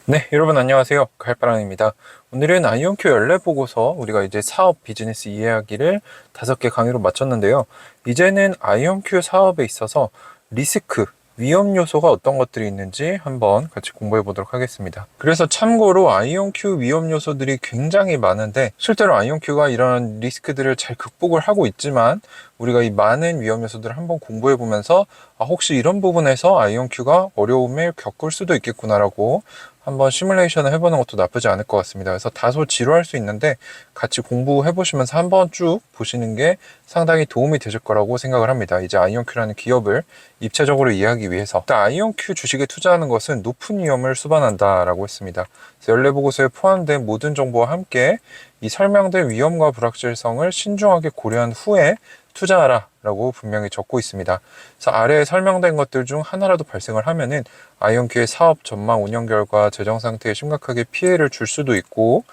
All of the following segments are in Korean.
네, 여러분 안녕하세요. 갈바랑입니다. 오늘은 아이온큐 연례 보고서 우리가 이제 사업 비즈니스 이야기를 5개 강의로 마쳤는데요. 이제는 아이온큐 사업에 있어서 리스크, 위험 요소가 어떤 것들이 있는지 한번 같이 공부해 보도록 하겠습니다. 그래서 참고로 아이온큐 위험 요소들이 굉장히 많은데 실제로 아이온큐가 이런 리스크들을 잘 극복을 하고 있지만 우리가 이 많은 위험 요소들을 한번 공부해 보면서 혹시 이런 부분에서 아이온큐가 어려움을 겪을 수도 있겠구나라고 한번 시뮬레이션을 해보는 것도 나쁘지 않을 것 같습니다. 그래서 다소 지루할 수 있는데 같이 공부해 보시면서 한번 쭉 보시는 게 상당히 도움이 되실 거라고 생각을 합니다. 이제 아이온큐라는 기업을 입체적으로 이해하기 위해서 일단 아이온큐 주식에 투자하는 것은 높은 위험을 수반한다라고 했습니다. 그래서 연례보고서에 포함된 모든 정보와 함께 이 설명된 위험과 불확실성을 신중하게 고려한 후에 투자하라 라고 분명히 적고 있습니다. 그래서 아래에 설명된 것들 중 하나라도 발생을 하면은 아이온큐의 사업 전망, 운영 결과, 재정 상태에 심각하게 피해를 줄 수도 있고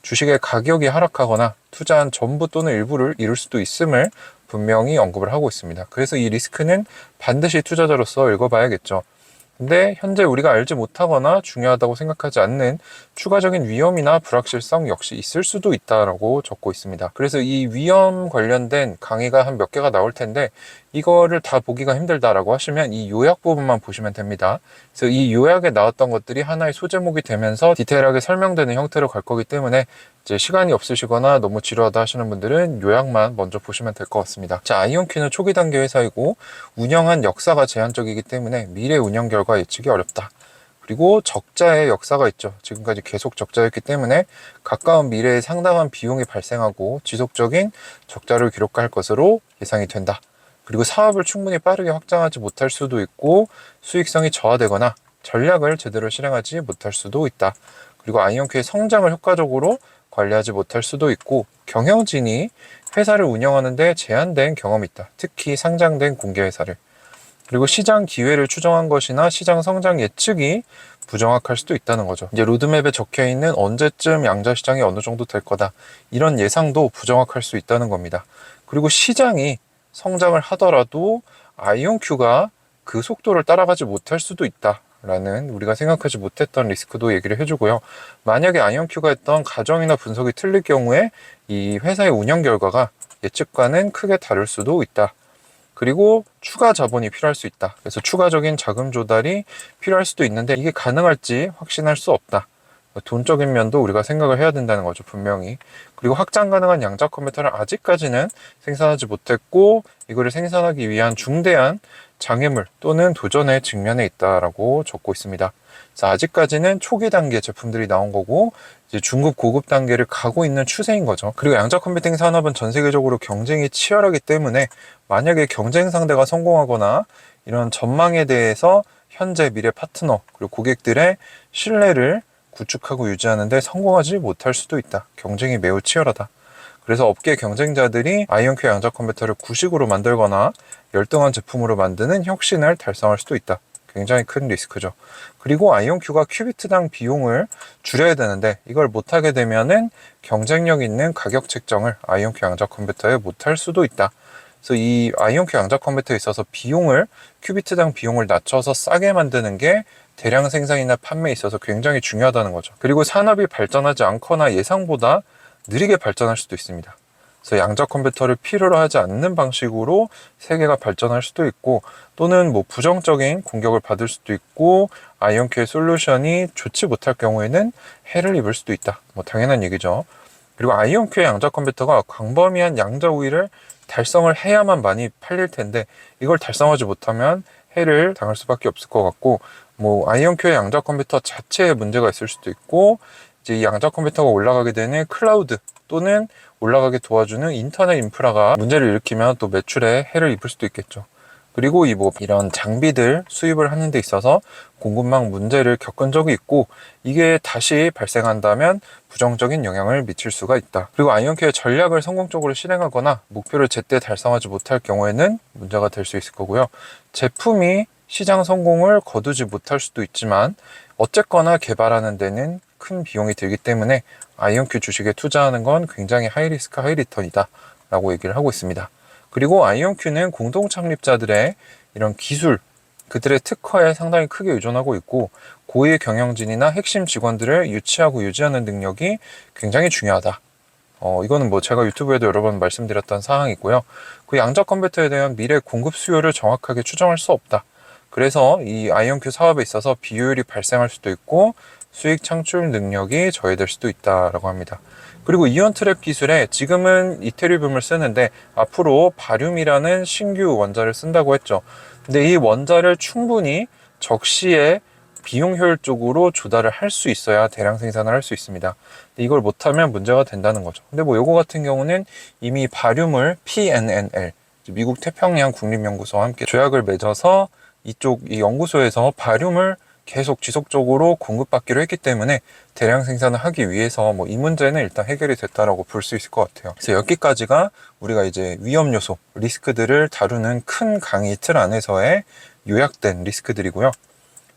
주식의 가격이 하락하거나 투자한 전부 또는 일부를 잃을 수도 있음을 분명히 언급을 하고 있습니다. 그래서 이 리스크는 반드시 투자자로서 읽어봐야겠죠. 근데 현재 우리가 알지 못하거나 중요하다고 생각하지 않는 추가적인 위험이나 불확실성 역시 있을 수도 있다라고 적고 있습니다. 그래서 이 위험 관련된 강의가 한 몇 개가 나올 텐데 이거를 다 보기가 힘들다라고 하시면 이 요약 부분만 보시면 됩니다. 그래서 이 요약에 나왔던 것들이 하나의 소제목이 되면서 디테일하게 설명되는 형태로 갈 거기 때문에 이제 시간이 없으시거나 너무 지루하다 하시는 분들은 요약만 먼저 보시면 될 것 같습니다. 자, 아이온큐는 초기 단계 회사이고 운영한 역사가 제한적이기 때문에 미래 운영 결과 예측이 어렵다. 그리고 적자의 역사가 있죠. 지금까지 계속 적자였기 때문에 가까운 미래에 상당한 비용이 발생하고 지속적인 적자를 기록할 것으로 예상이 된다. 그리고 사업을 충분히 빠르게 확장하지 못할 수도 있고 수익성이 저하되거나 전략을 제대로 실행하지 못할 수도 있다. 그리고 아이온큐의 성장을 효과적으로 관리하지 못할 수도 있고 경영진이 회사를 운영하는데 제한된 경험이 있다. 특히 상장된 공개회사를. 그리고 시장 기회를 추정한 것이나 시장 성장 예측이 부정확할 수도 있다는 거죠. 이제 로드맵에 적혀 있는 언제쯤 양자 시장이 어느 정도 될 거다. 이런 예상도 부정확할 수 있다는 겁니다. 그리고 시장이 성장을 하더라도 아이온큐가 그 속도를 따라가지 못할 수도 있다. 라는 우리가 생각하지 못했던 리스크도 얘기를 해주고요. 만약에 아이온큐가 했던 가정이나 분석이 틀릴 경우에 이 회사의 운영 결과가 예측과는 크게 다를 수도 있다. 그리고 추가 자본이 필요할 수 있다. 그래서 추가적인 자금 조달이 필요할 수도 있는데 이게 가능할지 확신할 수 없다. 돈적인 면도 우리가 생각을 해야 된다는 거죠, 분명히. 그리고 확장 가능한 양자 컴퓨터를 아직까지는 생산하지 못했고 이거를 생산하기 위한 중대한 장애물 또는 도전에 직면해 있다라고 적고 있습니다. 그래서 아직까지는 초기 단계 제품들이 나온 거고 이제 중급 고급 단계를 가고 있는 추세인 거죠. 그리고 양자 컴퓨팅 산업은 전 세계적으로 경쟁이 치열하기 때문에 만약에 경쟁 상대가 성공하거나 이런 전망에 대해서 현재 미래 파트너 그리고 고객들의 신뢰를 구축하고 유지하는데 성공하지 못할 수도 있다. 경쟁이 매우 치열하다. 그래서 업계 경쟁자들이 아이온큐 양자 컴퓨터를 구식으로 만들거나 열등한 제품으로 만드는 혁신을 달성할 수도 있다. 굉장히 큰 리스크죠. 그리고 아이온큐가 큐비트당 비용을 줄여야 되는데 이걸 못하게 되면은 경쟁력 있는 가격 책정을 아이온큐 양자 컴퓨터에 못할 수도 있다. 그래서 이 아이온큐 양자 컴퓨터에 있어서 비용을 큐비트당 비용을 낮춰서 싸게 만드는 게 대량 생산이나 판매에 있어서 굉장히 중요하다는 거죠. 그리고 산업이 발전하지 않거나 예상보다 느리게 발전할 수도 있습니다. 그래서 양자 컴퓨터를 필요로 하지 않는 방식으로 세계가 발전할 수도 있고 또는 뭐 부정적인 공격을 받을 수도 있고 아이온큐의 솔루션이 좋지 못할 경우에는 해를 입을 수도 있다. 뭐 당연한 얘기죠. 그리고 아이온큐의 양자 컴퓨터가 광범위한 양자 우위를 달성을 해야만 많이 팔릴 텐데 이걸 달성하지 못하면 해를 당할 수밖에 없을 것 같고 뭐 아이온큐의 양자 컴퓨터 자체에 문제가 있을 수도 있고 이제 이 양자 컴퓨터가 올라가게 되는 클라우드 또는 올라가게 도와주는 인터넷 인프라가 문제를 일으키면 또 매출에 해를 입을 수도 있겠죠. 그리고 이런 장비들 수입을 하는 데 있어서 공급망 문제를 겪은 적이 있고 이게 다시 발생한다면 부정적인 영향을 미칠 수가 있다. 그리고 아이온큐의 전략을 성공적으로 실행하거나 목표를 제때 달성하지 못할 경우에는 문제가 될 수 있을 거고요. 제품이 시장 성공을 거두지 못할 수도 있지만 어쨌거나 개발하는 데는 큰 비용이 들기 때문에 아이온큐 주식에 투자하는 건 굉장히 하이리스크 하이리턴이다 라고 얘기를 하고 있습니다. 그리고 아이온큐는 공동 창립자들의 이런 기술, 그들의 특허에 상당히 크게 의존하고 있고 고위의 경영진이나 핵심 직원들을 유치하고 유지하는 능력이 굉장히 중요하다. 이거는 뭐 제가 유튜브에도 여러 번 말씀드렸던 사항이고요. 그 양자 컴퓨터에 대한 미래 공급 수요를 정확하게 추정할 수 없다. 그래서 이 아이온큐 사업에 있어서 비효율이 발생할 수도 있고 수익 창출 능력이 저해될 수도 있다라고 합니다. 그리고 이온 트랩 기술에 지금은 이테리움을 쓰는데 앞으로 바륨이라는 신규 원자를 쓴다고 했죠. 근데 이 원자를 충분히 적시에 비용 효율적으로 조달을 할 수 있어야 대량 생산을 할 수 있습니다. 근데 이걸 못하면 문제가 된다는 거죠. 근데 뭐 요거 같은 경우는 이미 바륨을 PNNL, 미국 태평양 국립연구소와 함께 조약을 맺어서 이쪽 이 연구소에서 바륨을 계속 지속적으로 공급받기로 했기 때문에 대량 생산을 하기 위해서 뭐 이 문제는 일단 해결이 됐다라고 볼 수 있을 것 같아요. 그래서 여기까지가 우리가 이제 위험 요소, 리스크들을 다루는 큰 강의 틀 안에서의 요약된 리스크들이고요.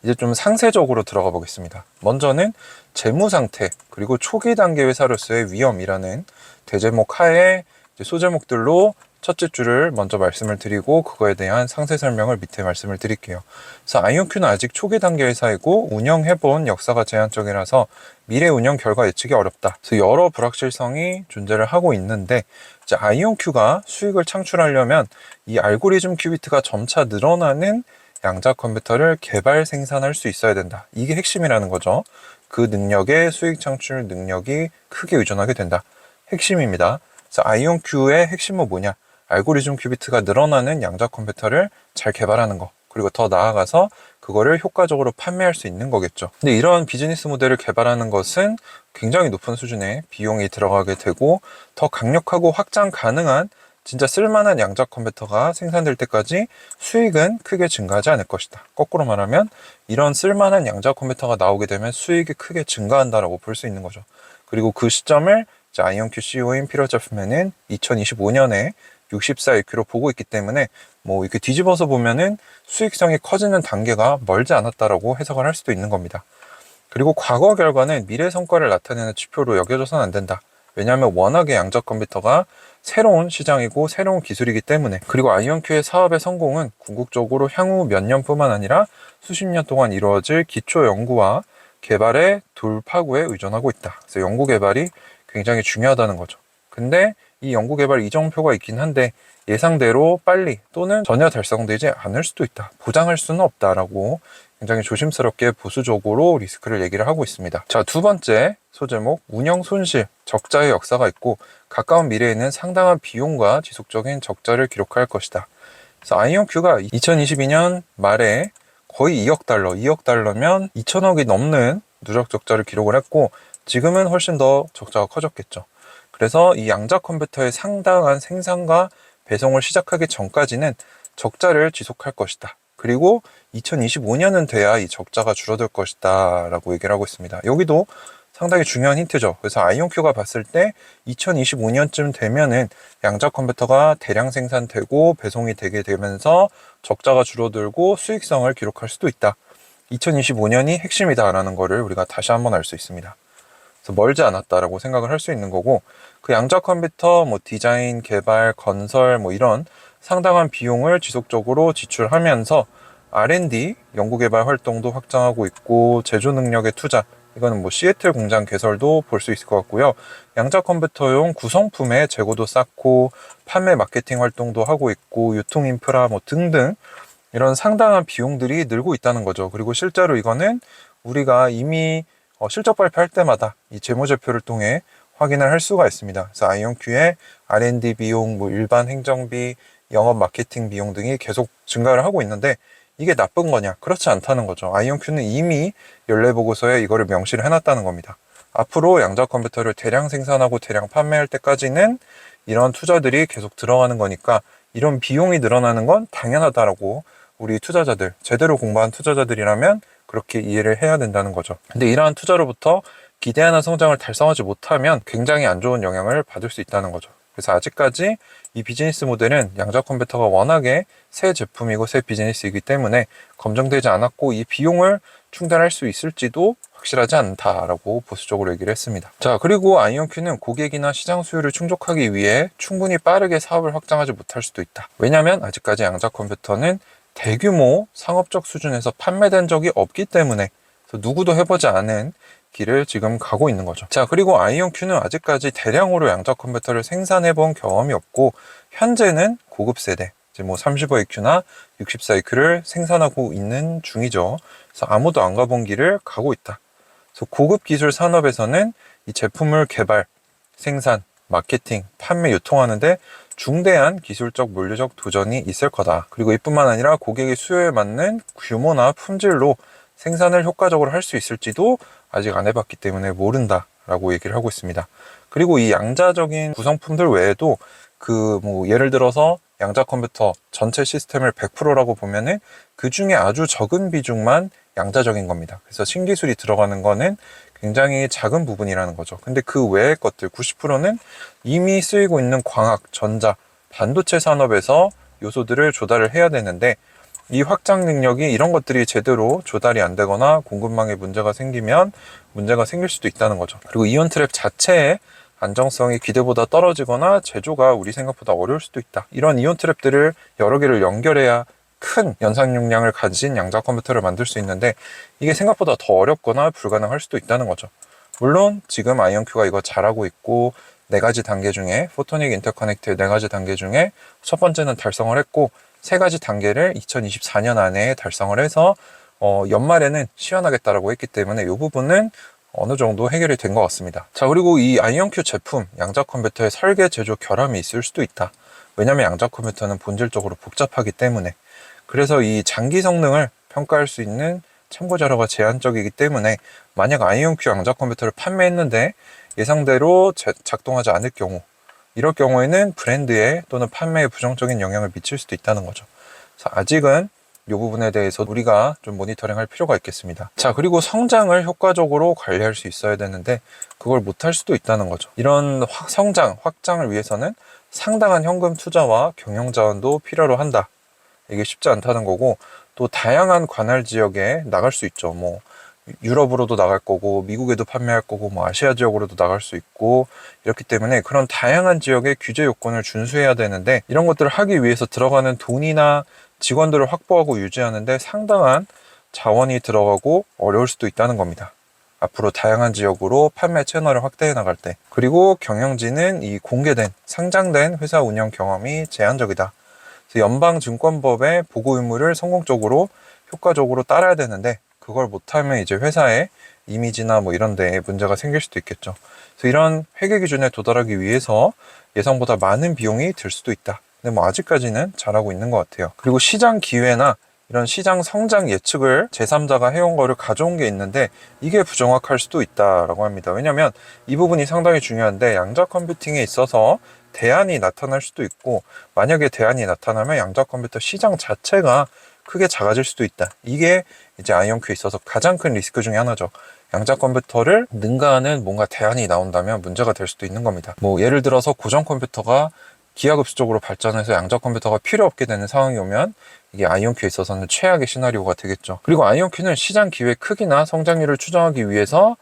이제 좀 상세적으로 들어가 보겠습니다. 먼저는 재무 상태, 그리고 초기 단계 회사로서의 위험이라는 대제목 하에 소제목들로 첫째 줄을 먼저 말씀을 드리고 그거에 대한 상세 설명을 밑에 말씀을 드릴게요. 그래서 아이온큐는 아직 초기 단계 회사이고 운영해본 역사가 제한적이라서 미래 운영 결과 예측이 어렵다. 그래서 여러 불확실성이 존재를 하고 있는데 이제 아이온큐가 수익을 창출하려면 이 알고리즘 큐비트가 점차 늘어나는 양자 컴퓨터를 개발 생산할 수 있어야 된다. 이게 핵심이라는 거죠. 그 능력에 수익 창출 능력이 크게 의존하게 된다. 핵심입니다. 그래서 아이온큐의 핵심은 뭐냐? 알고리즘 큐비트가 늘어나는 양자 컴퓨터를 잘 개발하는 거. 그리고 더 나아가서 그거를 효과적으로 판매할 수 있는 거겠죠. 근데 이런 비즈니스 모델을 개발하는 것은 굉장히 높은 수준의 비용이 들어가게 되고 더 강력하고 확장 가능한 진짜 쓸만한 양자 컴퓨터가 생산될 때까지 수익은 크게 증가하지 않을 것이다. 거꾸로 말하면 이런 쓸만한 양자 컴퓨터가 나오게 되면 수익이 크게 증가한다라고 볼 수 있는 거죠. 그리고 그 시점을 아이온큐 CEO인 피터 제프맨은 2025년에 64EQ로 보고 있기 때문에 뭐 이렇게 뒤집어서 보면은 수익성이 커지는 단계가 멀지 않았다라고 해석을 할 수도 있는 겁니다. 그리고 과거 결과는 미래 성과를 나타내는 지표로 여겨져서는 안 된다. 왜냐하면 워낙에 양자 컴퓨터가 새로운 시장이고 새로운 기술이기 때문에. 그리고 아이온큐의 사업의 성공은 궁극적으로 향후 몇 년뿐만 아니라 수십 년 동안 이루어질 기초 연구와 개발의 돌파구에 의존하고 있다. 그래서 연구 개발이 굉장히 중요하다는 거죠. 근데 이 연구 개발 이정표가 있긴 한데 예상대로 빨리 또는 전혀 달성되지 않을 수도 있다. 보장할 수는 없다라고 굉장히 조심스럽게 보수적으로 리스크를 얘기를 하고 있습니다. 자, 두 번째 소제목, 운영 손실, 적자의 역사가 있고 가까운 미래에는 상당한 비용과 지속적인 적자를 기록할 것이다. 그래서 아이온큐가 2022년 말에 거의 2억 달러, 2억 달러면 2천억이 넘는 누적 적자를 기록을 했고 지금은 훨씬 더 적자가 커졌겠죠. 그래서 이 양자 컴퓨터의 상당한 생산과 배송을 시작하기 전까지는 적자를 지속할 것이다. 그리고 2025년은 돼야 이 적자가 줄어들 것이다 라고 얘기를 하고 있습니다. 여기도 상당히 중요한 힌트죠. 그래서 아이온큐가 봤을 때 2025년쯤 되면은 양자 컴퓨터가 대량 생산되고 배송이 되게 되면서 적자가 줄어들고 수익성을 기록할 수도 있다. 2025년이 핵심이다라는 거를 우리가 다시 한번 알 수 있습니다. 그래서 멀지 않았다라고 생각을 할 수 있는 거고 그 양자 컴퓨터 뭐 디자인, 개발, 건설 뭐 이런 상당한 비용을 지속적으로 지출하면서 R&D, 연구개발 활동도 확장하고 있고 제조 능력의 투자, 이거는 뭐 시애틀 공장 개설도 볼 수 있을 것 같고요. 양자 컴퓨터용 구성품의 재고도 쌓고 판매 마케팅 활동도 하고 있고 유통 인프라 뭐 등등 이런 상당한 비용들이 늘고 있다는 거죠. 그리고 실제로 이거는 우리가 이미 실적 발표할 때마다 이 재무제표를 통해 확인을 할 수가 있습니다. 그래서 아이온큐의 R&D 비용, 뭐 일반 행정비, 영업 마케팅 비용 등이 계속 증가를 하고 있는데 이게 나쁜 거냐? 그렇지 않다는 거죠. 아이온큐는 이미 연례보고서에 이거를 명시를 해놨다는 겁니다. 앞으로 양자 컴퓨터를 대량 생산하고 대량 판매할 때까지는 이런 투자들이 계속 들어가는 거니까 이런 비용이 늘어나는 건 당연하다라고 우리 투자자들, 제대로 공부한 투자자들이라면 그렇게 이해를 해야 된다는 거죠. 근데 이러한 투자로부터 기대하는 성장을 달성하지 못하면 굉장히 안 좋은 영향을 받을 수 있다는 거죠. 그래서 아직까지 이 비즈니스 모델은 양자 컴퓨터가 워낙에 새 제품이고 새 비즈니스이기 때문에 검증되지 않았고 이 비용을 충당할 수 있을지도 확실하지 않다라고 보수적으로 얘기를 했습니다. 자, 그리고 아이온큐는 고객이나 시장 수요를 충족하기 위해 충분히 빠르게 사업을 확장하지 못할 수도 있다. 왜냐하면 아직까지 양자 컴퓨터는 대규모 상업적 수준에서 판매된 적이 없기 때문에 누구도 해보지 않은 길을 지금 가고 있는 거죠. 자, 그리고 아이온큐는 아직까지 대량으로 양자 컴퓨터를 생산해 본 경험이 없고, 현재는 고급 세대, 이제 뭐 35EQ나 64EQ를 생산하고 있는 중이죠. 그래서 아무도 안 가본 길을 가고 있다. 그래서 고급 기술 산업에서는 이 제품을 개발, 생산, 마케팅, 판매, 유통하는데 중대한 기술적 물리적 도전이 있을 거다. 그리고 이뿐만 아니라 고객의 수요에 맞는 규모나 품질로 생산을 효과적으로 할 수 있을지도 아직 안 해봤기 때문에 모른다 라고 얘기를 하고 있습니다. 그리고 이 양자적인 구성품들 외에도 뭐 예를 들어서 양자 컴퓨터 전체 시스템을 100%라고 보면은 그 중에 아주 적은 비중만 양자적인 겁니다. 그래서 신기술이 들어가는 거는 굉장히 작은 부분이라는 거죠. 근데 그 외의 것들 90%는 이미 쓰이고 있는 광학, 전자, 반도체 산업에서 요소들을 조달을 해야 되는데, 이 확장 능력이 이런 것들이 제대로 조달이 안 되거나 공급망에 문제가 생기면 문제가 생길 수도 있다는 거죠. 그리고 이온 트랩 자체의 안정성이 기대보다 떨어지거나 제조가 우리 생각보다 어려울 수도 있다. 이런 이온 트랩들을 여러 개를 연결해야 큰 연산 용량을 가진 양자 컴퓨터를 만들 수 있는데, 이게 생각보다 더 어렵거나 불가능할 수도 있다는 거죠. 물론 지금 아이온큐가 이거 잘하고 있고, 4가지 단계 중에 포토닉 인터커넥트의 4가지 단계 중에 첫 번째는 달성을 했고, 3가지 단계를 2024년 안에 달성을 해서 연말에는 시연하겠다라고 했기 때문에 이 부분은 어느 정도 해결이 된 것 같습니다. 자, 그리고 이 아이온큐 제품 양자 컴퓨터의 설계 제조 결함이 있을 수도 있다. 왜냐하면 양자 컴퓨터는 본질적으로 복잡하기 때문에. 그래서 이 장기 성능을 평가할 수 있는 참고 자료가 제한적이기 때문에, 만약 아이온큐 양자 컴퓨터를 판매했는데 예상대로 작동하지 않을 경우, 이럴 경우에는 브랜드에 또는 판매에 부정적인 영향을 미칠 수도 있다는 거죠. 그래서 아직은 이 부분에 대해서 우리가 좀 모니터링 할 필요가 있겠습니다. 자, 그리고 성장을 효과적으로 관리할 수 있어야 되는데 그걸 못할 수도 있다는 거죠. 이런 성장, 확장을 위해서는 상당한 현금 투자와 경영 자원도 필요로 한다. 이게 쉽지 않다는 거고, 또 다양한 관할 지역에 나갈 수 있죠. 뭐 유럽으로도 나갈 거고, 미국에도 판매할 거고, 뭐 아시아 지역으로도 나갈 수 있고, 이렇기 때문에 그런 다양한 지역의 규제 요건을 준수해야 되는데, 이런 것들을 하기 위해서 들어가는 돈이나 직원들을 확보하고 유지하는데 상당한 자원이 들어가고 어려울 수도 있다는 겁니다. 앞으로 다양한 지역으로 판매 채널을 확대해 나갈 때. 그리고 경영진은 이 공개된, 상장된 회사 운영 경험이 제한적이다. 그래서 연방증권법의 보고 의무를 성공적으로 효과적으로 따라야 되는데, 그걸 못하면 이제 회사의 이미지나 뭐 이런 데에 문제가 생길 수도 있겠죠. 그래서 이런 회계 기준에 도달하기 위해서 예상보다 많은 비용이 들 수도 있다. 근데 뭐 아직까지는 잘하고 있는 것 같아요. 그리고 시장 기회나 이런 시장 성장 예측을 제3자가 해온 거를 가져온 게 있는데, 이게 부정확할 수도 있다라고 합니다. 왜냐면 이 부분이 상당히 중요한데, 양자 컴퓨팅에 있어서 대안이 나타날 수도 있고, 만약에 대안이 나타나면 양자 컴퓨터 시장 자체가 크게 작아질 수도 있다. 이게 이제 아이온큐에 있어서 가장 큰 리스크 중에 하나죠. 양자 컴퓨터를 능가하는 뭔가 대안이 나온다면 문제가 될 수도 있는 겁니다. 뭐 예를 들어서 고전 컴퓨터가 기하급수적으로 발전해서 양자 컴퓨터가 필요 없게 되는 상황이 오면 이게 아이온큐에 있어서는 최악의 시나리오가 되겠죠. 그리고 아이온큐는 시장 기회 크기나 성장률을 추정하기 위해서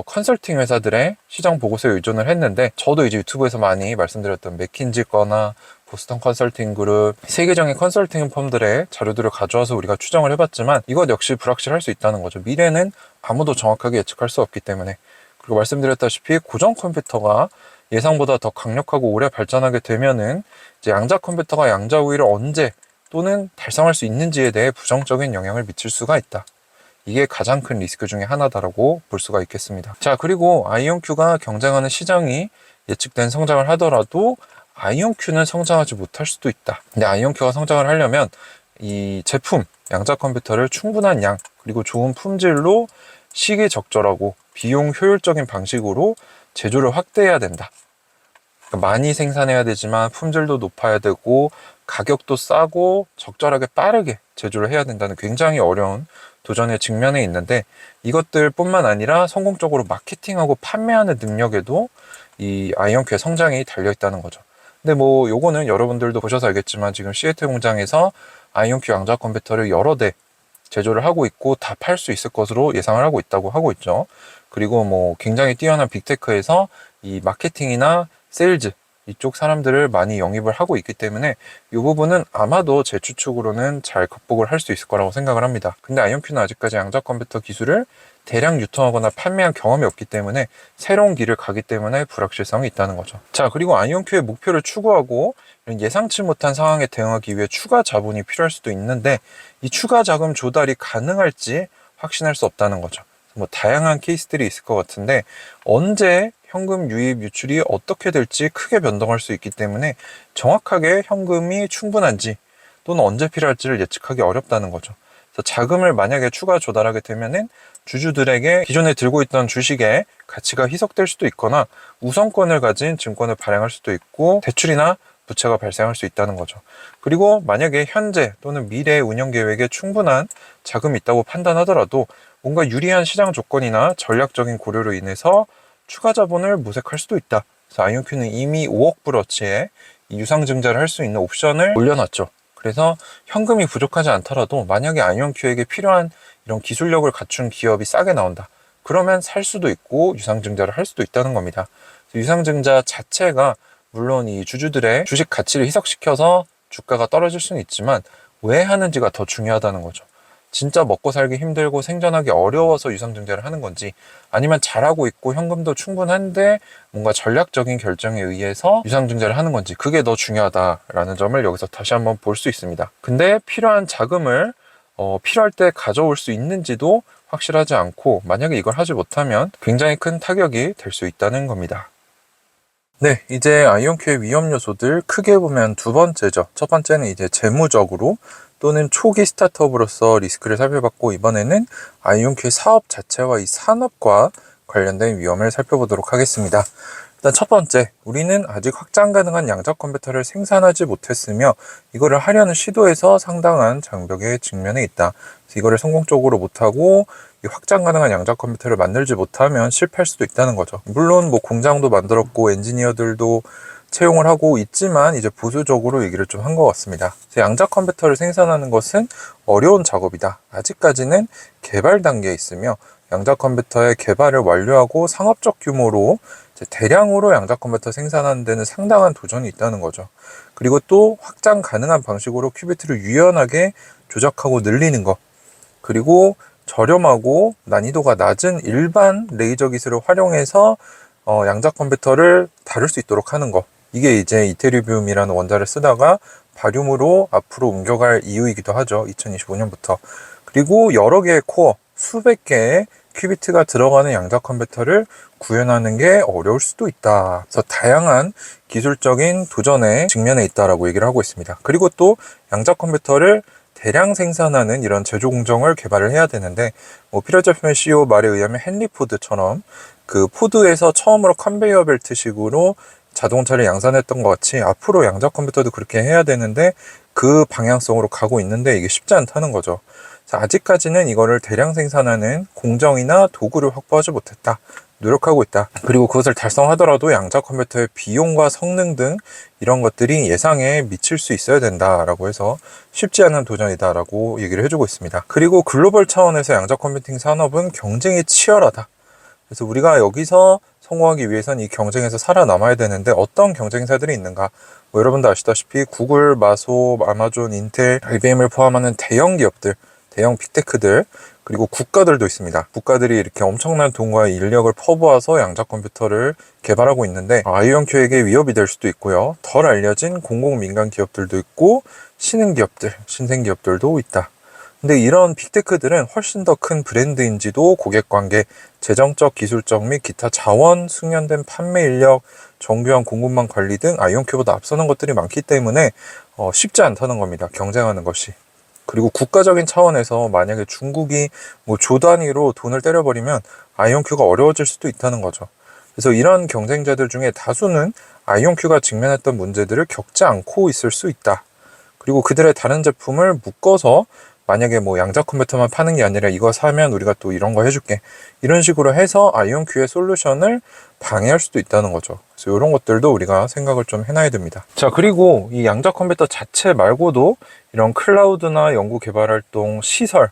컨설팅 회사들의 시장 보고서에 의존을 했는데, 저도 이제 유튜브에서 많이 말씀드렸던 맥킨지 거나 보스턴 컨설팅 그룹, 세계적인 컨설팅 펌들의 자료들을 가져와서 우리가 추정을 해봤지만 이것 역시 불확실할 수 있다는 거죠. 미래는 아무도 정확하게 예측할 수 없기 때문에. 그리고 말씀드렸다시피 고전 컴퓨터가 예상보다 더 강력하고 오래 발전하게 되면은 이제 양자 컴퓨터가 양자 우위를 언제 또는 달성할 수 있는지에 대해 부정적인 영향을 미칠 수가 있다. 이게 가장 큰 리스크 중에 하나다라고 볼 수가 있겠습니다. 자, 그리고 아이온큐가 경쟁하는 시장이 예측된 성장을 하더라도 아이온큐는 성장하지 못할 수도 있다. 근데 아이온큐가 성장을 하려면 이 제품, 양자 컴퓨터를 충분한 양, 그리고 좋은 품질로 시기적절하고 비용 효율적인 방식으로 제조를 확대해야 된다. 그러니까 많이 생산해야 되지만 품질도 높아야 되고 가격도 싸고 적절하게 빠르게 제조를 해야 된다는 굉장히 어려운 도전에 직면해 있는데, 이것들 뿐만 아니라 성공적으로 마케팅하고 판매하는 능력에도 이 아이온큐의 성장이 달려 있다는 거죠. 근데 뭐 요거는 여러분들도 보셔서 알겠지만 지금 시애틀 공장에서 아이온큐 양자 컴퓨터를 여러 대 제조를 하고 있고 다 팔 수 있을 것으로 예상을 하고 있다고 하고 있죠. 그리고 뭐 굉장히 뛰어난 빅테크에서 이 마케팅이나 세일즈, 이쪽 사람들을 많이 영입을 하고 있기 때문에 이 부분은 아마도 제 추측으로는 잘 극복을 할 수 있을 거라고 생각을 합니다. 근데 아이온큐는 아직까지 양자 컴퓨터 기술을 대량 유통하거나 판매한 경험이 없기 때문에 새로운 길을 가기 때문에 불확실성이 있다는 거죠. 자, 그리고 아이온큐의 목표를 추구하고 이런 예상치 못한 상황에 대응하기 위해 추가 자본이 필요할 수도 있는데 이 추가 자금 조달이 가능할지 확신할 수 없다는 거죠. 뭐 다양한 케이스들이 있을 것 같은데 언제 현금 유입 유출이 어떻게 될지 크게 변동할 수 있기 때문에 정확하게 현금이 충분한지 또는 언제 필요할지를 예측하기 어렵다는 거죠. 그래서 자금을 만약에 추가 조달하게 되면은 주주들에게 기존에 들고 있던 주식의 가치가 희석될 수도 있거나 우선권을 가진 증권을 발행할 수도 있고 대출이나 부채가 발생할 수 있다는 거죠. 그리고 만약에 현재 또는 미래 운영 계획에 충분한 자금이 있다고 판단하더라도 뭔가 유리한 시장 조건이나 전략적인 고려로 인해서 추가 자본을 모색할 수도 있다. 그래서 아이온큐는 이미 5억 불어치의 유상증자를 할 수 있는 옵션을 올려놨죠. 그래서 현금이 부족하지 않더라도 만약에 아이온큐에게 필요한 이런 기술력을 갖춘 기업이 싸게 나온다. 그러면 살 수도 있고 유상증자를 할 수도 있다는 겁니다. 유상증자 자체가 물론 이 주주들의 주식 가치를 희석시켜서 주가가 떨어질 수는 있지만 왜 하는지가 더 중요하다는 거죠. 진짜 먹고 살기 힘들고 생존하기 어려워서 유상증자를 하는 건지 아니면 잘하고 있고 현금도 충분한데 뭔가 전략적인 결정에 의해서 유상증자를 하는 건지 그게 더 중요하다라는 점을 여기서 다시 한번 볼 수 있습니다. 근데 필요한 자금을 필요할 때 가져올 수 있는지도 확실하지 않고 만약에 이걸 하지 못하면 굉장히 큰 타격이 될 수 있다는 겁니다. 네, 이제 아이온큐의 위험 요소들 크게 보면 두 번째죠. 첫 번째는 이제 재무적으로 또는 초기 스타트업으로서 리스크를 살펴봤고 이번에는 아이온큐의 사업 자체와 이 산업과 관련된 위험을 살펴보도록 하겠습니다. 일단 첫 번째, 우리는 아직 확장 가능한 양자 컴퓨터를 생산하지 못했으며 이거를 하려는 시도에서 상당한 장벽에 직면해 있다. 그래서 이거를 성공적으로 못하고 이 확장 가능한 양자 컴퓨터를 만들지 못하면 실패할 수도 있다는 거죠. 물론 뭐 공장도 만들었고 엔지니어들도 채용을 하고 있지만 이제 보수적으로 얘기를 좀 한 것 같습니다. 양자 컴퓨터를 생산하는 것은 어려운 작업이다. 아직까지는 개발 단계에 있으며 양자 컴퓨터의 개발을 완료하고 상업적 규모로 대량으로 양자 컴퓨터 생산하는 데는 상당한 도전이 있다는 거죠. 그리고 또 확장 가능한 방식으로 큐비트를 유연하게 조작하고 늘리는 것, 그리고 저렴하고 난이도가 낮은 일반 레이저 기술을 활용해서 양자 컴퓨터를 다룰 수 있도록 하는 것, 이게 이제 이테리움이라는 원자를 쓰다가 바륨으로 앞으로 옮겨갈 이유이기도 하죠. 2025년부터. 그리고 여러 개의 코어, 수백 개의 큐비트가 들어가는 양자 컴퓨터를 구현하는 게 어려울 수도 있다. 그래서 다양한 기술적인 도전에 직면해 있다라고 얘기를 하고 있습니다. 그리고 또 양자 컴퓨터를 대량 생산하는 이런 제조 공정을 개발을 해야 되는데 필요제품의 CEO 말에 의하면 헨리 포드처럼 그 포드에서 처음으로 컨베이어 벨트식으로 자동차를 양산했던 것 같이 앞으로 양자 컴퓨터도 그렇게 해야 되는데 그 방향성으로 가고 있는데 이게 쉽지 않다는 거죠. 아직까지는 이거를 대량 생산하는 공정이나 도구를 확보하지 못했다. 노력하고 있다. 그리고 그것을 달성하더라도 양자 컴퓨터의 비용과 성능 등 이런 것들이 예상에 미칠 수 있어야 된다라고 해서 쉽지 않은 도전이다라고 얘기를 해주고 있습니다. 그리고 글로벌 차원에서 양자 컴퓨팅 산업은 경쟁이 치열하다. 그래서 우리가 여기서 성공하기 위해서는 이 경쟁에서 살아남아야 되는데 어떤 경쟁사들이 있는가? 여러분도 아시다시피 구글, 마소, 아마존, 인텔, IBM을 포함하는 대형 기업들, 대형 빅테크들, 그리고 국가들도 있습니다. 국가들이 이렇게 엄청난 돈과 인력을 퍼부어서 양자 컴퓨터를 개발하고 있는데 아이온큐에게 위협이 될 수도 있고요. 덜 알려진 공공민간 기업들도 있고 신흥 기업들, 신생 기업들도 있다. 근데 이런 빅테크들은 훨씬 더 큰 브랜드인지도 고객관계, 재정적, 기술적 및 기타 자원, 숙련된 판매 인력, 정교한 공급망 관리 등 아이온큐보다 앞서는 것들이 많기 때문에 쉽지 않다는 겁니다. 경쟁하는 것이. 그리고 국가적인 차원에서 만약에 중국이 조 단위로 돈을 때려버리면 아이온큐가 어려워질 수도 있다는 거죠. 그래서 이런 경쟁자들 중에 다수는 아이온큐가 직면했던 문제들을 겪지 않고 있을 수 있다. 그리고 그들의 다른 제품을 묶어서 만약에 양자 컴퓨터만 파는 게 아니라 이거 사면 우리가 또 이런 거 해줄게. 이런 식으로 해서 아이온큐의 솔루션을 방해할 수도 있다는 거죠. 그래서 이런 것들도 우리가 생각을 좀 해놔야 됩니다. 자, 그리고 이 양자 컴퓨터 자체 말고도 이런 클라우드나 연구 개발 활동, 시설,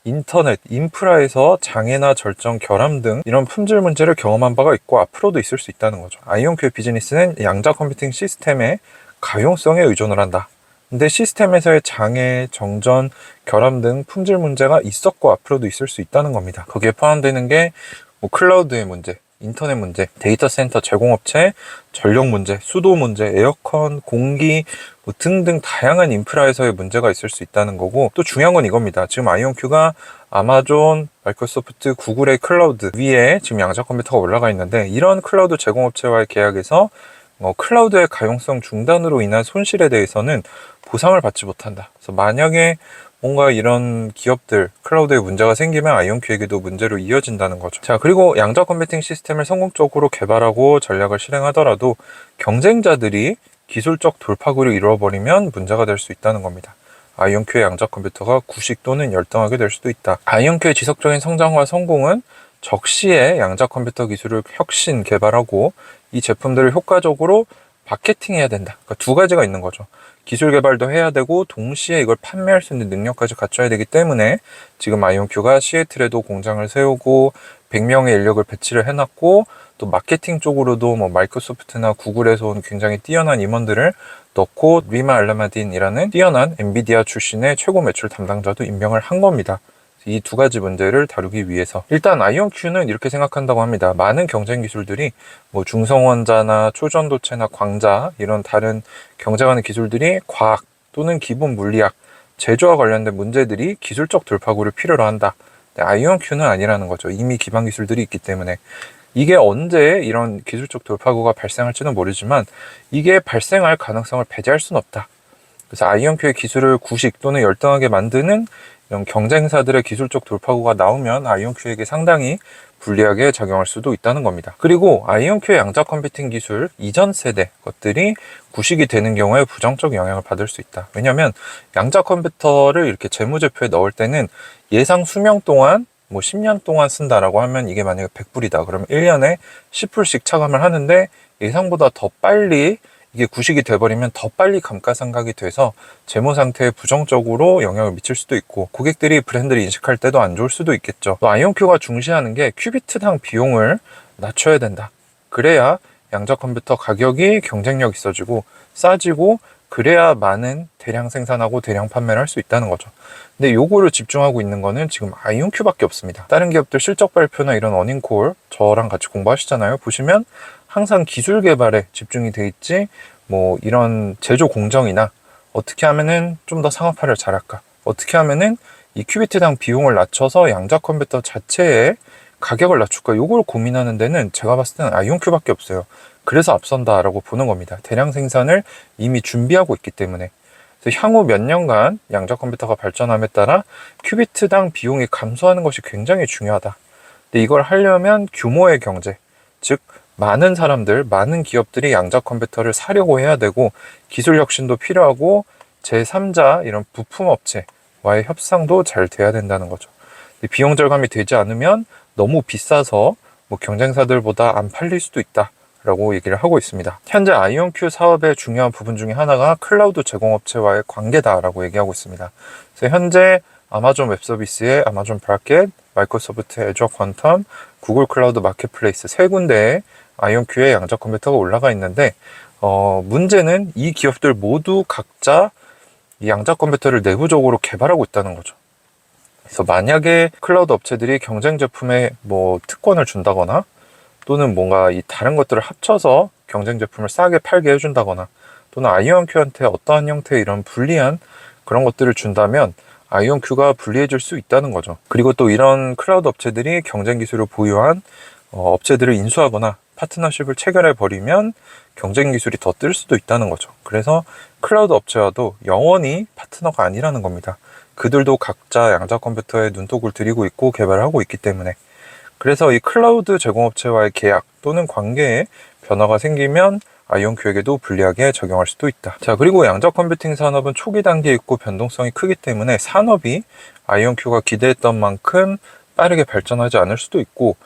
인터넷, 인프라에서 장애나 절정, 결함 등 이런 품질 문제를 경험한 바가 있고 앞으로도 있을 수 있다는 거죠. 아이온큐의 비즈니스는 양자 컴퓨팅 시스템의 가용성에 의존을 한다. 근데 시스템에서의 장애, 정전, 결함 등 품질 문제가 있었고 앞으로도 있을 수 있다는 겁니다. 거기에 포함되는 게 뭐 클라우드의 문제, 인터넷 문제, 데이터 센터 제공업체, 전력 문제, 수도 문제, 에어컨, 공기 뭐 등등 다양한 인프라에서의 문제가 있을 수 있다는 거고, 또 중요한 건 이겁니다. 지금 아이온큐가 아마존, 마이크로소프트, 구글의 클라우드 위에 지금 양자 컴퓨터가 올라가 있는데, 이런 클라우드 제공업체와의 계약에서 클라우드의 가용성 중단으로 인한 손실에 대해서는 보상을 받지 못한다. 그래서 만약에 뭔가 이런 기업들, 클라우드에 문제가 생기면 아이온큐에게도 문제로 이어진다는 거죠. 자, 그리고 양자 컴퓨팅 시스템을 성공적으로 개발하고 전략을 실행하더라도 경쟁자들이 기술적 돌파구를 이루어버리면 문제가 될 수 있다는 겁니다. 아이온큐의 양자 컴퓨터가 구식 또는 열등하게 될 수도 있다. 아이온큐의 지속적인 성장과 성공은 적시에 양자 컴퓨터 기술을 혁신 개발하고 이 제품들을 효과적으로 마케팅해야 된다. 그러니까 두 가지가 있는 거죠. 기술 개발도 해야 되고 동시에 이걸 판매할 수 있는 능력까지 갖춰야 되기 때문에 지금 아이온큐가 시애틀에도 공장을 세우고 100명의 인력을 배치를 해놨고, 또 마케팅 쪽으로도 뭐 마이크로소프트나 구글에서 온 굉장히 뛰어난 임원들을 넣고 리마 알라마딘이라는 뛰어난 엔비디아 출신의 최고 매출 담당자도 임명을 한 겁니다. 이 두 가지 문제를 다루기 위해서 일단 아이온큐는 이렇게 생각한다고 합니다. 많은 경쟁 기술들이 뭐 중성원자나 초전도체나 광자 이런 다른 경쟁하는 기술들이 과학 또는 기본 물리학, 제조와 관련된 문제들이 기술적 돌파구를 필요로 한다. 아이온큐는 아니라는 거죠. 이미 기반 기술들이 있기 때문에. 이게 언제 이런 기술적 돌파구가 발생할지는 모르지만 이게 발생할 가능성을 배제할 수는 없다. 그래서 아이온큐의 기술을 구식 또는 열등하게 만드는 이런 경쟁사들의 기술적 돌파구가 나오면 아이온큐에게 상당히 불리하게 작용할 수도 있다는 겁니다. 그리고 아이온큐의 양자 컴퓨팅 기술 이전 세대 것들이 구식이 되는 경우에 부정적 영향을 받을 수 있다. 왜냐하면 양자 컴퓨터를 이렇게 재무제표에 넣을 때는 예상 수명 동안 뭐 10년 동안 쓴다라고 하면 이게 만약에 100불이다. 그러면 1년에 10불씩 차감을 하는데 예상보다 더 빨리 이게 구식이 돼버리면 더 빨리 감가상각이 돼서 재무 상태에 부정적으로 영향을 미칠 수도 있고, 고객들이 브랜드를 인식할 때도 안 좋을 수도 있겠죠. 또 아이온큐가 중시하는 게 큐비트당 비용을 낮춰야 된다. 그래야 양자 컴퓨터 가격이 경쟁력 있어지고 싸지고, 그래야 많은 대량 생산하고 대량 판매를 할 수 있다는 거죠. 근데 요거를 집중하고 있는 거는 지금 아이온큐밖에 없습니다. 다른 기업들 실적 발표나 이런 어닝콜 저랑 같이 공부하시잖아요. 보시면 항상 기술 개발에 집중이 돼 있지, 뭐 이런 제조 공정이나 어떻게 하면은 좀 더 상업화를 잘할까, 어떻게 하면은 이 큐비트당 비용을 낮춰서 양자 컴퓨터 자체의 가격을 낮출까, 요걸 고민하는 데는 제가 봤을 때는 아이온큐밖에 없어요. 그래서 앞선다라고 보는 겁니다. 대량 생산을 이미 준비하고 있기 때문에. 그래서 향후 몇 년간 양자 컴퓨터가 발전함에 따라 큐비트당 비용이 감소하는 것이 굉장히 중요하다. 근데 이걸 하려면 규모의 경제, 즉 많은 사람들, 많은 기업들이 양자 컴퓨터를 사려고 해야 되고, 기술 혁신도 필요하고, 제3자 이런 부품 업체와의 협상도 잘 돼야 된다는 거죠. 비용 절감이 되지 않으면 너무 비싸서 뭐 경쟁사들보다 안 팔릴 수도 있다 라고 얘기를 하고 있습니다. 현재 아이온큐 사업의 중요한 부분 중에 하나가 클라우드 제공업체와의 관계다라고 얘기하고 있습니다. 그래서 현재 아마존 웹서비스의 아마존 브라켓, 마이크로소프트 애저 퀀텀, 구글 클라우드 마켓플레이스 세 군데에 아이온큐의 양자 컴퓨터가 올라가 있는데, 문제는 이 기업들 모두 각자 이 양자 컴퓨터를 내부적으로 개발하고 있다는 거죠. 그래서 만약에 클라우드 업체들이 경쟁 제품에 뭐 특권을 준다거나, 또는 뭔가 이 다른 것들을 합쳐서 경쟁 제품을 싸게 팔게 해준다거나, 또는 아이온큐한테 어떠한 형태의 이런 불리한 그런 것들을 준다면 아이온큐가 불리해질 수 있다는 거죠. 그리고 또 이런 클라우드 업체들이 경쟁 기술을 보유한 업체들을 인수하거나 파트너십을 체결해 버리면 경쟁 기술이 더 뜰 수도 있다는 거죠. 그래서 클라우드 업체와도 영원히 파트너가 아니라는 겁니다. 그들도 각자 양자 컴퓨터에 눈독을 들이고 있고 개발하고 있기 때문에. 그래서 이 클라우드 제공업체와의 계약 또는 관계에 변화가 생기면 아이온큐에게도 불리하게 적용할 수도 있다. 자, 그리고 양자 컴퓨팅 산업은 초기 단계에 있고 변동성이 크기 때문에 산업이 아이온큐가 기대했던 만큼 빠르게 발전하지 않을 수도 있고,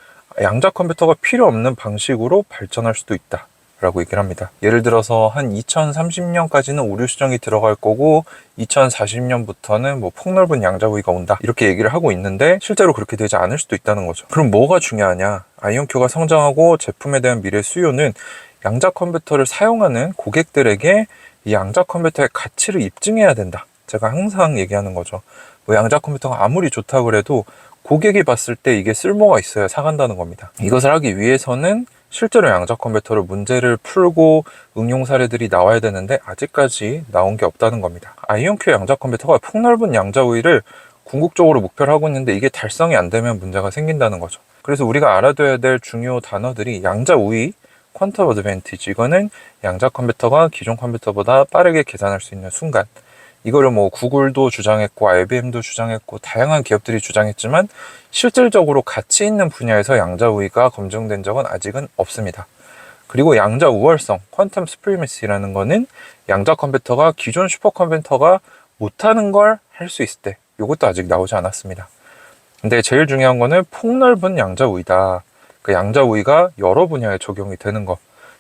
양자 컴퓨터가 필요 없는 방식으로 발전할 수도 있다 라고 얘기를 합니다. 예를 들어서 한 2030년까지는 오류 수정이 들어갈 거고 2040년부터는 뭐 폭넓은 양자 우위가 온다 이렇게 얘기를 하고 있는데 실제로 그렇게 되지 않을 수도 있다는 거죠. 그럼 뭐가 중요하냐? 아이온큐가 성장하고 제품에 대한 미래 수요는 양자 컴퓨터를 사용하는 고객들에게 이 양자 컴퓨터의 가치를 입증해야 된다. 제가 항상 얘기하는 거죠. 뭐 양자 컴퓨터가 아무리 좋다 그래도 고객이 봤을 때 이게 쓸모가 있어야 사간다는 겁니다. 이것을 하기 위해서는 실제로 양자 컴퓨터로 문제를 풀고 응용 사례들이 나와야 되는데 아직까지 나온 게 없다는 겁니다. 아이온큐 양자 컴퓨터가 폭넓은 양자 우위를 궁극적으로 목표로 하고 있는데 이게 달성이 안 되면 문제가 생긴다는 거죠. 그래서 우리가 알아둬야 될 중요 단어들이 양자 우위, 퀀텀 어드밴티지, 이거는 양자 컴퓨터가 기존 컴퓨터보다 빠르게 계산할 수 있는 순간, 이거를 뭐 구글도 주장했고 IBM도 주장했고 다양한 기업들이 주장했지만 실질적으로 가치 있는 분야에서 양자 우위가 검증된 적은 아직은 없습니다. 그리고 양자 우월성, 퀀텀 스프리미시라는 거는 양자 컴퓨터가 기존 슈퍼컴퓨터가 못하는 걸 할 수 있을 때, 이것도 아직 나오지 않았습니다. 근데 제일 중요한 거는 폭넓은 양자 우위다. 그 양자 우위가 여러 분야에 적용이 되는 거.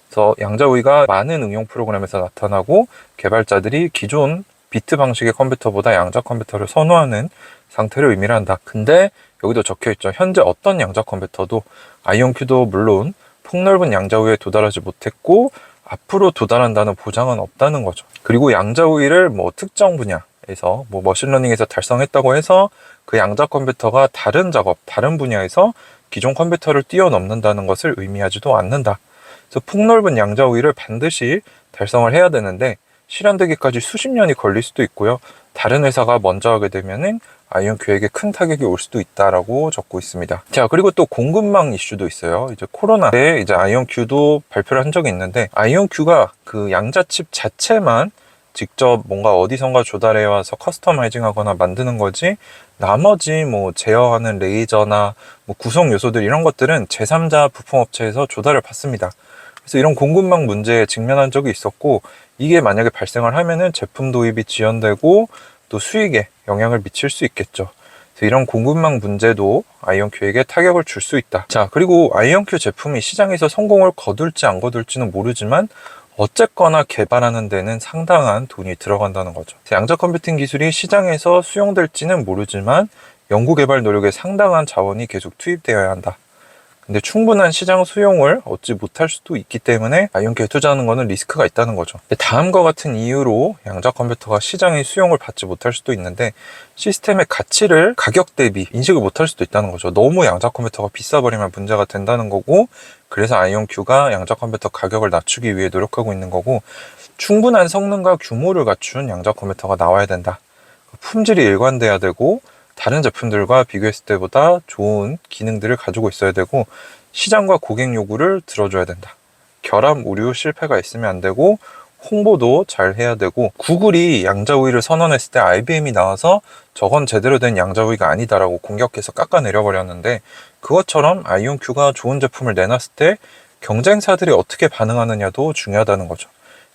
그래서 양자 우위가 많은 응용 프로그램에서 나타나고 개발자들이 기존 비트 방식의 컴퓨터보다 양자 컴퓨터를 선호하는 상태를 의미를 한다. 근데 여기도 적혀있죠. 현재 어떤 양자 컴퓨터도 아이온큐도 물론 폭넓은 양자 우위에 도달하지 못했고 앞으로 도달한다는 보장은 없다는 거죠. 그리고 양자 우위를 뭐 특정 분야에서 뭐 머신러닝에서 달성했다고 해서 그 양자 컴퓨터가 다른 작업, 다른 분야에서 기존 컴퓨터를 뛰어넘는다는 것을 의미하지도 않는다. 그래서 폭넓은 양자 우위를 반드시 달성을 해야 되는데 실현되기까지 수십 년이 걸릴 수도 있고요. 다른 회사가 먼저 하게 되면은 아이온큐에게 큰 타격이 올 수도 있다라고 적고 있습니다. 자, 그리고 또 공급망 이슈도 있어요. 이제 코로나 때 이제 아이온큐도 발표를 한 적이 있는데 아이온큐가 그 양자 칩 자체만 직접 뭔가 어디선가 조달해 와서 커스터마이징 하거나 만드는 거지 나머지 뭐 제어하는 레이저나 뭐 구성 요소들 이런 것들은 제3자 부품업체에서 조달을 받습니다. 그래서 이런 공급망 문제에 직면한 적이 있었고 이게 만약에 발생을 하면은 제품 도입이 지연되고 또 수익에 영향을 미칠 수 있겠죠. 그래서 이런 공급망 문제도 아이온큐에게 타격을 줄 수 있다. 자, 그리고 아이온큐 제품이 시장에서 성공을 거둘지 안 거둘지는 모르지만 어쨌거나 개발하는 데는 상당한 돈이 들어간다는 거죠. 양자 컴퓨팅 기술이 시장에서 수용될지는 모르지만 연구개발 노력에 상당한 자원이 계속 투입되어야 한다. 근데 충분한 시장 수용을 얻지 못할 수도 있기 때문에 아이온큐에 투자하는 것은 리스크가 있다는 거죠. 다음과 같은 이유로 양자 컴퓨터가 시장의 수용을 받지 못할 수도 있는데 시스템의 가치를 가격 대비 인식을 못할 수도 있다는 거죠. 너무 양자 컴퓨터가 비싸버리면 문제가 된다는 거고 그래서 아이온큐가 양자 컴퓨터 가격을 낮추기 위해 노력하고 있는 거고 충분한 성능과 규모를 갖춘 양자 컴퓨터가 나와야 된다. 품질이 일관돼야 되고 다른 제품들과 비교했을 때보다 좋은 기능들을 가지고 있어야 되고 시장과 고객 요구를 들어줘야 된다. 결함, 오류, 실패가 있으면 안 되고 홍보도 잘 해야 되고 구글이 양자 우위를 선언했을 때 IBM이 나와서 저건 제대로 된 양자 우위가 아니다라고 공격해서 깎아내려 버렸는데 그것처럼 아이온큐가 좋은 제품을 내놨을 때 경쟁사들이 어떻게 반응하느냐도 중요하다는 거죠.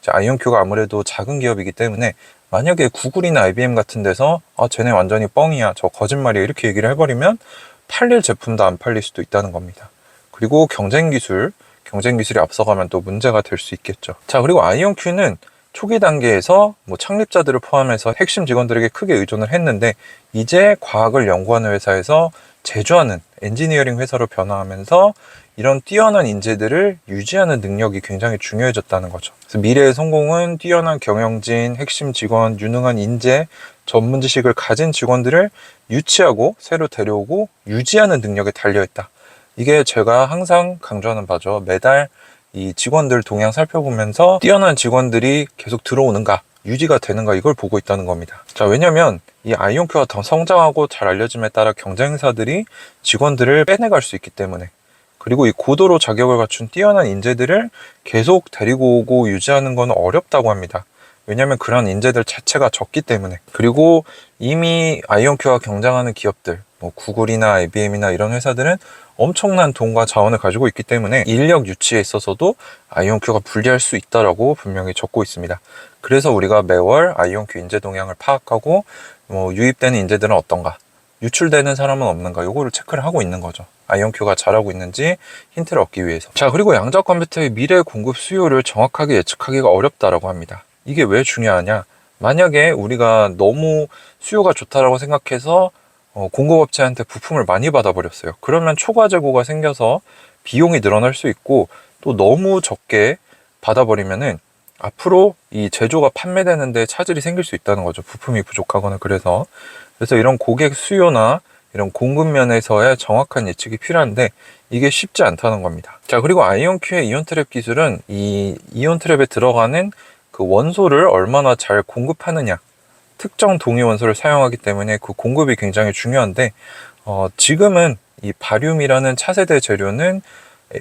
아이온큐가 아무래도 작은 기업이기 때문에 만약에 구글이나 IBM 같은 데서 쟤네 완전히 뻥이야, 저 거짓말이야 이렇게 얘기를 해버리면 팔릴 제품도 안 팔릴 수도 있다는 겁니다. 그리고 경쟁기술이 앞서가면 또 문제가 될 수 있겠죠. 자, 그리고 아이온큐는 초기 단계에서 뭐 창립자들을 포함해서 핵심 직원들에게 크게 의존을 했는데 이제 과학을 연구하는 회사에서 제조하는 엔지니어링 회사로 변화하면서 이런 뛰어난 인재들을 유지하는 능력이 굉장히 중요해졌다는 거죠. 그래서 미래의 성공은 뛰어난 경영진, 핵심 직원, 유능한 인재, 전문 지식을 가진 직원들을 유치하고 새로 데려오고 유지하는 능력에 달려있다. 이게 제가 항상 강조하는 바죠. 매달 이 직원들 동향 살펴보면서 뛰어난 직원들이 계속 들어오는가, 유지가 되는가 이걸 보고 있다는 겁니다. 자, 왜냐면 이 아이온큐가 더 성장하고 잘 알려짐에 따라 경쟁사들이 직원들을 빼내갈 수 있기 때문에 그리고 이 고도로 자격을 갖춘 뛰어난 인재들을 계속 데리고 오고 유지하는 건 어렵다고 합니다. 왜냐하면 그런 인재들 자체가 적기 때문에. 그리고 이미 아이온큐와 경쟁하는 기업들, 뭐 구글이나 IBM이나 이런 회사들은 엄청난 돈과 자원을 가지고 있기 때문에 인력 유치에 있어서도 아이온큐가 불리할 수 있다라고 분명히 적고 있습니다. 그래서 우리가 매월 아이온큐 인재 동향을 파악하고 뭐 유입되는 인재들은 어떤가, 유출되는 사람은 없는가, 요거를 체크를 하고 있는 거죠. 아이온큐가 잘하고 있는지 힌트를 얻기 위해서. 자, 그리고 양자 컴퓨터의 미래 공급 수요를 정확하게 예측하기가 어렵다라고 합니다. 이게 왜 중요하냐? 만약에 우리가 너무 수요가 좋다라고 생각해서 공급업체한테 부품을 많이 받아버렸어요. 그러면 초과 재고가 생겨서 비용이 늘어날 수 있고, 또 너무 적게 받아버리면은 앞으로 이 제조가 판매되는데 차질이 생길 수 있다는 거죠. 부품이 부족하거나. 그래서 이런 고객 수요나 이런 공급 면에서의 정확한 예측이 필요한데 이게 쉽지 않다는 겁니다. 자, 그리고 아이온큐의 이온 트랩 기술은 이 이온 트랩에 들어가는 그 원소를 얼마나 잘 공급하느냐, 특정 동위 원소를 사용하기 때문에 그 공급이 굉장히 중요한데, 지금은 이 바륨이라는 차세대 재료는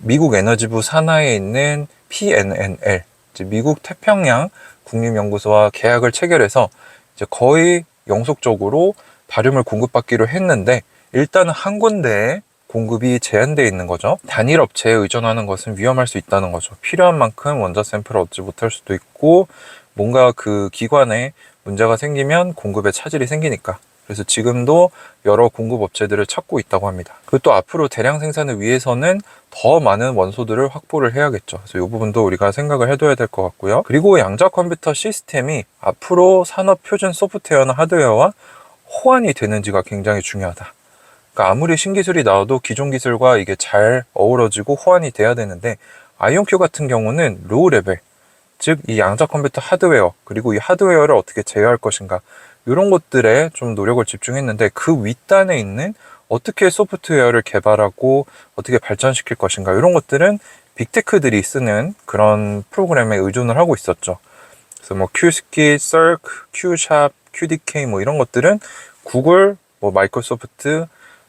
미국 에너지부 산하에 있는 PNNL, 미국 태평양 국립연구소와 계약을 체결해서 이제 거의 영속적으로 바륨을 공급받기로 했는데, 일단은 한 군데에 공급이 제한되어 있는 거죠. 단일 업체에 의존하는 것은 위험할 수 있다는 거죠. 필요한 만큼 원자 샘플을 얻지 못할 수도 있고, 뭔가 그 기관에 문제가 생기면 공급에 차질이 생기니까. 그래서 지금도 여러 공급 업체들을 찾고 있다고 합니다. 그리고 또 앞으로 대량 생산을 위해서는 더 많은 원소들을 확보를 해야겠죠. 그래서 이 부분도 우리가 생각을 해둬야 될 것 같고요. 그리고 양자 컴퓨터 시스템이 앞으로 산업 표준 소프트웨어나 하드웨어와 호환이 되는지가 굉장히 중요하다. 그러니까 아무리 신기술이 나와도 기존 기술과 이게 잘 어우러지고 호환이 돼야 되는데, 아이온큐 같은 경우는 로우 레벨, 즉 이 양자 컴퓨터 하드웨어, 그리고 이 하드웨어를 어떻게 제어할 것인가, 이런 것들에 좀 노력을 집중했는데, 그 윗단에 있는 어떻게 소프트웨어를 개발하고 어떻게 발전시킬 것인가, 이런 것들은 빅테크들이 쓰는 그런 프로그램에 의존을 하고 있었죠. 그래서 뭐 큐스키, 썰크, 큐샵, QDK 뭐 이런 것들은 구글, 뭐 마이크로소프트,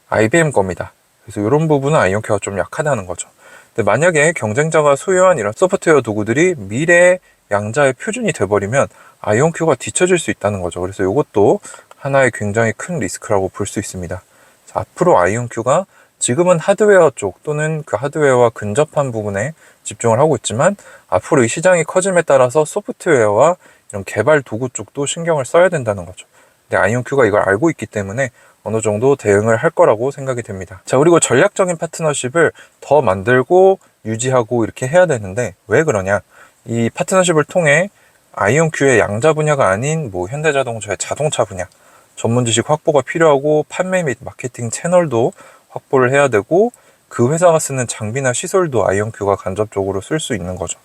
IBM 겁니다. 그래서 이런 부분은 아이온큐가 좀 약하다는 거죠. 근데 만약에 경쟁자가 소유한 이런 소프트웨어 도구들이 미래의 양자의 표준이 돼버리면 아이온큐가 뒤처질 수 있다는 거죠. 그래서 이것도 하나의 굉장히 큰 리스크라고 볼 수 있습니다. 자, 앞으로 아이온큐가 지금은 하드웨어 쪽 또는 그 하드웨어와 근접한 부분에 집중을 하고 있지만, 앞으로 이 시장이 커짐에 따라서 소프트웨어와 이런 개발 도구 쪽도 신경을 써야 된다는 거죠. 근데 아이온큐가 이걸 알고 있기 때문에 어느 정도 대응을 할 거라고 생각이 됩니다. 자, 그리고 전략적인 파트너십을 더 만들고 유지하고 이렇게 해야 되는데, 왜 그러냐? 이 파트너십을 통해 아이온큐의 양자 분야가 아닌 뭐 현대자동차의 자동차 분야 전문 지식 확보가 필요하고, 판매 및 마케팅 채널도 확보를 해야 되고, 그 회사가 쓰는 장비나 시설도 아이온큐가 간접적으로 쓸 수 있는 거죠.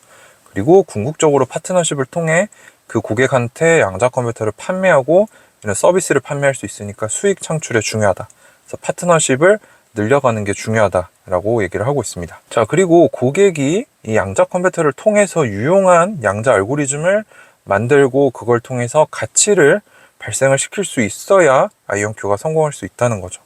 그리고 궁극적으로 파트너십을 통해 그 고객한테 양자 컴퓨터를 판매하고 이런 서비스를 판매할 수 있으니까 수익 창출에 중요하다. 그래서 파트너십을 늘려가는 게 중요하다라고 얘기를 하고 있습니다. 자, 그리고 고객이 이 양자 컴퓨터를 통해서 유용한 양자 알고리즘을 만들고 그걸 통해서 가치를 발생을 시킬 수 있어야 아이온큐가 성공할 수 있다는 거죠.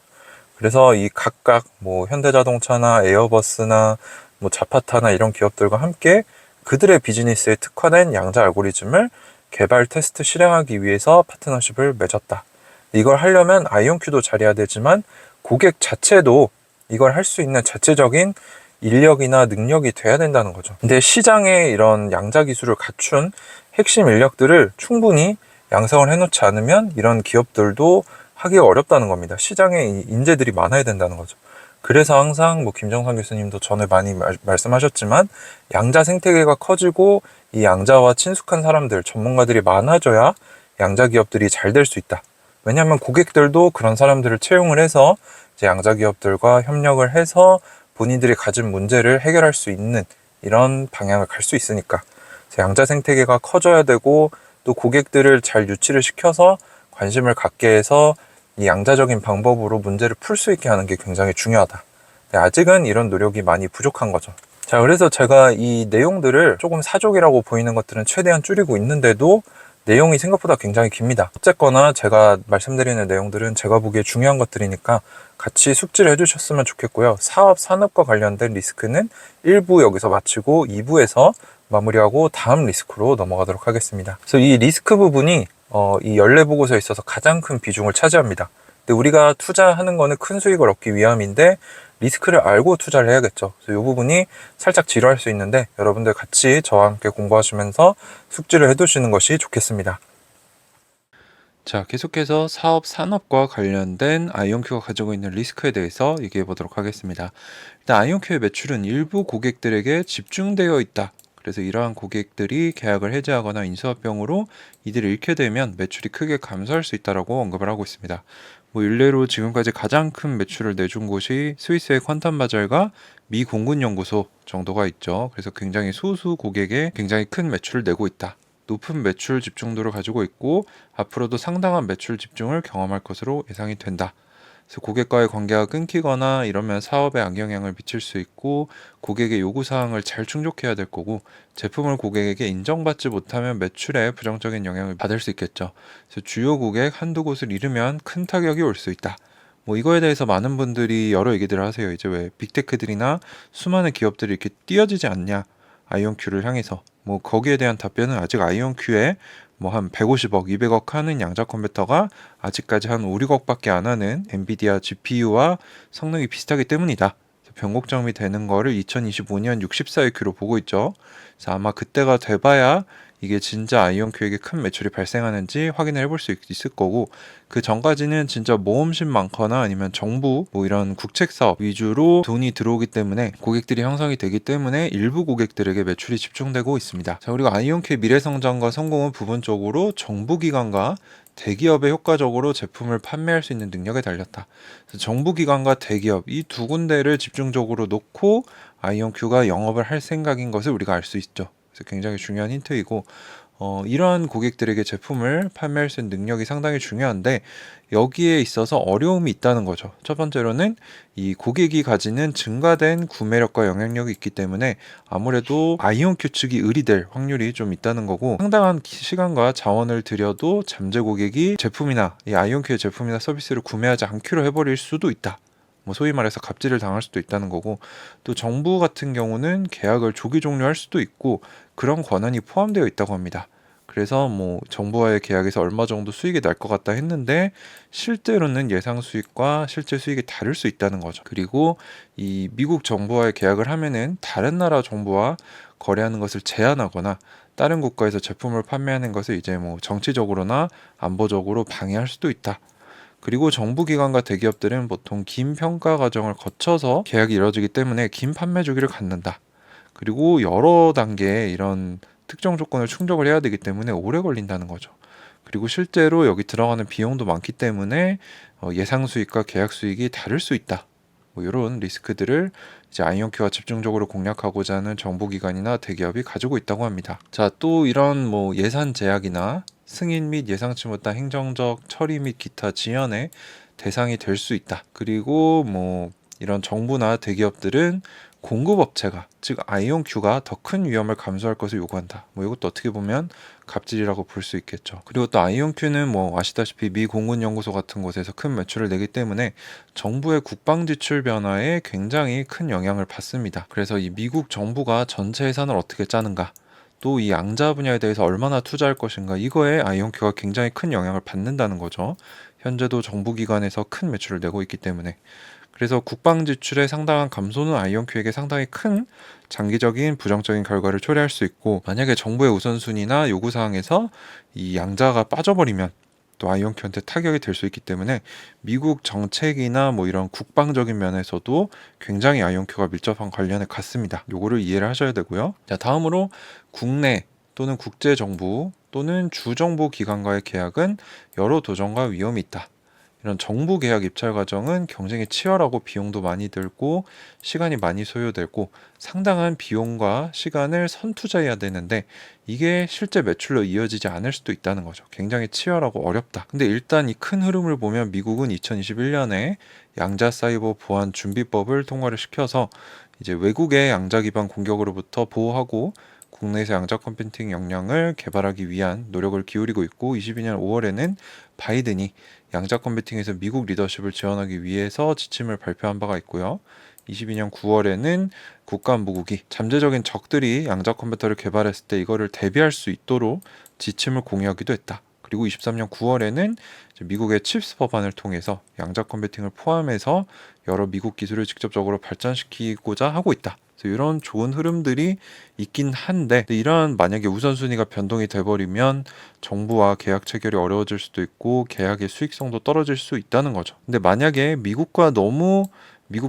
그래서 이 각각 뭐 현대자동차나 에어버스나 뭐 자파타나 이런 기업들과 함께 그들의 비즈니스에 특화된 양자 알고리즘을 개발, 테스트, 실행하기 위해서 파트너십을 맺었다. 이걸 하려면 아이온큐도 잘해야 되지만 고객 자체도 이걸 할 수 있는 자체적인 인력이나 능력이 돼야 된다는 거죠. 근데 시장에 이런 양자 기술을 갖춘 핵심 인력들을 충분히 양성을 해놓지 않으면 이런 기업들도 하기가 어렵다는 겁니다. 시장에 인재들이 많아야 된다는 거죠. 그래서 항상 뭐 김정선 교수님도 전에 많이 말씀하셨지만, 양자 생태계가 커지고 이 양자와 친숙한 사람들, 전문가들이 많아져야 양자 기업들이 잘 될 수 있다. 왜냐하면 고객들도 그런 사람들을 채용을 해서 이제 양자 기업들과 협력을 해서 본인들이 가진 문제를 해결할 수 있는 이런 방향을 갈 수 있으니까, 양자 생태계가 커져야 되고, 또 고객들을 잘 유치를 시켜서 관심을 갖게 해서 이 양자적인 방법으로 문제를 풀 수 있게 하는 게 굉장히 중요하다. 아직은 이런 노력이 많이 부족한 거죠. 자, 그래서 제가 이 내용들을 조금 사족이라고 보이는 것들은 최대한 줄이고 있는데도 내용이 생각보다 굉장히 깁니다. 어쨌거나 제가 말씀드리는 내용들은 제가 보기에 중요한 것들이니까 같이 숙지를 해주셨으면 좋겠고요. 사업, 산업과 관련된 리스크는 1부 여기서 마치고 2부에서 마무리하고 다음 리스크로 넘어가도록 하겠습니다. 그래서 이 리스크 부분이 이 연례 보고서에 있어서 가장 큰 비중을 차지합니다. 근데 우리가 투자하는 거는 큰 수익을 얻기 위함인데 리스크를 알고 투자를 해야겠죠. 그래서 이 부분이 살짝 지루할 수 있는데 여러분들 같이 저와 함께 공부하시면서 숙지를 해두시는 것이 좋겠습니다. 자, 계속해서 사업 산업과 관련된 아이온큐가 가지고 있는 리스크에 대해서 얘기해 보도록 하겠습니다. 일단 아이온큐의 매출은 일부 고객들에게 집중되어 있다. 그래서 이러한 고객들이 계약을 해지하거나 인수합병으로 이들을 잃게 되면 매출이 크게 감소할 수 있다라고 언급을 하고 있습니다. 뭐 일례로 지금까지 가장 큰 매출을 내준 곳이 스위스의 퀀텀 바젤과 미 공군 연구소 정도가 있죠. 그래서 굉장히 소수 고객에 굉장히 큰 매출을 내고 있다. 높은 매출 집중도를 가지고 있고 앞으로도 상당한 매출 집중을 경험할 것으로 예상이 된다. 그래서 고객과의 관계가 끊기거나 이러면 사업에 악영향을 미칠 수 있고 고객의 요구사항을 잘 충족해야 될 거고 제품을 고객에게 인정받지 못하면 매출에 부정적인 영향을 받을 수 있겠죠. 그래서 주요 고객 한두 곳을 잃으면 큰 타격이 올 수 있다. 뭐 이거에 대해서 많은 분들이 여러 얘기들을 하세요. 이제 왜 빅테크들이나 수많은 기업들이 이렇게 뛰어지지 않냐? 아이온큐를 향해서 뭐 거기에 대한 답변은 아직 아이온큐에 뭐 한 150억, 200억 하는 양자 컴퓨터가 아직까지 한 5, 6억밖에 안 하는 엔비디아 GPU와 성능이 비슷하기 때문이다. 변곡점이 되는 거를 2025년 64EQ로 보고 있죠. 그래서 아마 그때가 돼봐야 이게 진짜 아이온큐에게 큰 매출이 발생하는지 확인을 해볼 수 있을 거고 그 전까지는 진짜 모험심 많거나 아니면 정부 뭐 이런 국책 사업 위주로 돈이 들어오기 때문에 고객들이 형성이 되기 때문에 일부 고객들에게 매출이 집중되고 있습니다. 자, 그리고 아이온큐의 미래 성장과 성공은 부분적으로 정부 기관과 대기업에 효과적으로 제품을 판매할 수 있는 능력에 달렸다. 그래서 정부 기관과 대기업 이 두 군데를 집중적으로 놓고 아이온큐가 영업을 할 생각인 것을 우리가 알 수 있죠. 그래서 굉장히 중요한 힌트이고 이러한 고객들에게 제품을 판매할 수 있는 능력이 상당히 중요한데 여기에 있어서 어려움이 있다는 거죠. 첫 번째로는 이 고객이 가지는 증가된 구매력과 영향력이 있기 때문에 아무래도 아이온큐 측이 의리될 확률이 좀 있다는 거고 상당한 시간과 자원을 들여도 잠재 고객이 제품이나 이 아이온큐의 제품이나 서비스를 구매하지 않기로 해버릴 수도 있다. 뭐 소위 말해서 갑질을 당할 수도 있다는 거고 또 정부 같은 경우는 계약을 조기 종료할 수도 있고 그런 권한이 포함되어 있다고 합니다. 그래서 뭐 정부와의 계약에서 얼마 정도 수익이 날 것 같다 했는데 실제로는 예상 수익과 실제 수익이 다를 수 있다는 거죠. 그리고 이 미국 정부와의 계약을 하면은 다른 나라 정부와 거래하는 것을 제한하거나 다른 국가에서 제품을 판매하는 것을 이제 뭐 정치적으로나 안보적으로 방해할 수도 있다. 그리고 정부 기관과 대기업들은 보통 긴 평가 과정을 거쳐서 계약이 이루어지기 때문에 긴 판매 주기를 갖는다. 그리고 여러 단계의 이런 특정 조건을 충족을 해야 되기 때문에 오래 걸린다는 거죠. 그리고 실제로 여기 들어가는 비용도 많기 때문에 예상 수익과 계약 수익이 다를 수 있다. 뭐 이런 리스크들을 이제 아이온큐가 집중적으로 공략하고자 하는 정보기관이나 대기업이 가지고 있다고 합니다. 자, 또 이런 뭐 예산 제약이나 승인 및 예상치 못한 행정적 처리 및 기타 지연의 대상이 될 수 있다. 그리고 뭐 이런 정부나 대기업들은 공급업체가 즉 아이온큐가 더 큰 위험을 감수할 것을 요구한다. 뭐 이것도 어떻게 보면 갑질이라고 볼 수 있겠죠. 그리고 또 아이온큐는 뭐 아시다시피 미 공군 연구소 같은 곳에서 큰 매출을 내기 때문에 정부의 국방 지출 변화에 굉장히 큰 영향을 받습니다. 그래서 이 미국 정부가 전체 예산을 어떻게 짜는가 또 이 양자 분야에 대해서 얼마나 투자할 것인가 이거에 아이온큐가 굉장히 큰 영향을 받는다는 거죠. 현재도 정부기관에서 큰 매출을 내고 있기 때문에 그래서 국방 지출의 상당한 감소는 아이온큐에게 상당히 큰 장기적인 부정적인 결과를 초래할 수 있고 만약에 정부의 우선순위나 요구사항에서 이 양자가 빠져버리면 또 아이온큐한테 타격이 될 수 있기 때문에 미국 정책이나 뭐 이런 국방적인 면에서도 굉장히 아이온큐가 밀접한 관련을 갖습니다. 요거를 이해를 하셔야 되고요. 자, 다음으로 국내 또는 국제 정부 또는 주정부 기관과의 계약은 여러 도전과 위험이 있다. 이런 정부 계약 입찰 과정은 경쟁이 치열하고 비용도 많이 들고 시간이 많이 소요되고 상당한 비용과 시간을 선투자해야 되는데 이게 실제 매출로 이어지지 않을 수도 있다는 거죠. 굉장히 치열하고 어렵다. 근데 일단 이 큰 흐름을 보면 미국은 2021년에 양자 사이버 보안 준비법을 통과를 시켜서 이제 외국의 양자 기반 공격으로부터 보호하고 국내에서 양자 컴퓨팅 역량을 개발하기 위한 노력을 기울이고 있고 22년 5월에는 바이든이 양자 컴퓨팅에서 미국 리더십을 지원하기 위해서 지침을 발표한 바가 있고요. 22년 9월에는 국가안보국이 잠재적인 적들이 양자 컴퓨터를 개발했을 때 이거를 대비할 수 있도록 지침을 공유하기도 했다. 그리고 23년 9월에는 미국의 칩스 법안을 통해서 양자 컴퓨팅을 포함해서 여러 미국 기술을 직접적으로 발전시키고자 하고 있다. 이런 좋은 흐름들이 있긴 한데 이런 만약에 우선순위가 변동이 돼버리면 정부와 계약 체결이 어려워질 수도 있고 계약의 수익성도 떨어질 수 있다는 거죠. 근데 만약에 미국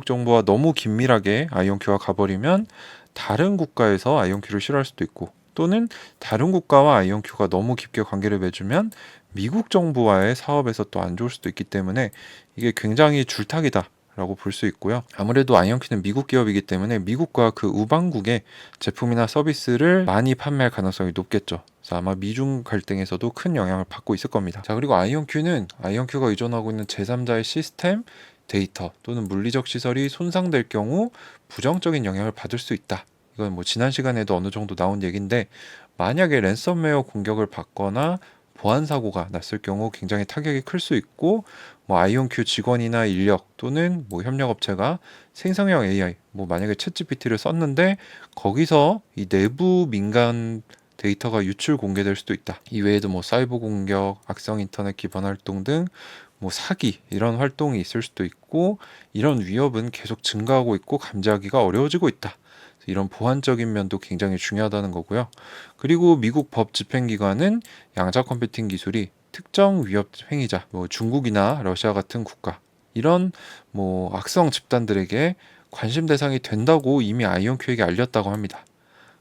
정부와 너무 긴밀하게 아이온큐가 가버리면 다른 국가에서 아이온큐를 싫어할 수도 있고 또는 다른 국가와 아이온큐가 너무 깊게 관계를 맺으면 미국 정부와의 사업에서 또 안 좋을 수도 있기 때문에 이게 굉장히 줄타기다 라고 볼 수 있고요. 아무래도 아이온큐는 미국 기업이기 때문에 미국과 그 우방국의 제품이나 서비스를 많이 판매할 가능성이 높겠죠. 그래서 아마 미중 갈등에서도 큰 영향을 받고 있을 겁니다. 자, 그리고 아이온큐가 의존하고 있는 제3자의 시스템, 데이터 또는 물리적 시설이 손상될 경우 부정적인 영향을 받을 수 있다. 이건 뭐 지난 시간에도 어느 정도 나온 얘기인데 만약에 랜섬웨어 공격을 받거나 보안 사고가 났을 경우 굉장히 타격이 클 수 있고 뭐 아이온큐 직원이나 인력 또는 뭐 협력업체가 생성형 AI 뭐 만약에 챗GPT를 썼는데 거기서 이 내부 민간 데이터가 유출 공개될 수도 있다. 이외에도 뭐 사이버 공격, 악성 인터넷 기반 활동 등 뭐 사기 이런 활동이 있을 수도 있고 이런 위협은 계속 증가하고 있고 감지하기가 어려워지고 있다. 이런 보안적인 면도 굉장히 중요하다는 거고요. 그리고 미국 법 집행기관은 양자 컴퓨팅 기술이 특정 위협 행위자, 뭐 중국이나 러시아 같은 국가 이런 뭐 악성 집단들에게 관심 대상이 된다고 이미 아이온큐에게 알렸다고 합니다.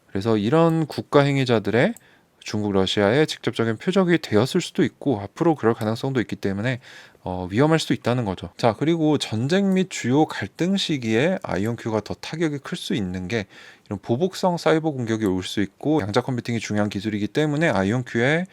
그래서 이런 국가 행위자들의 중국, 러시아에 직접적인 표적이 되었을 수도 있고 앞으로 그럴 가능성도 있기 때문에 위험할 수도 있다는 거죠. 자, 그리고 전쟁 및 주요 갈등 시기에 아이온큐가 더 타격이 클 수 있는 게 이런 보복성 사이버 공격이 올 수 있고 양자 컴퓨팅이 중요한 기술이기 때문에 아이온큐에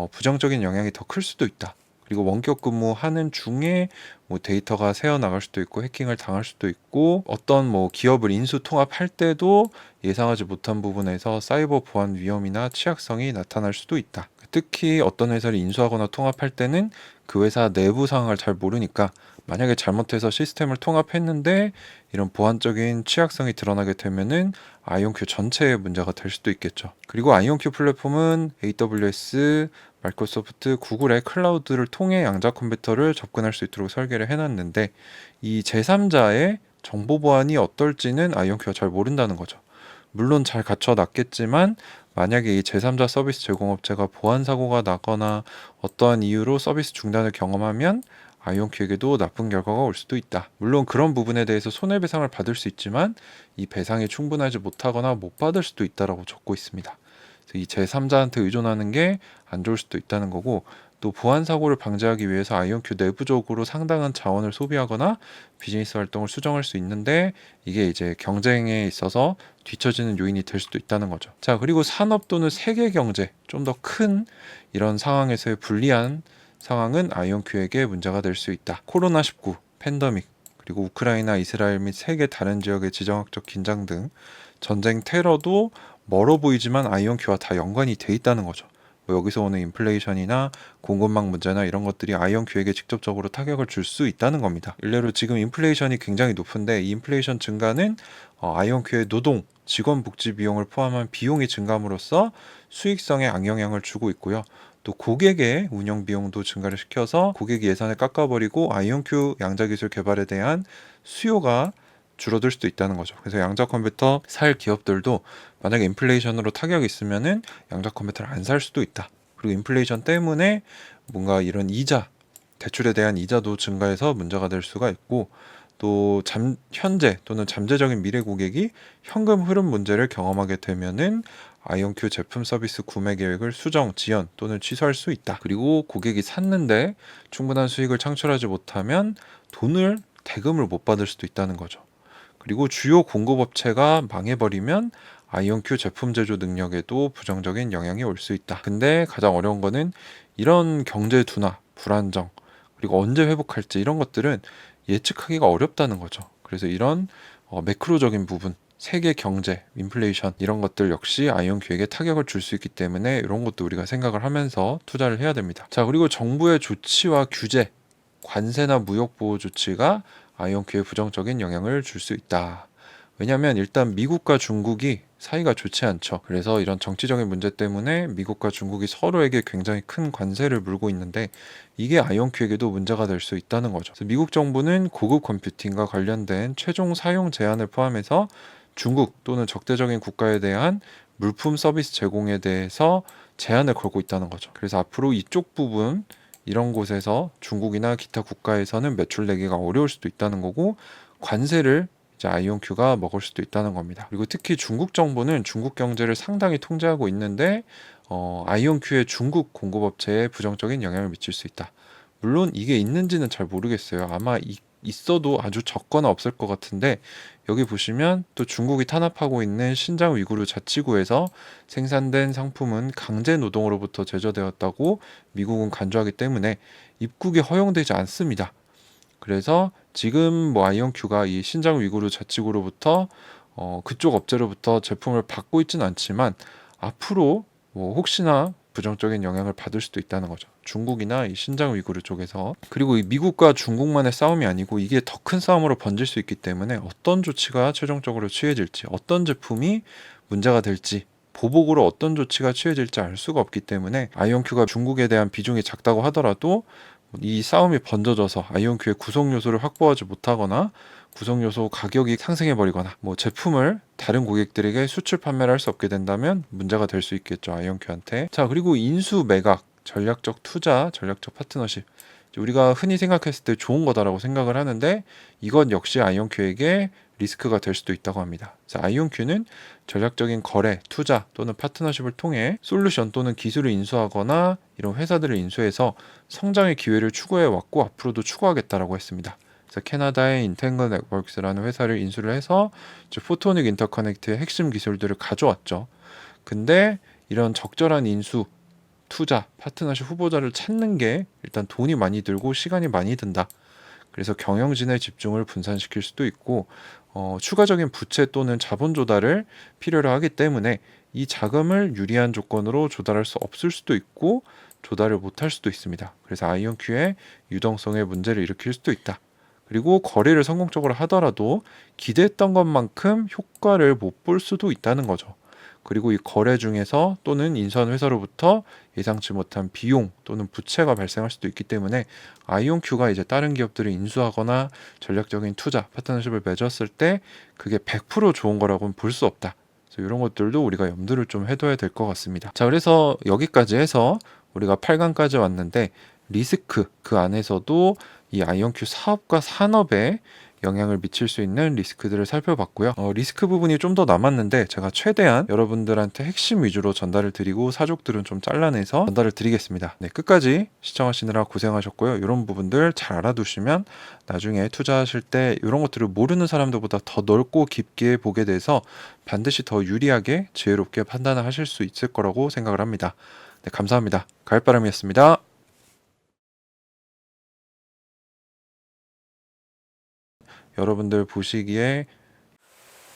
부정적인 영향이 더 클 수도 있다. 그리고 원격 근무하는 중에 뭐 데이터가 새어 나갈 수도 있고 해킹을 당할 수도 있고 어떤 뭐 기업을 인수 통합할 때도 예상하지 못한 부분에서 사이버 보안 위험이나 취약성이 나타날 수도 있다. 특히 어떤 회사를 인수하거나 통합할 때는 그 회사 내부 상황을 잘 모르니까 만약에 잘못해서 시스템을 통합했는데 이런 보안적인 취약성이 드러나게 되면은 아이온큐 전체에 문제가 될 수도 있겠죠. 그리고 아이온큐 플랫폼은 AWS, 마이크로소프트, 구글의 클라우드를 통해 양자 컴퓨터를 접근할 수 있도록 설계를 해놨는데 이 제3자의 정보 보안이 어떨지는 아이온큐가 잘 모른다는 거죠. 물론 잘 갖춰놨겠지만 만약에 이 제3자 서비스 제공업체가 보안 사고가 나거나 어떠한 이유로 서비스 중단을 경험하면 아이온큐에게도 나쁜 결과가 올 수도 있다. 물론 그런 부분에 대해서 손해배상을 받을 수 있지만 이 배상이 충분하지 못하거나 못 받을 수도 있다라고 적고 있습니다. 그래서 이 제3자한테 의존하는 게 안 좋을 수도 있다는 거고 또 보안 사고를 방지하기 위해서 아이온큐 내부적으로 상당한 자원을 소비하거나 비즈니스 활동을 수정할 수 있는데 이게 이제 경쟁에 있어서 뒤처지는 요인이 될 수도 있다는 거죠. 자, 그리고 산업 또는 세계 경제 좀 더 큰 이런 상황에서의 불리한 상황은 아이온큐에게 문제가 될 수 있다. 코로나19, 팬데믹, 그리고 우크라이나, 이스라엘 및 세계 다른 지역의 지정학적 긴장 등 전쟁, 테러도 멀어 보이지만 아이온큐와 다 연관이 돼 있다는 거죠. 뭐 여기서 오는 인플레이션이나 공급망 문제나 이런 것들이 아이온큐에게 직접적으로 타격을 줄 수 있다는 겁니다. 일례로 지금 인플레이션이 굉장히 높은데 이 인플레이션 증가는 아이온큐의 노동, 직원 복지 비용을 포함한 비용이 증감으로써 수익성에 악영향을 주고 있고요. 또 고객의 운영 비용도 증가를 시켜서 고객 예산을 깎아버리고 아이온큐 양자 기술 개발에 대한 수요가 줄어들 수도 있다는 거죠. 그래서 양자 컴퓨터 살 기업들도 만약에 인플레이션으로 타격이 있으면은 양자 컴퓨터를 안 살 수도 있다. 그리고 인플레이션 때문에 뭔가 이런 이자, 대출에 대한 이자도 증가해서 문제가 될 수가 있고 또 현재 또는 잠재적인 미래 고객이 현금 흐름 문제를 경험하게 되면은 아이온큐 제품 서비스 구매 계획을 수정, 지연 또는 취소할 수 있다. 그리고 고객이 샀는데 충분한 수익을 창출하지 못하면 대금을 못 받을 수도 있다는 거죠. 그리고 주요 공급업체가 망해버리면 아이온큐 제품 제조 능력에도 부정적인 영향이 올 수 있다. 근데 가장 어려운 거는 이런 경제 둔화, 불안정, 그리고 언제 회복할지 이런 것들은 예측하기가 어렵다는 거죠. 그래서 이런 매크로적인 부분, 세계 경제, 인플레이션 이런 것들 역시 아이온큐에게 타격을 줄 수 있기 때문에 이런 것도 우리가 생각을 하면서 투자를 해야 됩니다. 자, 그리고 정부의 조치와 규제, 관세나 무역 보호 조치가 아이온큐에 부정적인 영향을 줄 수 있다. 왜냐하면 일단 미국과 중국이 사이가 좋지 않죠. 그래서 이런 정치적인 문제 때문에 미국과 중국이 서로에게 굉장히 큰 관세를 물고 있는데 이게 아이온큐에게도 문제가 될 수 있다는 거죠. 그래서 미국 정부는 고급 컴퓨팅과 관련된 최종 사용 제한을 포함해서 중국 또는 적대적인 국가에 대한 물품 서비스 제공에 대해서 제한을 걸고 있다는 거죠. 그래서 앞으로 이쪽 부분 이런 곳에서 중국이나 기타 국가에서는 매출 내기가 어려울 수도 있다는 거고 관세를 이제 아이온큐가 먹을 수도 있다는 겁니다. 그리고 특히 중국 정부는 중국 경제를 상당히 통제하고 있는데 아이온큐의 중국 공급업체에 부정적인 영향을 미칠 수 있다. 물론 이게 있는지는 잘 모르겠어요. 아마 있어도 아주 적거나 없을 것 같은데 여기 보시면 또 중국이 탄압하고 있는 신장 위구르 자치구에서 생산된 상품은 강제 노동으로부터 제조되었다고 미국은 간주하기 때문에 입국이 허용되지 않습니다. 그래서 지금 뭐 아이온큐가 이 신장 위구르 자치구로부터 그쪽 업체로부터 제품을 받고 있지는 않지만 앞으로 뭐 혹시나 부정적인 영향을 받을 수도 있다는 거죠. 중국이나 이 신장 위구르 쪽에서. 그리고 이 미국과 중국만의 싸움이 아니고 이게 더 큰 싸움으로 번질 수 있기 때문에 어떤 조치가 최종적으로 취해질지, 어떤 제품이 문제가 될지, 보복으로 어떤 조치가 취해질지 알 수가 없기 때문에 아이온큐가 중국에 대한 비중이 작다고 하더라도 이 싸움이 번져져서 아이온큐의 구성 요소를 확보하지 못하거나 구성 요소 가격이 상승해 버리거나 뭐 제품을 다른 고객들에게 수출 판매를 할 수 없게 된다면 문제가 될 수 있겠죠, 아이온큐한테. 자, 그리고 인수 매각, 전략적 투자, 전략적 파트너십, 우리가 흔히 생각했을 때 좋은 거다라고 생각을 하는데 이것 역시 아이온큐에게 리스크가 될 수도 있다고 합니다. 그래서 아이온큐는 전략적인 거래, 투자 또는 파트너십을 통해 솔루션 또는 기술을 인수하거나 이런 회사들을 인수해서 성장의 기회를 추구해 왔고 앞으로도 추구하겠다라고 했습니다. 그래서 캐나다의 인텐글 네트워크스라는 회사를 인수를 해서 이제 포토닉 인터커넥트의 핵심 기술들을 가져왔죠. 근데 이런 적절한 인수, 투자, 파트너십 후보자를 찾는 게 일단 돈이 많이 들고 시간이 많이 든다. 그래서 경영진의 집중을 분산시킬 수도 있고 추가적인 부채 또는 자본 조달을 필요로 하기 때문에 이 자금을 유리한 조건으로 조달할 수 없을 수도 있고 조달을 못할 수도 있습니다. 그래서 아이온큐의 유동성에 문제를 일으킬 수도 있다. 그리고 거래를 성공적으로 하더라도 기대했던 것만큼 효과를 못 볼 수도 있다는 거죠. 그리고 이 거래 중에서 또는 인수한 회사로부터 예상치 못한 비용 또는 부채가 발생할 수도 있기 때문에 아이온큐가 이제 다른 기업들을 인수하거나 전략적인 투자, 파트너십을 맺었을 때 그게 100% 좋은 거라고는 볼 수 없다. 그래서 이런 것들도 우리가 염두를 좀 해둬야 될 것 같습니다. 자, 그래서 여기까지 해서 우리가 8강까지 왔는데 리스크, 그 안에서도 이 아이온큐 사업과 산업에 영향을 미칠 수 있는 리스크들을 살펴봤고요. 리스크 부분이 좀 더 남았는데 제가 최대한 여러분들한테 핵심 위주로 전달을 드리고 사족들은 좀 잘라내서 전달을 드리겠습니다. 네, 끝까지 시청하시느라 고생하셨고요. 이런 부분들 잘 알아두시면 나중에 투자하실 때 이런 것들을 모르는 사람들보다 더 넓고 깊게 보게 돼서 반드시 더 유리하게 지혜롭게 판단을 하실 수 있을 거라고 생각을 합니다. 네, 감사합니다. 가을바람이었습니다. 여러분들 보시기에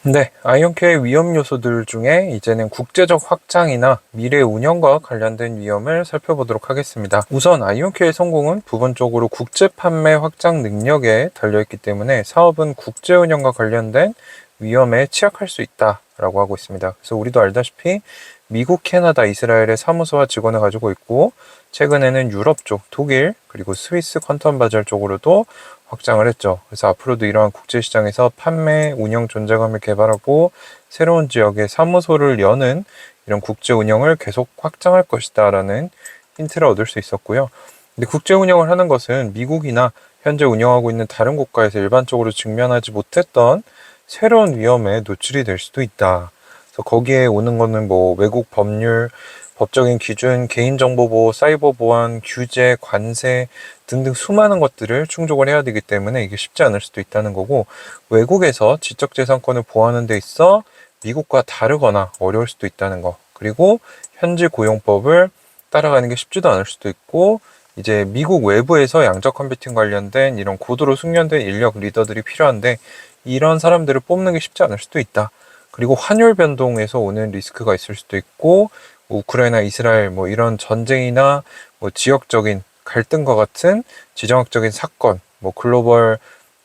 네, 아이온큐의 위험 요소들 중에 이제는 국제적 확장이나 미래 운영과 관련된 위험을 살펴보도록 하겠습니다. 우선 아이온큐의 성공은 부분적으로 국제 판매 확장 능력에 달려있기 때문에 사업은 국제 운영과 관련된 위험에 취약할 수 있다라고 하고 있습니다. 그래서 우리도 알다시피 미국, 캐나다, 이스라엘의 사무소와 직원을 가지고 있고 최근에는 유럽 쪽, 독일, 그리고 스위스 퀀텀 바젤 쪽으로도 확장을 했죠. 그래서 앞으로도 이러한 국제시장에서 판매, 운영 존재감을 개발하고 새로운 지역에 사무소를 여는 이런 국제 운영을 계속 확장할 것이다 라는 힌트를 얻을 수 있었고요. 근데 국제 운영을 하는 것은 미국이나 현재 운영하고 있는 다른 국가에서 일반적으로 직면하지 못했던 새로운 위험에 노출이 될 수도 있다. 그래서 거기에 오는 거는 뭐 외국 법률, 법적인 기준, 개인정보보호, 사이버 보안, 규제, 관세 등등 수많은 것들을 충족을 해야 되기 때문에 이게 쉽지 않을 수도 있다는 거고, 외국에서 지적재산권을 보호하는 데 있어 미국과 다르거나 어려울 수도 있다는 거, 그리고 현지 고용법을 따라가는 게 쉽지도 않을 수도 있고, 이제 미국 외부에서 양적 컴퓨팅 관련된 이런 고도로 숙련된 인력 리더들이 필요한데 이런 사람들을 뽑는 게 쉽지 않을 수도 있다. 그리고 환율 변동에서 오는 리스크가 있을 수도 있고, 우크라이나, 이스라엘 뭐 이런 전쟁이나 뭐 지역적인 갈등과 같은 지정학적인 사건, 뭐 글로벌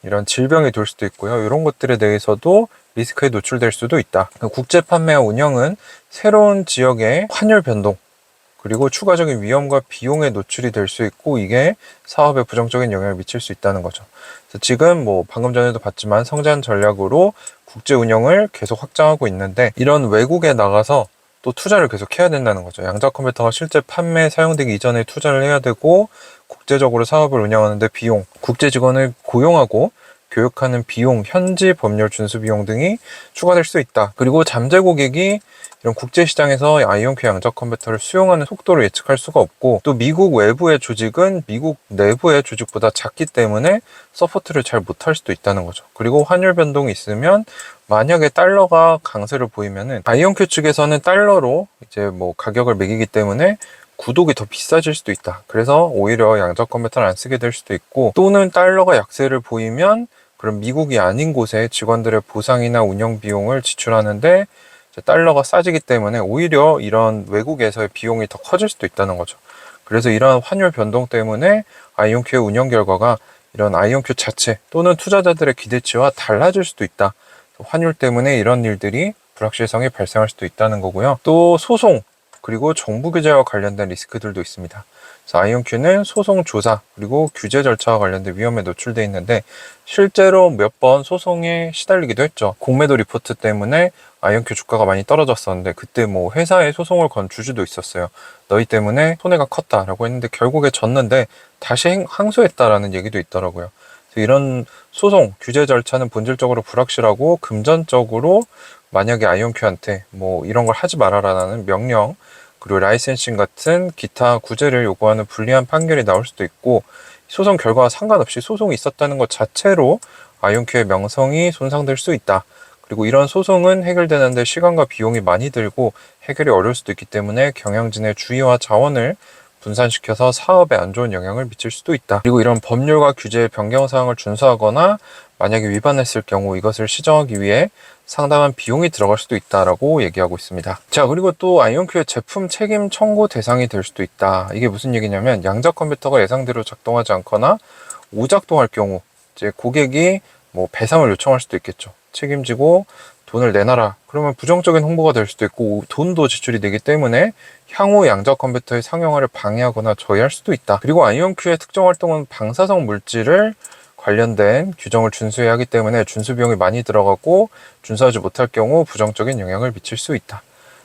이런 질병이 돌 수도 있고요. 이런 것들에 대해서도 리스크에 노출될 수도 있다. 국제 판매와 운영은 새로운 지역의 환율 변동, 그리고 추가적인 위험과 비용에 노출이 될 수 있고 이게 사업에 부정적인 영향을 미칠 수 있다는 거죠. 그래서 지금 뭐 방금 전에도 봤지만 성장 전략으로 국제 운영을 계속 확장하고 있는데 이런 외국에 나가서 또 투자를 계속 해야 된다는 거죠. 양자 컴퓨터가 실제 판매 사용되기 이전에 투자를 해야 되고 국제적으로 사업을 운영하는데 비용, 국제 직원을 고용하고 교육하는 비용, 현지 법률 준수 비용 등이 추가될 수 있다. 그리고 잠재 고객이 이런 국제시장에서 아이온큐 양자 컴퓨터를 수용하는 속도를 예측할 수가 없고 또 미국 외부의 조직은 미국 내부의 조직보다 작기 때문에 서포트를 잘 못할 수도 있다는 거죠. 그리고 환율 변동이 있으면 만약에 달러가 강세를 보이면은 아이온큐 측에서는 달러로 이제 뭐 가격을 매기기 때문에 구독이 더 비싸질 수도 있다. 그래서 오히려 양자 컴퓨터를 안 쓰게 될 수도 있고 또는 달러가 약세를 보이면 그럼 미국이 아닌 곳에 직원들의 보상이나 운영 비용을 지출하는데 달러가 싸지기 때문에 오히려 이런 외국에서의 비용이 더 커질 수도 있다는 거죠. 그래서 이러한 환율 변동 때문에 아이온큐의 운영 결과가 이런 아이온큐 자체 또는 투자자들의 기대치와 달라질 수도 있다. 환율 때문에 이런 일들이 불확실성이 발생할 수도 있다는 거고요. 또 소송 그리고 정부 규제와 관련된 리스크들도 있습니다. 그래서 아이온큐는 소송 조사 그리고 규제 절차와 관련된 위험에 노출되어 있는데 실제로 몇 번 소송에 시달리기도 했죠. 공매도 리포트 때문에 아이온큐 주가가 많이 떨어졌었는데 그때 뭐 회사에 소송을 건 주주도 있었어요. 너희 때문에 손해가 컸다라고 했는데 결국에 졌는데 다시 항소했다라는 얘기도 있더라고요. 이런 소송, 규제 절차는 본질적으로 불확실하고 금전적으로 만약에 아이온큐한테 뭐 이런 걸 하지 말아라라는 명령 그리고 라이센싱 같은 기타 구제를 요구하는 불리한 판결이 나올 수도 있고 소송 결과와 상관없이 소송이 있었다는 것 자체로 아이온큐의 명성이 손상될 수 있다. 그리고 이런 소송은 해결되는데 시간과 비용이 많이 들고 해결이 어려울 수도 있기 때문에 경영진의 주의와 자원을 분산시켜서 사업에 안 좋은 영향을 미칠 수도 있다. 그리고 이런 법률과 규제의 변경 사항을 준수하거나 만약에 위반했을 경우 이것을 시정하기 위해 상당한 비용이 들어갈 수도 있다라고 얘기하고 있습니다. 자, 그리고 또 아이온큐의 제품 책임 청구 대상이 될 수도 있다. 이게 무슨 얘기냐면 양자 컴퓨터가 예상대로 작동하지 않거나 오작동할 경우 이제 고객이 뭐 배상을 요청할 수도 있겠죠. 책임지고 돈을 내놔라. 그러면 부정적인 홍보가 될 수도 있고 돈도 지출이 되기 때문에 향후 양자 컴퓨터의 상용화를 방해하거나 저해할 수도 있다. 그리고 아이온큐의 특정 활동은 방사성 물질을 관련된 규정을 준수해야 하기 때문에 준수 비용이 많이 들어가고 준수하지 못할 경우 부정적인 영향을 미칠 수 있다.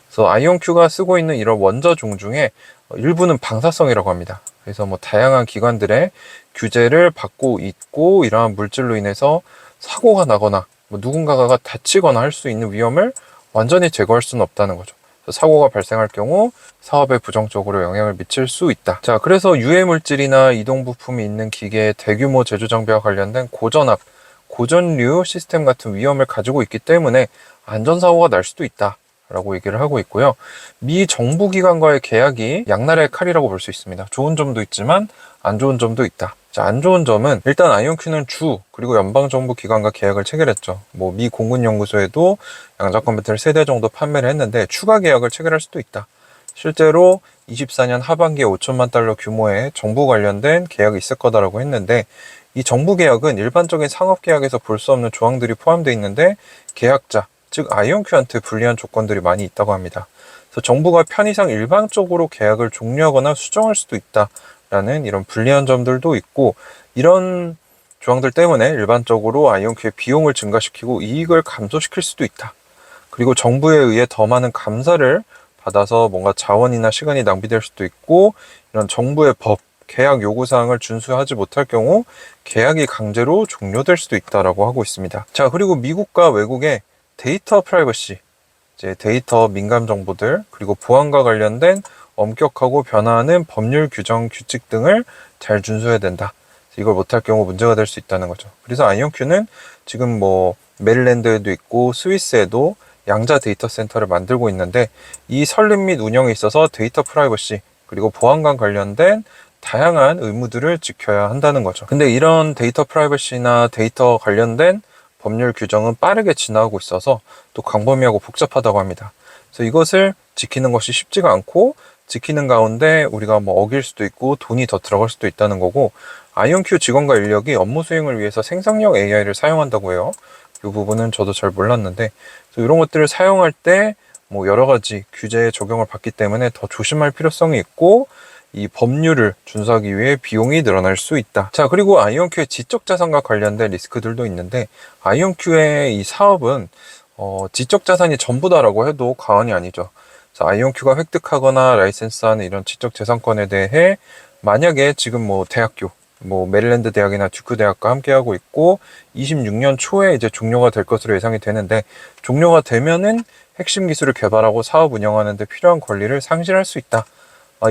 그래서 아이온큐가 쓰고 있는 이런 원자종 중에 일부는 방사성이라고 합니다. 그래서 뭐 다양한 기관들의 규제를 받고 있고 이러한 물질로 인해서 사고가 나거나 뭐 누군가가 다치거나 할 수 있는 위험을 완전히 제거할 수는 없다는 거죠. 사고가 발생할 경우 사업에 부정적으로 영향을 미칠 수 있다. 자, 그래서 유해 물질이나 이동 부품이 있는 기계의 대규모 제조 장비와 관련된 고전압, 고전류 시스템 같은 위험을 가지고 있기 때문에 안전사고가 날 수도 있다. 라고 얘기를 하고 있고요. 미 정부 기관과의 계약이 양날의 칼이라고 볼 수 있습니다. 좋은 점도 있지만 안 좋은 점도 있다. 자, 안 좋은 점은 일단 아이온큐는 주 그리고 연방정부 기관과 계약을 체결했죠. 뭐 미 공군연구소에도 양자 컴퓨터를 3대 정도 판매를 했는데 추가 계약을 체결할 수도 있다. 실제로 24년 하반기에 5천만 달러 규모의 정부 관련된 계약이 있을 거다라고 했는데 이 정부 계약은 일반적인 상업 계약에서 볼 수 없는 조항들이 포함되어 있는데 계약자 즉 아이온큐한테 불리한 조건들이 많이 있다고 합니다. 그래서 정부가 편의상 일방적으로 계약을 종료하거나 수정할 수도 있다라는 이런 불리한 점들도 있고 이런 조항들 때문에 일반적으로 아이온큐의 비용을 증가시키고 이익을 감소시킬 수도 있다. 그리고 정부에 의해 더 많은 감사를 받아서 뭔가 자원이나 시간이 낭비될 수도 있고 이런 정부의 법, 계약 요구사항을 준수하지 못할 경우 계약이 강제로 종료될 수도 있다라고 하고 있습니다. 자, 그리고 미국과 외국의 데이터 프라이버시, 이제 데이터 민감 정보들, 그리고 보안과 관련된 엄격하고 변화하는 법률 규정, 규칙 등을 잘 준수해야 된다. 이걸 못할 경우 문제가 될 수 있다는 거죠. 그래서 아이온큐는 지금 뭐 메릴랜드에도 있고 스위스에도 양자 데이터 센터를 만들고 있는데 이 설립 및 운영에 있어서 데이터 프라이버시 그리고 보안과 관련된 다양한 의무들을 지켜야 한다는 거죠. 근데 이런 데이터 프라이버시나 데이터 관련된 법률 규정은 빠르게 지나가고 있어서 또 광범위하고 복잡하다고 합니다. 그래서 이것을 지키는 것이 쉽지가 않고 지키는 가운데 우리가 뭐 어길 수도 있고 돈이 더 들어갈 수도 있다는 거고 아이온큐 직원과 인력이 업무 수행을 위해서 생성형 AI를 사용한다고 해요. 이 부분은 저도 잘 몰랐는데 이런 것들을 사용할 때 뭐 여러 가지 규제에 적용을 받기 때문에 더 조심할 필요성이 있고, 이 법률을 준수하기 위해 비용이 늘어날 수 있다. 자, 그리고 아이온큐의 지적자산과 관련된 리스크들도 있는데, 아이온큐의 이 사업은 지적자산이 전부다라고 해도 과언이 아니죠. 아이온큐가 획득하거나 라이센스하는 이런 지적재산권에 대해 만약에 지금 뭐 대학교, 뭐 메릴랜드 대학이나 듀크 대학과 함께하고 있고 26년 초에 이제 종료가 될 것으로 예상이 되는데, 종료가 되면은 핵심 기술을 개발하고 사업 운영하는 데 필요한 권리를 상실할 수 있다.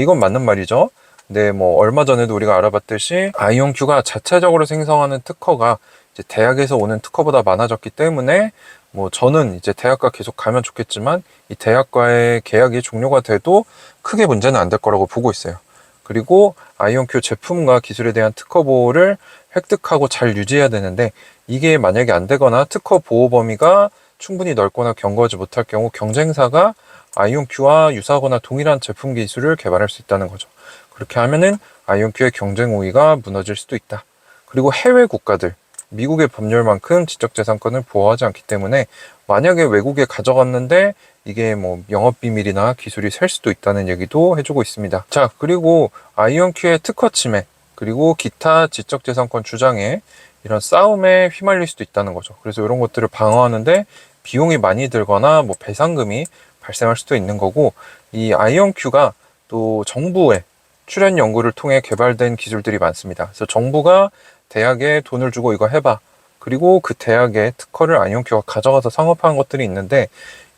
이건 맞는 말이죠. 근데 뭐 얼마 전에도 우리가 알아봤듯이 아이온큐가 자체적으로 생성하는 특허가 이제 대학에서 오는 특허보다 많아졌기 때문에, 뭐 저는 이제 대학과 계속 가면 좋겠지만 이 대학과의 계약이 종료가 돼도 크게 문제는 안 될 거라고 보고 있어요. 그리고 아이온큐 제품과 기술에 대한 특허 보호를 획득하고 잘 유지해야 되는데, 이게 만약에 안 되거나 특허 보호 범위가 충분히 넓거나 견고하지 못할 경우 경쟁사가 아이온큐와 유사하거나 동일한 제품 기술을 개발할 수 있다는 거죠. 그렇게 하면은 아이온큐의 경쟁 우위가 무너질 수도 있다. 그리고 해외 국가들, 미국의 법률만큼 지적재산권을 보호하지 않기 때문에 만약에 외국에 가져갔는데 이게 뭐 영업비밀이나 기술이 셀 수도 있다는 얘기도 해주고 있습니다. 자, 그리고 아이온큐의 특허 침해, 그리고 기타 지적재산권 주장에 이런 싸움에 휘말릴 수도 있다는 거죠. 그래서 이런 것들을 방어하는데 비용이 많이 들거나 뭐 배상금이 발생할 수도 있는 거고, 이 아이온큐가 또 정부의 출연 연구를 통해 개발된 기술들이 많습니다. 그래서 정부가 대학에 돈을 주고 이거 해봐, 그리고 그 대학의 특허를 아이온큐가 가져가서 상업화한 것들이 있는데,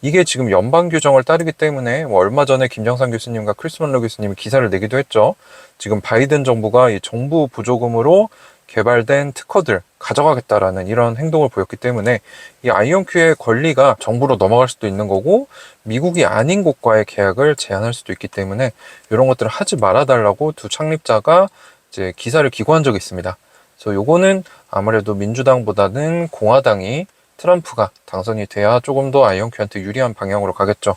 이게 지금 연방 규정을 따르기 때문에 뭐 얼마 전에 김정삼 교수님과 크리스 먼로 교수님이 기사를 내기도 했죠. 지금 바이든 정부가 이 정부 보조금으로 개발된 특허들 가져가겠다라는 이런 행동을 보였기 때문에 이 아이온큐의 권리가 정부로 넘어갈 수도 있는 거고, 미국이 아닌 곳과의 계약을 제한할 수도 있기 때문에 이런 것들을 하지 말아달라고 두 창립자가 이제 기사를 기고한 적이 있습니다. 그래서 요거는 아무래도 민주당보다는 공화당이, 트럼프가 당선이 돼야 조금 더 아이온큐한테 유리한 방향으로 가겠죠.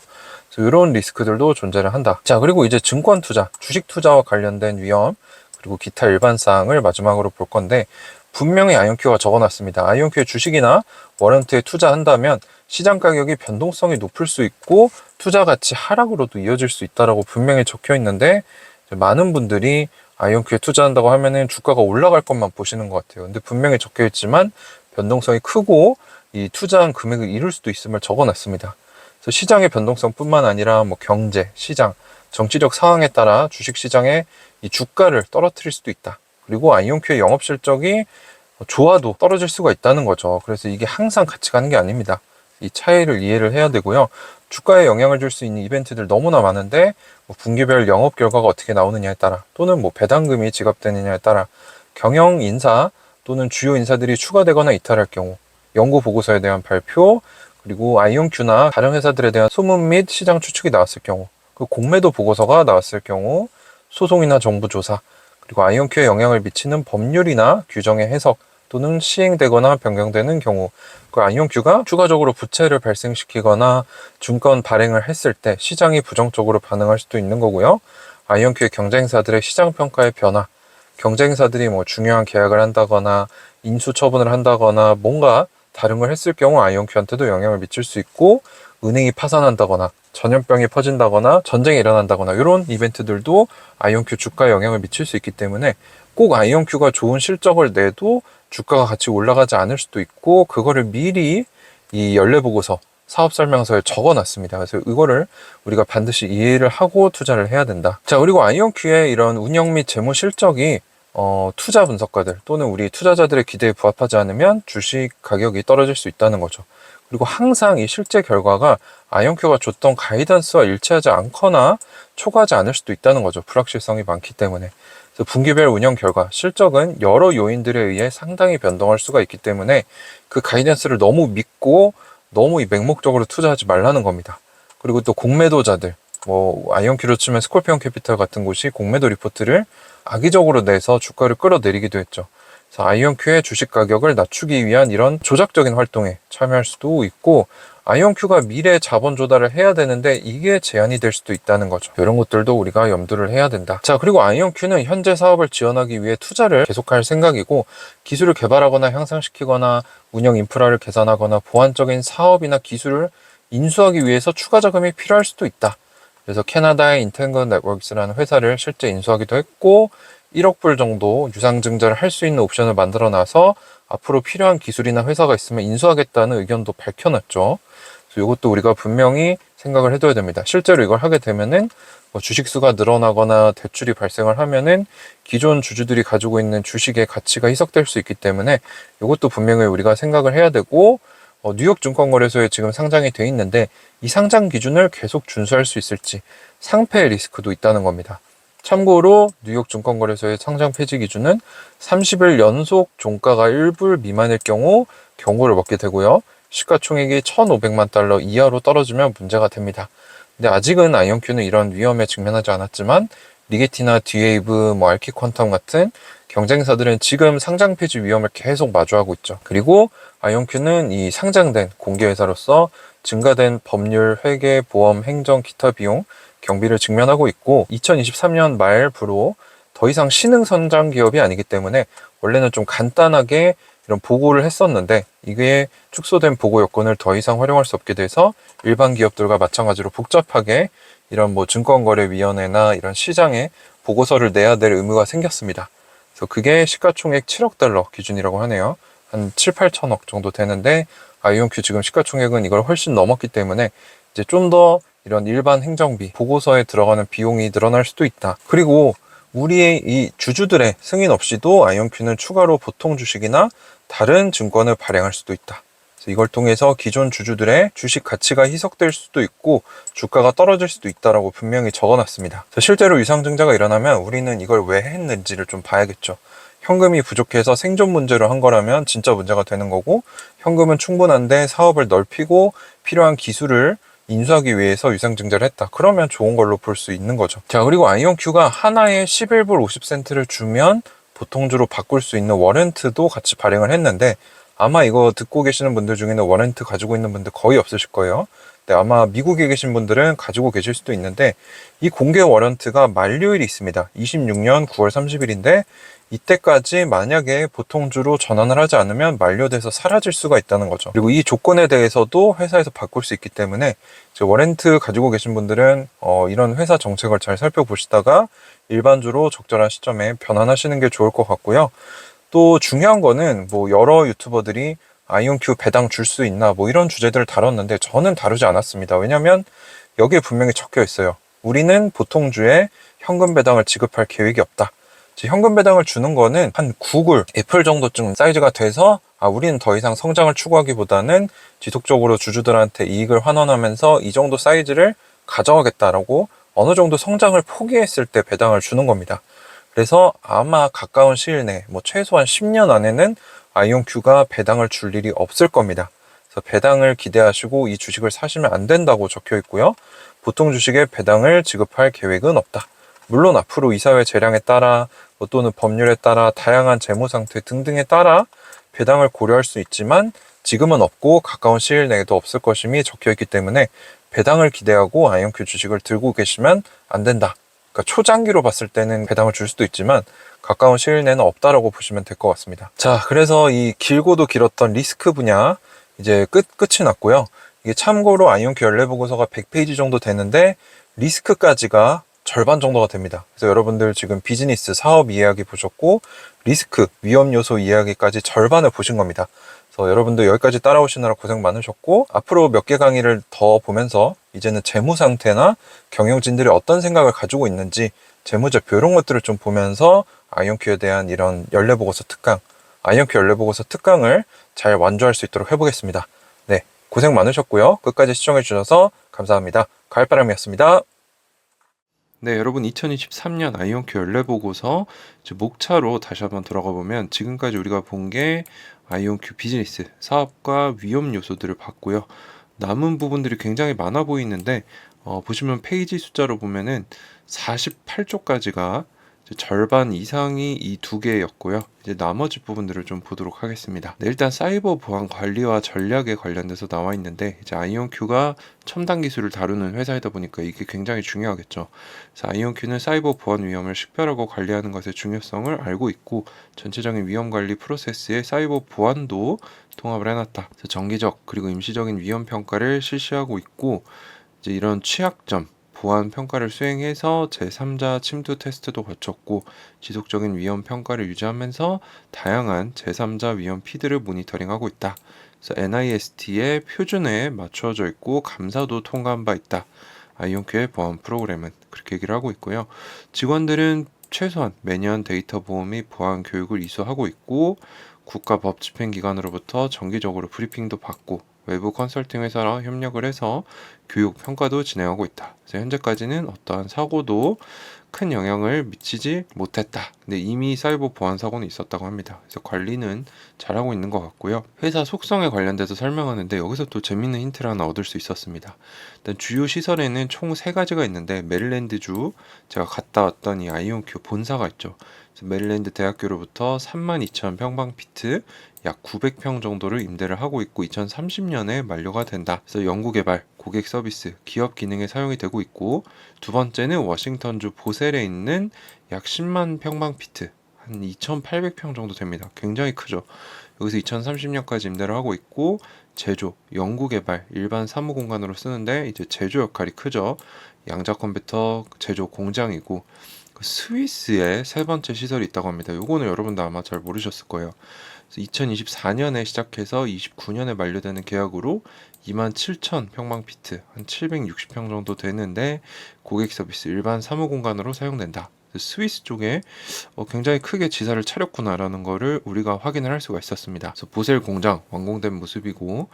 그래서 이런 리스크들도 존재를 한다. 자, 그리고 이제 증권 투자, 주식 투자와 관련된 위험, 그리고 기타 일반 사항을 마지막으로 볼 건데, 분명히 아이온큐가 적어놨습니다. 아이온큐의 주식이나 워런트에 투자한다면 시장 가격이 변동성이 높을 수 있고 투자 가치 하락으로도 이어질 수 있다라고 분명히 적혀 있는데, 많은 분들이 아이온큐에 투자한다고 하면은 주가가 올라갈 것만 보시는 것 같아요. 근데 분명히 적혀 있지만 변동성이 크고 이 투자한 금액을 이룰 수도 있음을 적어놨습니다. 그래서 시장의 변동성뿐만 아니라 뭐 경제, 시장, 정치적 상황에 따라 주식 시장의 이 주가를 떨어뜨릴 수도 있다. 그리고 아이온큐의 영업 실적이 좋아도 떨어질 수가 있다는 거죠. 그래서 이게 항상 같이 가는 게 아닙니다. 이 차이를 이해를 해야 되고요. 주가에 영향을 줄 수 있는 이벤트들 너무나 많은데, 뭐 분기별 영업 결과가 어떻게 나오느냐에 따라, 또는 뭐 배당금이 지급되느냐에 따라, 경영 인사 또는 주요 인사들이 추가되거나 이탈할 경우, 연구 보고서에 대한 발표, 그리고 아이온큐나 다른 회사들에 대한 소문 및 시장 추측이 나왔을 경우, 그 공매도 보고서가 나왔을 경우, 소송이나 정부 조사, 그리고 아이온큐에 영향을 미치는 법률이나 규정의 해석 또는 시행되거나 변경되는 경우, 그 아이온큐가 추가적으로 부채를 발생시키거나 증권 발행을 했을 때 시장이 부정적으로 반응할 수도 있는 거고요. 아이온큐의 경쟁사들의 시장 평가의 변화, 경쟁사들이 뭐 중요한 계약을 한다거나 인수 처분을 한다거나 뭔가 다른 걸 했을 경우 아이온큐한테도 영향을 미칠 수 있고, 은행이 파산한다거나 전염병이 퍼진다거나 전쟁이 일어난다거나 이런 이벤트들도 아이온큐 주가에 영향을 미칠 수 있기 때문에 꼭 아이온큐가 좋은 실적을 내도 주가가 같이 올라가지 않을 수도 있고, 그거를 미리 이 연례보고서, 사업설명서에 적어놨습니다. 그래서 이거를 우리가 반드시 이해를 하고 투자를 해야 된다. 자, 그리고 아이온큐의 이런 운영 및 재무 실적이 투자 분석가들 또는 우리 투자자들의 기대에 부합하지 않으면 주식 가격이 떨어질 수 있다는 거죠. 그리고 항상 이 실제 결과가 아이온큐가 줬던 가이던스와 일치하지 않거나 초과하지 않을 수도 있다는 거죠. 불확실성이 많기 때문에. 그래서 분기별 운영 결과, 실적은 여러 요인들에 의해 상당히 변동할 수가 있기 때문에 그 가이던스를 너무 믿고 너무 이 맹목적으로 투자하지 말라는 겁니다. 그리고 또 공매도자들, 뭐 아이온큐로 치면 스콜피온 캐피탈 같은 곳이 공매도 리포트를 악의적으로 내서 주가를 끌어내리기도 했죠. 그래서 아이온큐의 주식 가격을 낮추기 위한 이런 조작적인 활동에 참여할 수도 있고, 아이온큐가 미래 자본 조달을 해야 되는데 이게 제한이 될 수도 있다는 거죠. 이런 것들도 우리가 염두를 해야 된다. 자, 그리고 아이온큐는 현재 사업을 지원하기 위해 투자를 계속할 생각이고, 기술을 개발하거나 향상시키거나 운영 인프라를 개선하거나 보완적인 사업이나 기술을 인수하기 위해서 추가 자금이 필요할 수도 있다. 그래서 캐나다의 인텐건 네트워크스라는 회사를 실제 인수하기도 했고 1억 불 정도 유상증자를 할 수 있는 옵션을 만들어 놔서 앞으로 필요한 기술이나 회사가 있으면 인수하겠다는 의견도 밝혀놨죠. 그래서 이것도 우리가 분명히 생각을 해둬야 됩니다. 실제로 이걸 하게 되면은 뭐 주식수가 늘어나거나 대출이 발생을 하면은 기존 주주들이 가지고 있는 주식의 가치가 희석될 수 있기 때문에 이것도 분명히 우리가 생각을 해야 되고 뉴욕 증권거래소에 지금 상장이 돼 있는데 이 상장 기준을 계속 준수할 수 있을지 상폐 리스크도 있다는 겁니다. 참고로 뉴욕 증권거래소의 상장 폐지 기준은 30일 연속 종가가 1불 미만일 경우 경고를 먹게 되고요. 시가총액이 1,500만 달러 이하로 떨어지면 문제가 됩니다. 근데 아직은 아이온큐는 이런 위험에 직면하지 않았지만 리게티나 디웨이브, 알키퀀텀 같은 경쟁사들은 지금 상장 폐지 위험을 계속 마주하고 있죠. 그리고 아이온큐는 이 상장된 공개회사로서 증가된 법률, 회계, 보험, 행정, 기타 비용, 경비를 직면하고 있고 2023년 말부로 더 이상 신흥 선장 기업이 아니기 때문에 원래는 좀 간단하게 이런 보고를 했었는데 이게 축소된 보고 요건을 더 이상 활용할 수 없게 돼서 일반 기업들과 마찬가지로 복잡하게 이런 증권거래위원회나 이런 시장에 보고서를 내야 될 의무가 생겼습니다. 그래서 그게 시가총액 7억 달러 기준이라고 하네요. 한 7, 8천억 정도 되는데 아이온큐 지금 시가총액은 이걸 훨씬 넘었기 때문에 이제 좀 더 이런 일반 행정비, 보고서에 들어가는 비용이 늘어날 수도 있다. 그리고 우리의 이 주주들의 승인 없이도 아이온큐는 추가로 보통 주식이나 다른 증권을 발행할 수도 있다. 그래서 이걸 통해서 기존 주주들의 주식 가치가 희석될 수도 있고 주가가 떨어질 수도 있다라고 분명히 적어놨습니다. 실제로 유상증자가 일어나면 우리는 이걸 왜 했는지를 좀 봐야겠죠. 현금이 부족해서 생존 문제로 한 거라면 진짜 문제가 되는 거고 현금은 충분한데 사업을 넓히고 필요한 기술을 인수하기 위해서 유상증자를 했다. 그러면 좋은 걸로 볼 수 있는 거죠. 자, 그리고 아이온큐가 하나에 11불 50센트를 주면 보통주로 바꿀 수 있는 워런트도 같이 발행을 했는데 아마 이거 듣고 계시는 분들 중에는 워런트 가지고 있는 분들 거의 없으실 거예요. 근데 아마 미국에 계신 분들은 가지고 계실 수도 있는데 이 공개 워런트가 만료일이 있습니다. 26년 9월 30일인데 이때까지 만약에 보통주로 전환을 하지 않으면 만료돼서 사라질 수가 있다는 거죠. 그리고 이 조건에 대해서도 회사에서 바꿀 수 있기 때문에 워런트 가지고 계신 분들은 이런 회사 정책을 잘 살펴보시다가 일반주로 적절한 시점에 변환하시는 게 좋을 것 같고요. 또 중요한 거는 여러 유튜버들이 아이온큐 배당 줄 수 있나 이런 주제들을 다뤘는데 저는 다루지 않았습니다. 왜냐면 여기에 분명히 적혀 있어요. 우리는 보통주에 현금 배당을 지급할 계획이 없다. 현금 배당을 주는 거는 한 구글, 애플 정도쯤 사이즈가 돼서 우리는 더 이상 성장을 추구하기보다는 지속적으로 주주들한테 이익을 환원하면서 이 정도 사이즈를 가져가겠다라고 어느 정도 성장을 포기했을 때 배당을 주는 겁니다. 그래서 아마 가까운 시일 내 최소한 10년 안에는 아이온큐가 배당을 줄 일이 없을 겁니다. 그래서 배당을 기대하시고 이 주식을 사시면 안 된다고 적혀 있고요. 보통 주식에 배당을 지급할 계획은 없다. 물론 앞으로 이사회 재량에 따라 또는 법률에 따라 다양한 재무 상태 등등에 따라 배당을 고려할 수 있지만 지금은 없고 가까운 시일 내에도 없을 것임이 적혀 있기 때문에 배당을 기대하고 아이온큐 주식을 들고 계시면 안 된다. 그러니까 초장기로 봤을 때는 배당을 줄 수도 있지만 가까운 시일 내는 없다라고 보시면 될 것 같습니다. 자, 그래서 이 길고도 길었던 리스크 분야 이제 끝이 났고요. 이게 참고로 아이온큐 연례 보고서가 100페이지 정도 되는데 리스크까지가 절반 정도가 됩니다. 그래서 여러분들 지금 비즈니스, 사업 이야기 보셨고 리스크, 위험 요소 이야기까지 절반을 보신 겁니다. 그래서 여러분들 여기까지 따라오시느라 고생 많으셨고 앞으로 몇 개 강의를 더 보면서 이제는 재무 상태나 경영진들이 어떤 생각을 가지고 있는지 재무제표 이런 것들을 좀 보면서 아이온큐에 대한 이런 연례보고서 특강, 아이온큐 연례보고서 특강을 잘 완주할 수 있도록 해보겠습니다. 네, 고생 많으셨고요. 끝까지 시청해 주셔서 감사합니다. 가을바람이었습니다. 네, 여러분 2023년 아이온큐 연례보고서 목차로 다시 한번 들어가 보면 지금까지 우리가 본 게 아이온큐 비즈니스, 사업과 위험 요소들을 봤고요. 남은 부분들이 굉장히 많아 보이는데 보시면 페이지 숫자로 보면은 48쪽까지가 절반 이상이 이 두 개였고요. 이제 나머지 부분들을 좀 보도록 하겠습니다. 네, 일단 사이버 보안 관리와 전략에 관련돼서 나와 있는데, 이제 아이온큐가 첨단 기술을 다루는 회사이다 보니까 이게 굉장히 중요하겠죠. 그래서 아이온큐는 사이버 보안 위험을 식별하고 관리하는 것의 중요성을 알고 있고, 전체적인 위험 관리 프로세스에 사이버 보안도 통합을 해놨다. 그래서 정기적 그리고 임시적인 위험 평가를 실시하고 있고, 이제 이런 취약점 보안 평가를 수행해서 제3자 침투 테스트도 거쳤고, 지속적인 위험 평가를 유지하면서 다양한 제3자 위험 피드를 모니터링하고 있다. 그래서 NIST의 표준에 맞춰져 있고 감사도 통과한 바 있다. 아이온큐의 보안 프로그램은 그렇게 얘기를 하고 있고요. 직원들은 최소한 매년 데이터 보호 및 보안 교육을 이수하고 있고, 국가 법 집행기관으로부터 정기적으로 브리핑도 받고, 외부 컨설팅 회사랑 협력을 해서 교육 평가도 진행하고 있다. 그래서 현재까지는 어떠한 사고도 큰 영향을 미치지 못했다. 근데 이미 사이버 보안 사고는 있었다고 합니다. 그래서 관리는 잘하고 있는 것 같고요. 회사 속성에 관련돼서 설명하는데, 여기서 또 재밌는 힌트를 하나 얻을 수 있었습니다. 일단 주요 시설에는 총 3가지가 있는데, 메릴랜드주 제가 갔다 왔던 이 아이온큐 본사가 있죠. 그래서 메릴랜드 대학교로부터 32,000평방피트 약 900평 정도를 임대를 하고 있고, 2030년에 만료가 된다. 그래서 연구개발, 고객 서비스, 기업 기능에 사용이 되고 있고, 두 번째는 워싱턴주 보셀에 있는 약 10만 평방피트, 한 2,800평 정도 됩니다. 굉장히 크죠. 여기서 2030년까지 임대를 하고 있고, 제조, 연구개발, 일반 사무 공간으로 쓰는데 이제 제조 역할이 크죠. 양자 컴퓨터 제조 공장이고, 스위스에 세 번째 시설이 있다고 합니다. 요거는 여러분도 아마 잘 모르셨을 거예요. 2024년에 시작해서 29년에 만료되는 계약으로 27,000평방피트, 한 760평 정도 되는데, 고객 서비스 일반 사무 공간으로 사용된다. 스위스 쪽에 굉장히 크게 지사를 차렸구나라는 거를 우리가 확인을 할 수가 있었습니다. 그래서 보셀 공장 완공된 모습이고,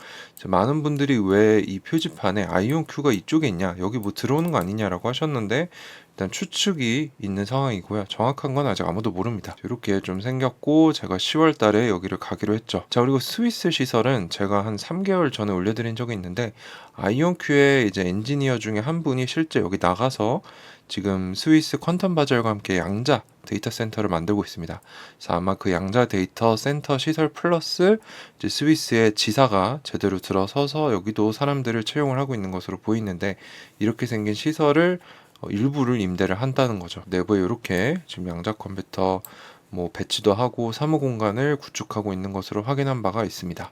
많은 분들이 왜 이 표지판에 아이온큐가 이쪽에 있냐, 여기 뭐 들어오는 거 아니냐라고 하셨는데, 일단 추측이 있는 상황이고요. 정확한 건 아직 아무도 모릅니다. 이렇게 좀 생겼고, 제가 10월 달에 여기를 가기로 했죠. 자, 그리고 스위스 시설은 제가 한 3개월 전에 올려드린 적이 있는데, 아이온큐의 이제 엔지니어 중에 한 분이 실제 여기 나가서 지금 스위스 퀀텀 바젤과 함께 양자 데이터 센터를 만들고 있습니다. 그래서 아마 그 양자 데이터 센터 시설 플러스 이제 스위스의 지사가 제대로 들어서서 여기도 사람들을 채용을 하고 있는 것으로 보이는데, 이렇게 생긴 시설을 일부를 임대를 한다는 거죠. 내부에 이렇게 지금 양자 컴퓨터 뭐 배치도 하고 사무 공간을 구축하고 있는 것으로 확인한 바가 있습니다.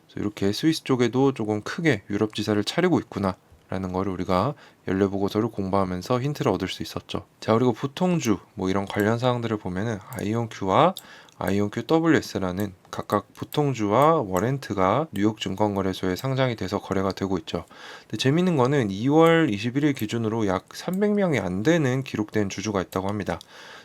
그래서 이렇게 스위스 쪽에도 조금 크게 유럽 지사를 차리고 있구나 라는 거를 우리가 연례 보고서를 공부하면서 힌트를 얻을 수 있었죠. 자, 그리고 보통주 뭐 이런 관련 사항들을 보면은 아이온큐와 아이온큐 WS라는 각각 보통주와 워렌트가 뉴욕 증권거래소에 상장이 돼서 거래가 되고 있죠. 근데 재밌는 거는 2월 21일 기준으로 약 300명이 안 되는 기록된 주주가 있다고 합니다.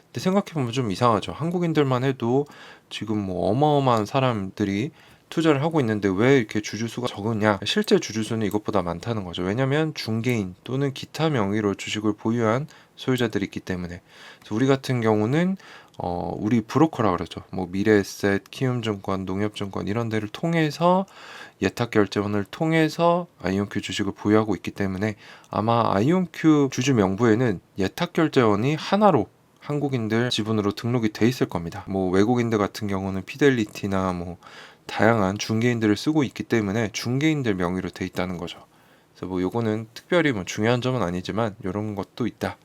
근데 생각해보면 좀 이상하죠. 한국인들만 해도 지금 뭐 어마어마한 사람들이 투자를 하고 있는데 왜 이렇게 주주수가 적으냐? 실제 주주수는 이것보다 많다는 거죠. 왜냐하면 중개인 또는 기타 명의로 주식을 보유한 소유자들이 있기 때문에. 그래서 우리 같은 경우는 우리 브로커라 그러죠. 뭐 미래에셋, 키움증권, 농협증권 이런 데를 통해서 예탁결제원을 통해서 아이온큐 주식을 보유하고 있기 때문에, 아마 아이온큐 주주 명부에는 예탁결제원이 하나로 한국인들 지분으로 등록이 돼 있을 겁니다. 뭐 외국인들 같은 경우는 피델리티나 뭐 다양한 중개인들을 쓰고 있기 때문에 중개인들 명의로 돼 있다는 거죠. 그래서 뭐 요거는 특별히 뭐 중요한 점은 아니지만 이런 것도 있다.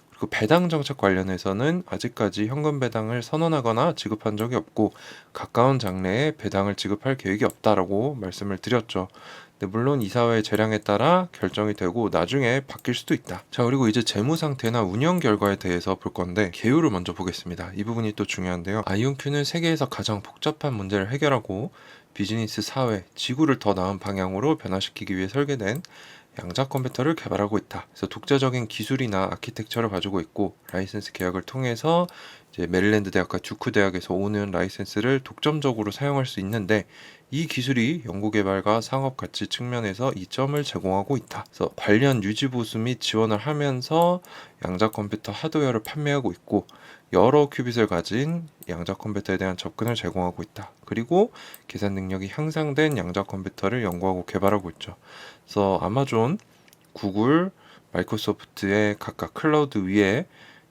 그리고 배당 정책 관련해서는 아직까지 현금 배당을 선언하거나 지급한 적이 없고, 가까운 장래에 배당을 지급할 계획이 없다라고 말씀을 드렸죠. 근데 물론 이사회의 재량에 따라 결정이 되고 나중에 바뀔 수도 있다. 자, 그리고 이제 재무 상태나 운영 결과에 대해서 볼 건데, 개요를 먼저 보겠습니다. 이 부분이 또 중요한데요. 아이온큐는 세계에서 가장 복잡한 문제를 해결하고 비즈니스, 사회, 지구를 더 나은 방향으로 변화시키기 위해 설계된 양자 컴퓨터를 개발하고 있다. 그래서 독자적인 기술이나 아키텍처를 가지고 있고, 라이센스 계약을 통해서 이제 메릴랜드 대학과 듀크 대학에서 오는 라이센스를 독점적으로 사용할 수 있는데, 이 기술이 연구개발과 상업 가치 측면에서 이점을 제공하고 있다. 그래서 관련 유지 보수 및 지원을 하면서 양자 컴퓨터 하드웨어를 판매하고 있고, 여러 큐빗을 가진 양자 컴퓨터에 대한 접근을 제공하고 있다. 그리고 계산 능력이 향상된 양자 컴퓨터를 연구하고 개발하고 있죠. 그래서 아마존, 구글, 마이크로소프트의 각각 클라우드 위에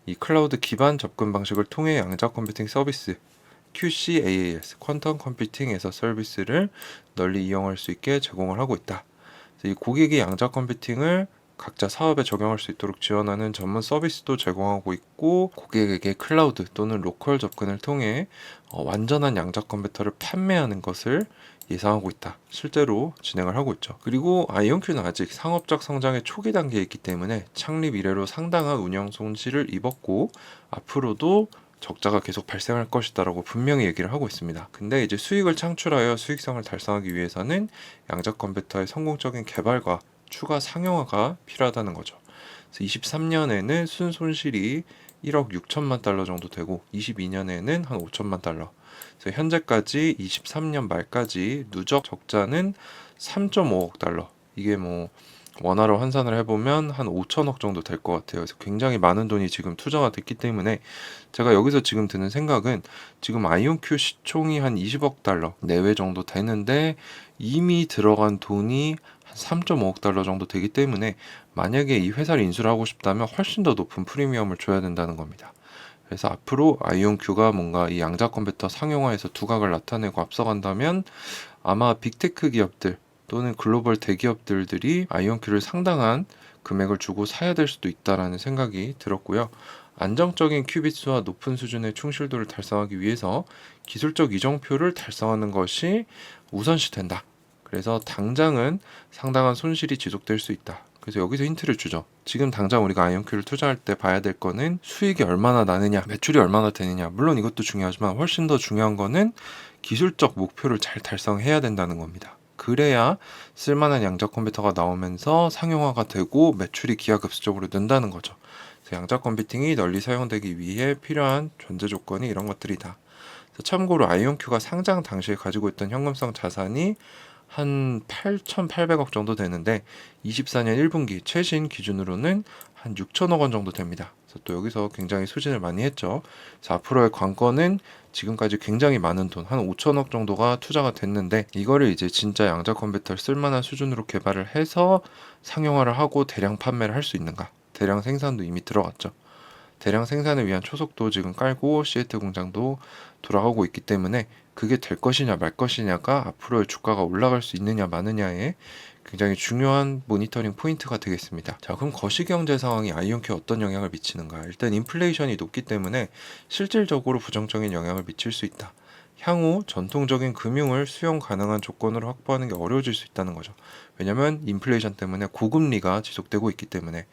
이 클라우드 기반 접근 방식을 통해 양자 컴퓨팅 서비스 QCaaS 퀀텀 컴퓨팅에서 서비스를 널리 이용할 수 있게 제공을 하고 있다. 이 고객이 양자 컴퓨팅을 각자 사업에 적용할 수 있도록 지원하는 전문 서비스도 제공하고 있고, 고객에게 클라우드 또는 로컬 접근을 통해 완전한 양자 컴퓨터를 판매하는 것을 예상하고 있다. 실제로 진행을 하고 있죠. 그리고 아이온큐는 아직 상업적 성장의 초기 단계에 있기 때문에 창립 이래로 상당한 운영 손실을 입었고 앞으로도 적자가 계속 발생할 것이다라고 분명히 얘기를 하고 있습니다. 근데 이제 수익을 창출하여 수익성을 달성하기 위해서는 양자 컴퓨터의 성공적인 개발과 추가 상용화가 필요하다는 거죠. 그래서 23년에는 순손실이 1억 6천만 달러 정도 되고 22년에는 한 5천만 달러. 그래서 현재까지 23년 말까지 누적 적자는 3.5억 달러. 이게 뭐 원화로 환산을 해보면 한 5천억 정도 될 것 같아요. 그래서 굉장히 많은 돈이 지금 투자가 됐기 때문에 제가 여기서 지금 드는 생각은 지금 아이온큐 시총이 한 20억 달러 내외 정도 되는데 이미 들어간 돈이 한 3.5억 달러 정도 되기 때문에 만약에 이 회사를 인수를 하고 싶다면 훨씬 더 높은 프리미엄을 줘야 된다는 겁니다. 그래서 앞으로 아이온큐가 뭔가 이 양자 컴퓨터 상용화에서 두각을 나타내고 앞서간다면 아마 빅테크 기업들 또는 글로벌 대기업들이 아이온큐를 상당한 금액을 주고 사야 될 수도 있다라는 생각이 들었고요. 안정적인 큐비트와 높은 수준의 충실도를 달성하기 위해서 기술적 이정표를 달성하는 것이 우선시 된다. 그래서 당장은 상당한 손실이 지속될 수 있다. 그래서 여기서 힌트를 주죠. 지금 당장 우리가 아이온큐를 투자할 때 봐야 될 거는 수익이 얼마나 나느냐, 매출이 얼마나 되느냐. 물론 이것도 중요하지만 훨씬 더 중요한 거는 기술적 목표를 잘 달성해야 된다는 겁니다. 그래야 쓸만한 양자 컴퓨터가 나오면서 상용화가 되고 매출이 기하급수적으로 는다는 거죠. 그래서 양자 컴퓨팅이 널리 사용되기 위해 필요한 전제 조건이 이런 것들이다. 참고로 아이온큐가 상장 당시에 가지고 있던 현금성 자산이 한 8,800억 정도 되는데 24년 1분기 최신 기준으로는 한 6천억 원 정도 됩니다. 그래서 또 여기서 굉장히 수진을 많이 했죠. 그래서 앞으로의 관건은 지금까지 굉장히 많은 돈, 한 5천억 정도가 투자가 됐는데 이거를 이제 진짜 양자 컴퓨터를 쓸만한 수준으로 개발을 해서 상용화를 하고 대량 판매를 할 수 있는가? 대량 생산도 이미 들어갔죠. 대량 생산을 위한 초석도 지금 깔고 시애틀 공장도 돌아가고 있기 때문에 그게 될 것이냐 말 것이냐가 앞으로의 주가가 올라갈 수 있느냐 마느냐에 굉장히 중요한 모니터링 포인트가 되겠습니다. 자, 그럼 거시경제 상황이 아이온큐에 어떤 영향을 미치는가? 일단 인플레이션이 높기 때문에 실질적으로 부정적인 영향을 미칠 수 있다. 향후 전통적인 금융을 수용 가능한 조건으로 확보하는 게 어려워질 수 있다는 거죠. 왜냐하면 인플레이션 때문에 고금리가 지속되고 있기 때문에.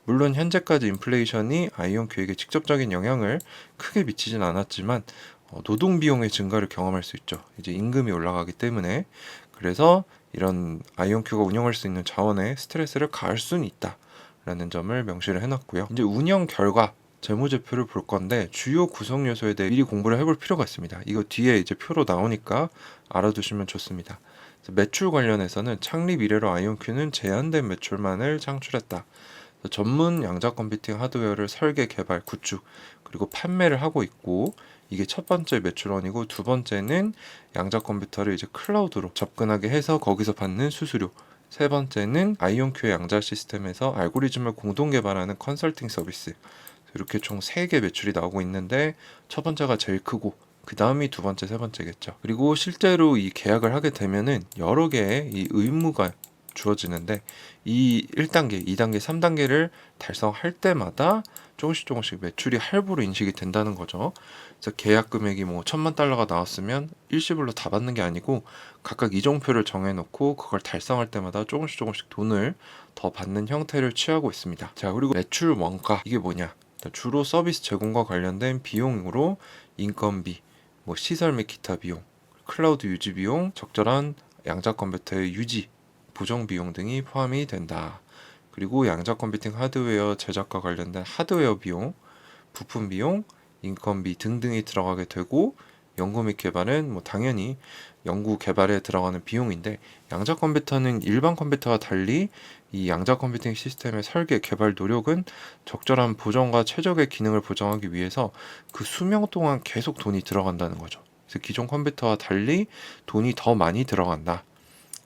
물론 현재까지 인플레이션이 아이온큐에게 직접적인 영향을 크게 미치진 않았지만 노동 비용의 증가를 경험할 수 있죠. 이제 임금이 올라가기 때문에. 그래서 이런 아이온큐가 운영할 수 있는 자원에 스트레스를 가할 수는 있다라는 점을 명시를 해놨고요. 이제 운영 결과 재무제표를 볼 건데 주요 구성 요소에 대해 미리 공부를 해볼 필요가 있습니다. 이거 뒤에 이제 표로 나오니까 알아두시면 좋습니다. 매출 관련해서는 창립 이래로 아이온큐는 제한된 매출만을 창출했다. 전문 양자 컴퓨팅 하드웨어를 설계, 개발, 구축, 그리고 판매를 하고 있고 이게 첫 번째 매출원이고 두 번째는 양자 컴퓨터를 이제 클라우드로 접근하게 해서 거기서 받는 수수료, 세 번째는 아이온큐의 양자 시스템에서 알고리즘을 공동 개발하는 컨설팅 서비스. 이렇게 총 3개 매출이 나오고 있는데 첫 번째가 제일 크고 그 다음이 두 번째, 세 번째겠죠. 그리고 실제로 이 계약을 하게 되면은 여러 개의 이 의무가 주어지는데 이 1단계, 2단계, 3단계를 달성할 때마다 조금씩 매출이 할부로 인식이 된다는 거죠. 그래서 계약 금액이 뭐 1,000만 달러가 나왔으면 일시불로 다 받는 게 아니고 각각 이정표를 정해놓고 그걸 달성할 때마다 조금씩 돈을 더 받는 형태를 취하고 있습니다. 자, 그리고 매출 원가 이게 뭐냐? 주로 서비스 제공과 관련된 비용으로 인건비, 뭐 시설 및 기타 비용, 클라우드 유지 비용, 적절한 양자 컴퓨터의 유지, 보정 비용 등이 포함이 된다. 그리고 양자 컴퓨팅 하드웨어 제작과 관련된 하드웨어 비용, 부품 비용, 인건비 등등이 들어가게 되고 연구 및 개발은 뭐 당연히 연구 개발에 들어가는 비용인데 양자 컴퓨터는 일반 컴퓨터와 달리 이 양자 컴퓨팅 시스템의 설계, 개발 노력은 적절한 보정과 최적의 기능을 보장하기 위해서 그 수명 동안 계속 돈이 들어간다는 거죠. 그래서 기존 컴퓨터와 달리 돈이 더 많이 들어간다.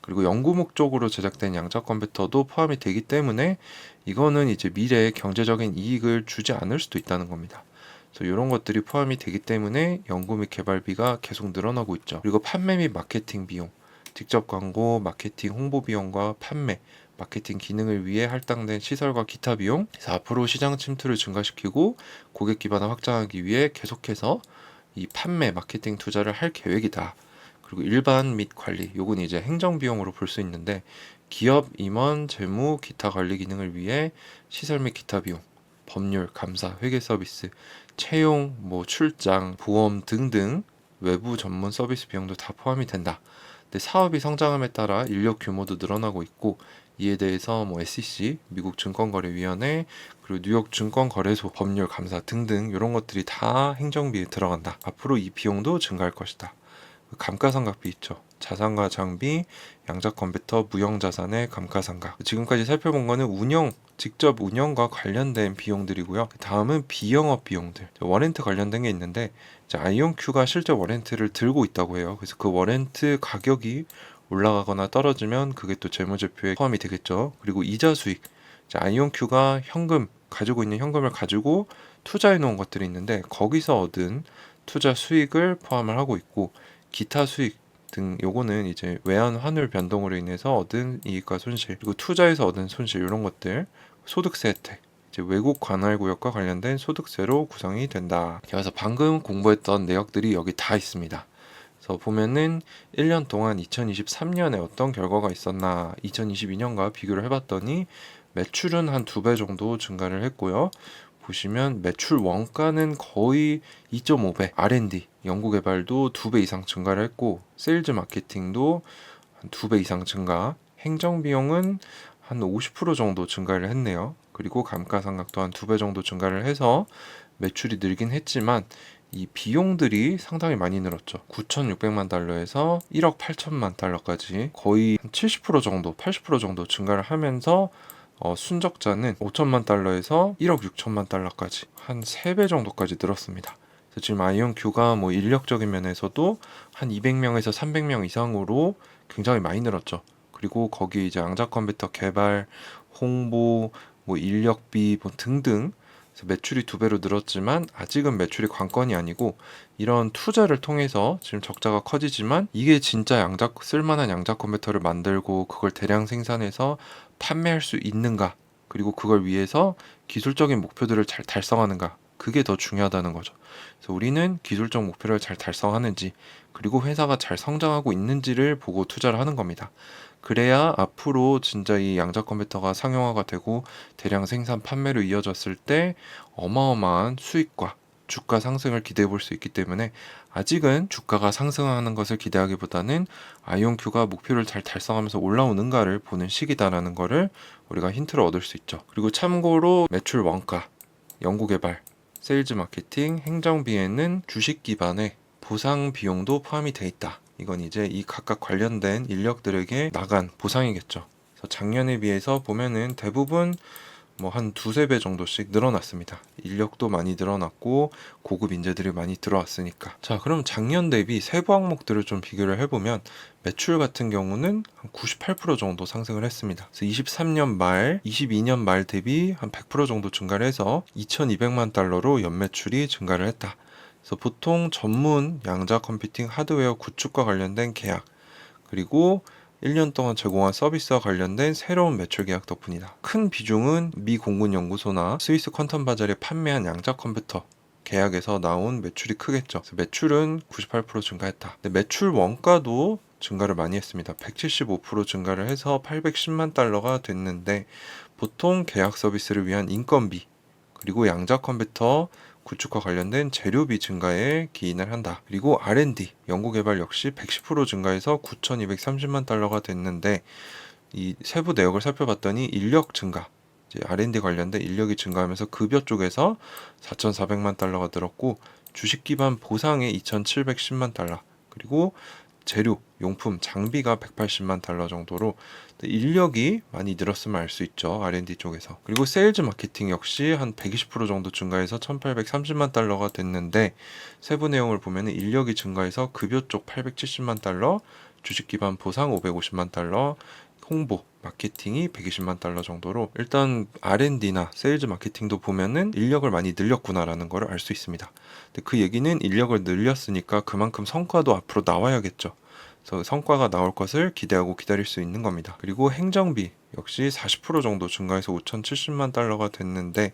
그리고 연구 목적으로 제작된 양자 컴퓨터도 포함이 되기 때문에 이거는 이제 미래에 경제적인 이익을 주지 않을 수도 있다는 겁니다. 그래서 이런 것들이 포함이 되기 때문에 연구 및 개발비가 계속 늘어나고 있죠. 그리고 판매 및 마케팅 비용, 직접 광고, 마케팅 홍보 비용과 판매, 마케팅 기능을 위해 할당된 시설과 기타 비용. 그래서 앞으로 시장 침투를 증가시키고 고객 기반을 확장하기 위해 계속해서 이 판매, 마케팅 투자를 할 계획이다. 그리고 일반 및 관리, 요건 이제 행정 비용으로 볼 수 있는데 기업 임원, 재무, 기타 관리 기능을 위해 시설 및 기타 비용, 법률, 감사, 회계 서비스, 채용, 출장, 보험 등등 외부 전문 서비스 비용도 다 포함이 된다. 근데 사업이 성장함에 따라 인력 규모도 늘어나고 있고 이에 대해서 SEC, 미국 증권거래위원회, 그리고 뉴욕 증권거래소, 법률, 감사 등등 이런 것들이 다 행정비에 들어간다. 앞으로 이 비용도 증가할 것이다. 감가상각비 있죠. 자산과 장비, 양자 컴퓨터, 무형자산의 감가상각. 지금까지 살펴본 거는 직접 운영과 관련된 비용들이고요. 다음은 비영업 비용들. 워렌트 관련된 게 있는데 아이온큐가 실제 워렌트를 들고 있다고 해요. 그래서 그 워렌트 가격이 올라가거나 떨어지면 그게 또 재무제표에 포함이 되겠죠. 그리고 이자 수익. 아이온큐가 가지고 있는 현금을 가지고 투자해 놓은 것들이 있는데 거기서 얻은 투자 수익을 포함을 하고 있고 기타 수익 등 요거는 이제 외환 환율 변동으로 인해서 얻은 이익과 손실 그리고 투자에서 얻은 손실 이런 것들 소득세 혜택 이제 외국 관할 구역과 관련된 소득세로 구성이 된다. 그래서 방금 공부했던 내역들이 여기 다 있습니다. 그래서 보면은 1년 동안 2023년에 어떤 결과가 있었나 2022년과 비교를 해봤더니 매출은 한 2배 정도 증가를 했고요. 보시면 매출 원가는 거의 2.5배, R&D, 연구개발도 2배 이상 증가를 했고 세일즈 마케팅도 한 2배 이상 증가, 행정비용은 한 50% 정도 증가를 했네요. 그리고 감가상각도 한 2배 정도 증가를 해서 매출이 늘긴 했지만 이 비용들이 상당히 많이 늘었죠. 9,600만 달러에서 1억 8천만 달러까지 거의 한 70% 정도, 80% 정도 증가를 하면서 순적자는 5천만 달러에서 1억 6천만 달러까지 한 3배 정도까지 늘었습니다. 그래서 지금 아이온큐가 인력적인 면에서도 한 200명에서 300명 이상으로 굉장히 많이 늘었죠. 그리고 거기 이제 양자 컴퓨터 개발, 홍보, 인력비 등등 그래서 매출이 2배로 늘었지만 아직은 매출이 관건이 아니고 이런 투자를 통해서 지금 적자가 커지지만 이게 진짜 쓸만한 양자 컴퓨터를 만들고 그걸 대량 생산해서 판매할 수 있는가 그리고 그걸 위해서 기술적인 목표들을 잘 달성하는가 그게 더 중요하다는 거죠. 그래서 우리는 기술적 목표를 잘 달성하는지 그리고 회사가 잘 성장하고 있는지를 보고 투자를 하는 겁니다. 그래야 앞으로 진짜 이 양자 컴퓨터가 상용화가 되고 대량 생산 판매로 이어졌을 때 어마어마한 수익과 주가 상승을 기대해 볼 수 있기 때문에 아직은 주가가 상승하는 것을 기대하기보다는 아이온큐가 목표를 잘 달성하면서 올라오는가를 보는 시기다라는 거를 우리가 힌트를 얻을 수 있죠. 그리고 참고로 매출 원가, 연구개발, 세일즈 마케팅, 행정비에는 주식 기반의 보상 비용도 포함이 돼 있다. 이건 이제 이 각각 관련된 인력들에게 나간 보상이겠죠. 그래서 작년에 비해서 보면은 대부분 한 두세 배 정도씩 늘어났습니다. 인력도 많이 늘어났고 고급 인재들이 많이 들어왔으니까. 자, 그럼 작년 대비 세부 항목들을 좀 비교를 해보면 매출 같은 경우는 한 98% 정도 상승을 했습니다. 그래서 23년 말, 22년 말 대비 한 100% 정도 증가를 해서 2,200만 달러로 연매출이 증가를 했다. 그래서 보통 전문 양자 컴퓨팅 하드웨어 구축과 관련된 계약 그리고 1년 동안 제공한 서비스와 관련된 새로운 매출 계약 덕분이다. 큰 비중은 미 공군 연구소나 스위스 퀀텀 바젤에 판매한 양자 컴퓨터 계약에서 나온 매출이 크겠죠. 그래서 매출은 98% 증가했다. 근데 매출 원가도 증가를 많이 했습니다. 175% 증가를 해서 810만 달러가 됐는데 보통 계약 서비스를 위한 인건비 그리고 양자 컴퓨터 구축과 관련된 재료비 증가에 기인을 한다. 그리고 R&D, 연구개발 역시 110% 증가해서 9,230만 달러가 됐는데 이 세부 내역을 살펴봤더니 인력 증가, 이제 R&D 관련된 인력이 증가하면서 급여 쪽에서 4,400만 달러가 늘었고 주식 기반 보상에 2,710만 달러 그리고 재료, 용품, 장비가 180만 달러 정도로 인력이 많이 늘었음을 알 수 있죠. R&D 쪽에서. 그리고 세일즈 마케팅 역시 한 120% 정도 증가해서 1830만 달러가 됐는데 세부 내용을 보면 인력이 증가해서 급여 쪽 870만 달러, 주식 기반 보상 550만 달러, 홍보, 마케팅이 120만 달러 정도로 일단 R&D나 세일즈 마케팅도 보면은 인력을 많이 늘렸구나라는 걸 알 수 있습니다. 근데 그 얘기는 인력을 늘렸으니까 그만큼 성과도 앞으로 나와야겠죠. 그래서 성과가 나올 것을 기대하고 기다릴 수 있는 겁니다. 그리고 행정비 역시 40% 정도 증가해서 5,070만 달러가 됐는데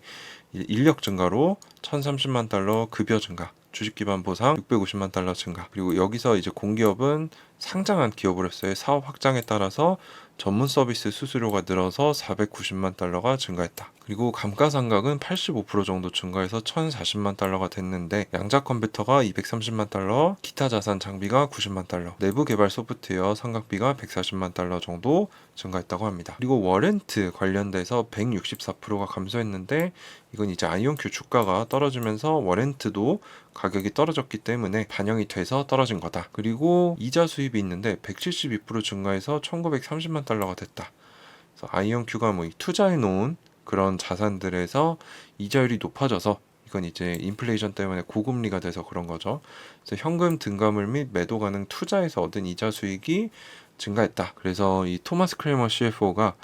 인력 증가로 1,030만 달러 급여 증가, 주식 기반 보상 650만 달러 증가. 그리고 여기서 이제 공기업은 상장한 기업으로서의 사업 확장에 따라서 전문 서비스 수수료가 늘어서 490만 달러가 증가했다. 그리고 감가상각은 85% 정도 증가해서 1,040만 달러가 됐는데 양자 컴퓨터가 230만 달러, 기타 자산 장비가 90만 달러, 내부 개발 소프트웨어 상각비가 140만 달러 정도 증가했다고 합니다. 그리고 워렌트 관련돼서 164%가 감소했는데 이건 이제 아이온큐 주가가 떨어지면서 워렌트도 가격이 떨어졌기 때문에 반영이 돼서 떨어진 거다. 그리고 이자 수입이 있는데 172% 증가해서 1930만 달러가 됐다. 그래서 아이온큐가 뭐 투자해 놓은 그런 자산들에서 이자율이 높아져서 이건 이제 인플레이션 때문에 고금리가 돼서 그런 거죠. 그래서 현금 등가물 및 매도 가능 투자에서 얻은 이자 수익이 증가했다. 그래서 이 토마스 크레머 CFO가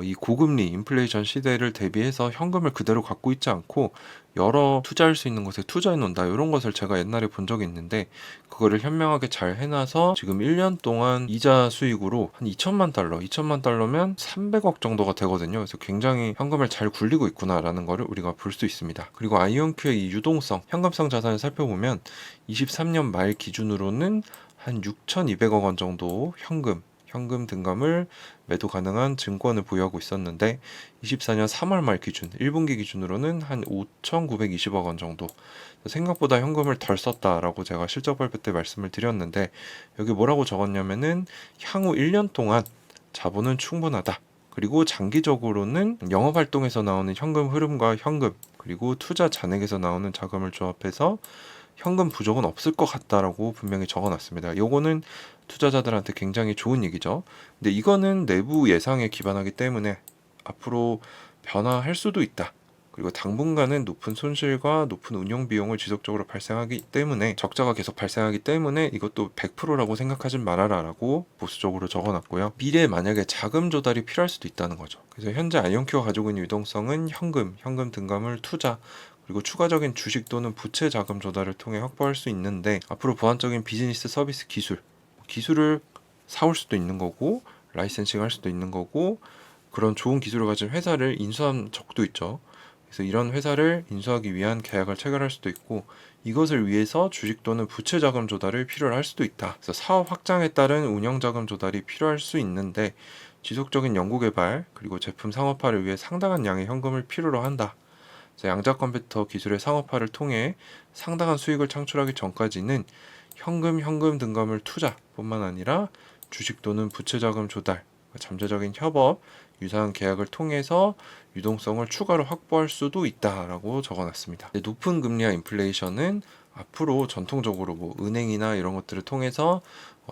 이 고금리 인플레이션 시대를 대비해서 현금을 그대로 갖고 있지 않고 여러 투자할 수 있는 곳에 투자해 놓는다, 이런 것을 제가 옛날에 본 적이 있는데 그거를 현명하게 잘 해놔서 지금 1년 동안 이자 수익으로 한 2천만 달러면 300억 정도가 되거든요. 그래서 굉장히 현금을 잘 굴리고 있구나라는 거를 우리가 볼 수 있습니다. 그리고 아이온큐의 이 유동성, 현금성 자산을 살펴보면 23년 말 기준으로는 한 6,200억 원 정도 현금 등감을 매도 가능한 증권을 보유하고 있었는데 24년 3월 말 기준 1분기 기준으로는 한 5,920억 원 정도, 생각보다 현금을 덜 썼다라고 제가 실적 발표 때 말씀을 드렸는데 여기 뭐라고 적었냐면은 향후 1년 동안 자본은 충분하다. 그리고 장기적으로는 영업활동에서 나오는 현금 흐름과 현금, 그리고 투자 잔액에서 나오는 자금을 조합해서 현금 부족은 없을 것 같다라고 분명히 적어놨습니다. 요거는 투자자들한테 굉장히 좋은 얘기죠. 근데 이거는 내부 예상에 기반하기 때문에 앞으로 변화할 수도 있다. 그리고 당분간은 높은 손실과 높은 운용 비용을 지속적으로 발생하기 때문에, 적자가 계속 발생하기 때문에 이것도 100%라고 생각하진 말아라 라고 보수적으로 적어놨고요. 미래에 만약에 자금 조달이 필요할 수도 있다는 거죠. 그래서 현재 아이온큐가 가지고 있는 유동성은 현금 등감을 투자, 그리고 추가적인 주식 또는 부채 자금 조달을 통해 확보할 수 있는데 앞으로 보완적인 비즈니스 서비스 기술을 사올 수도 있는 거고 라이센싱 할 수도 있는 거고, 그런 좋은 기술을 가진 회사를 인수한 적도 있죠. 그래서 이런 회사를 인수하기 위한 계약을 체결할 수도 있고 이것을 위해서 주식 또는 부채 자금 조달을 필요로 할 수도 있다. 그래서 사업 확장에 따른 운영 자금 조달이 필요할 수 있는데 지속적인 연구 개발 그리고 제품 상업화를 위해 상당한 양의 현금을 필요로 한다. 양자 컴퓨터 기술의 상업화를 통해 상당한 수익을 창출하기 전까지는 현금 등감을 투자뿐만 아니라 주식 또는 부채 자금 조달, 잠재적인 협업, 유사한 계약을 통해서 유동성을 추가로 확보할 수도 있다라고 적어놨습니다. 높은 금리와 인플레이션은 앞으로 전통적으로 뭐 은행이나 이런 것들을 통해서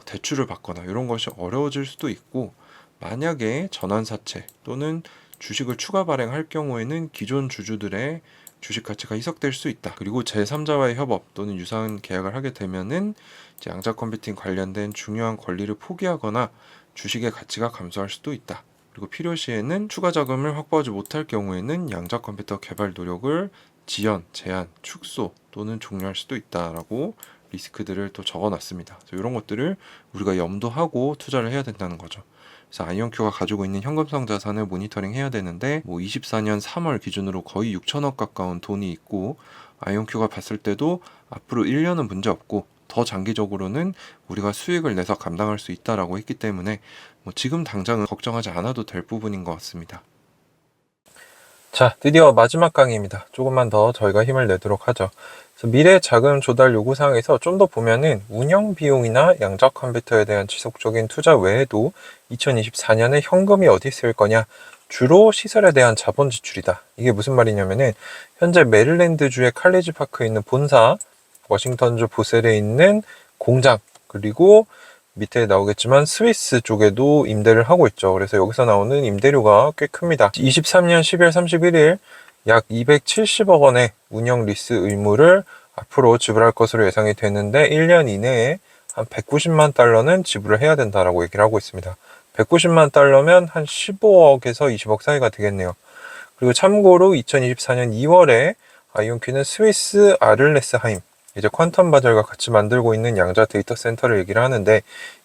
대출을 받거나 이런 것이 어려워질 수도 있고, 만약에 전환사채 또는 주식을 추가 발행할 경우에는 기존 주주들의 주식 가치가 희석될 수 있다. 그리고 제3자와의 협업 또는 유사한 계약을 하게 되면은 이제 양자 컴퓨팅 관련된 중요한 권리를 포기하거나 주식의 가치가 감소할 수도 있다. 그리고 필요시에는 추가 자금을 확보하지 못할 경우에는 양자 컴퓨터 개발 노력을 지연, 제한, 축소 또는 종료할 수도 있다라고 리스크들을 또 적어놨습니다. 그래서 이런 것들을 우리가 염두하고 투자를 해야 된다는 거죠. 그래서 아이온큐가 가지고 있는 현금성 자산을 모니터링 해야 되는데 24년 3월 기준으로 거의 6천억 가까운 돈이 있고, 아이온큐가 봤을 때도 앞으로 1년은 문제 없고 더 장기적으로는 우리가 수익을 내서 감당할 수 있다라고 했기 때문에 지금 당장은 걱정하지 않아도 될 부분인 것 같습니다. 자, 드디어 마지막 강의입니다. 조금만 더 저희가 힘을 내도록 하죠. 그래서 미래 자금 조달 요구사항에서 좀 더 보면은 운영 비용이나 양자 컴퓨터에 대한 지속적인 투자 외에도 2024년에 현금이 어디 있을 거냐? 주로 시설에 대한 자본 지출이다. 이게 무슨 말이냐면은 현재 메릴랜드주의 칼리지 파크에 있는 본사, 워싱턴주 보셀에 있는 공장, 그리고 밑에 나오겠지만 스위스 쪽에도 임대를 하고 있죠. 그래서 여기서 나오는 임대료가 꽤 큽니다. 23년 12월 31일 약 270억 원의 운영 리스 의무를 앞으로 지불할 것으로 예상이 되는데 1년 이내에 한 190만 달러는 지불을 해야 된다라고 얘기를 하고 있습니다. 190만 달러면 한 15억에서 20억 사이가 되겠네요. 그리고 참고로 2024년 2월에 아이온큐는 스위스 아를레스하임, 이제 퀀텀 바젤과 같이 만들고 있는 양자 데이터 센터를 얘기를 하는데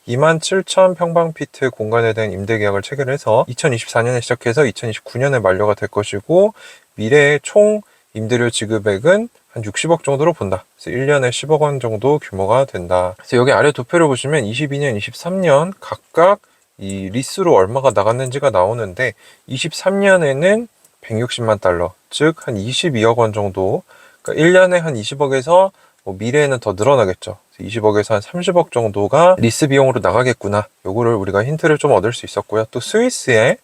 27,000 평방피트 공간에 대한 임대 계약을 체결해서 2024년에 시작해서 2029년에 만료가 될 것이고 미래의 총 임대료 지급액은 한 60억 정도로 본다. 그래서 1년에 10억 원 정도 규모가 된다. 그래서 여기 아래 도표를 보시면 22년, 23년 각각 이 리스로 얼마가 나갔는지가 나오는데 23년에는 160만 달러, 즉 한 22억 원 정도, 그러니까 1년에 한 20억에서 미래에는 더 늘어나겠죠. 20억에서 한 30억 정도가 리스 비용으로 나가겠구나. 요거를 우리가 힌트를 좀 얻을 수 있었고요. 또 스위스에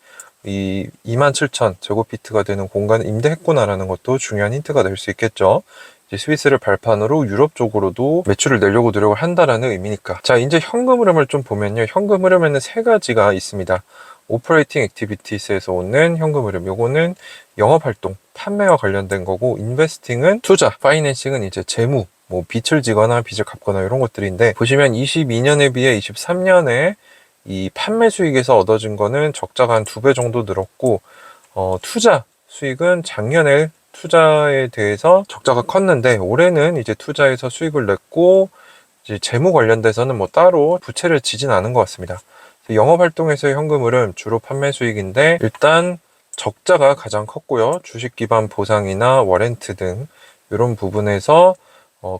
이 27,000 제곱피트가 되는 공간을 임대했구나라는 것도 중요한 힌트가 될 수 있겠죠. 이제 스위스를 발판으로 유럽 쪽으로도 매출을 내려고 노력을 한다라는 의미니까. 자, 이제 현금 흐름을 좀 보면요. 현금 흐름에는 세 가지가 있습니다. 오퍼레이팅 액티비티스에서 오는 현금 흐름. 요거는 영업 활동, 판매와 관련된 거고, 인베스팅은 투자, 파이낸싱은 이제 재무, 뭐 빚을 지거나 빚을 갚거나 이런 것들인데, 보시면 22년에 비해 23년에 이 판매 수익에서 얻어진 거는 적자가 한 2배 정도 늘었고, 투자 수익은 작년에 투자에 대해서 적자가 컸는데 올해는 이제 투자에서 수익을 냈고, 이제 재무 관련돼서는 뭐 따로 부채를 지진 않은 것 같습니다. 영업활동에서의 현금 흐름 주로 판매 수익인데 일단 적자가 가장 컸고요. 주식 기반 보상이나 워렌트 등 이런 부분에서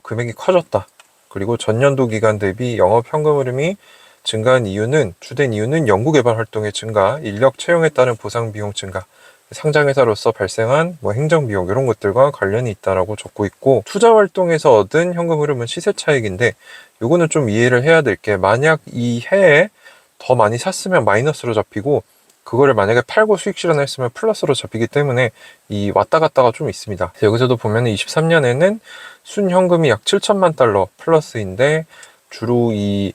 금액이 커졌다. 그리고 전년도 기간 대비 영업 현금 흐름이 증가한 이유는 주된 이유는 연구개발 활동의 증가, 인력 채용에 따른 보상 비용 증가, 상장회사로서 발생한 뭐 행정비용 이런 것들과 관련이 있다라고 적고 있고, 투자 활동에서 얻은 현금 흐름은 시세 차익인데 요거는 좀 이해를 해야 될 게, 만약 이 해에 더 많이 샀으면 마이너스로 잡히고 그거를 만약에 팔고 수익 실현했으면 플러스로 잡히기 때문에 이 왔다 갔다가 좀 있습니다. 여기서도 보면 23년에는 순현금이 약 7천만 달러 플러스인데 주로 이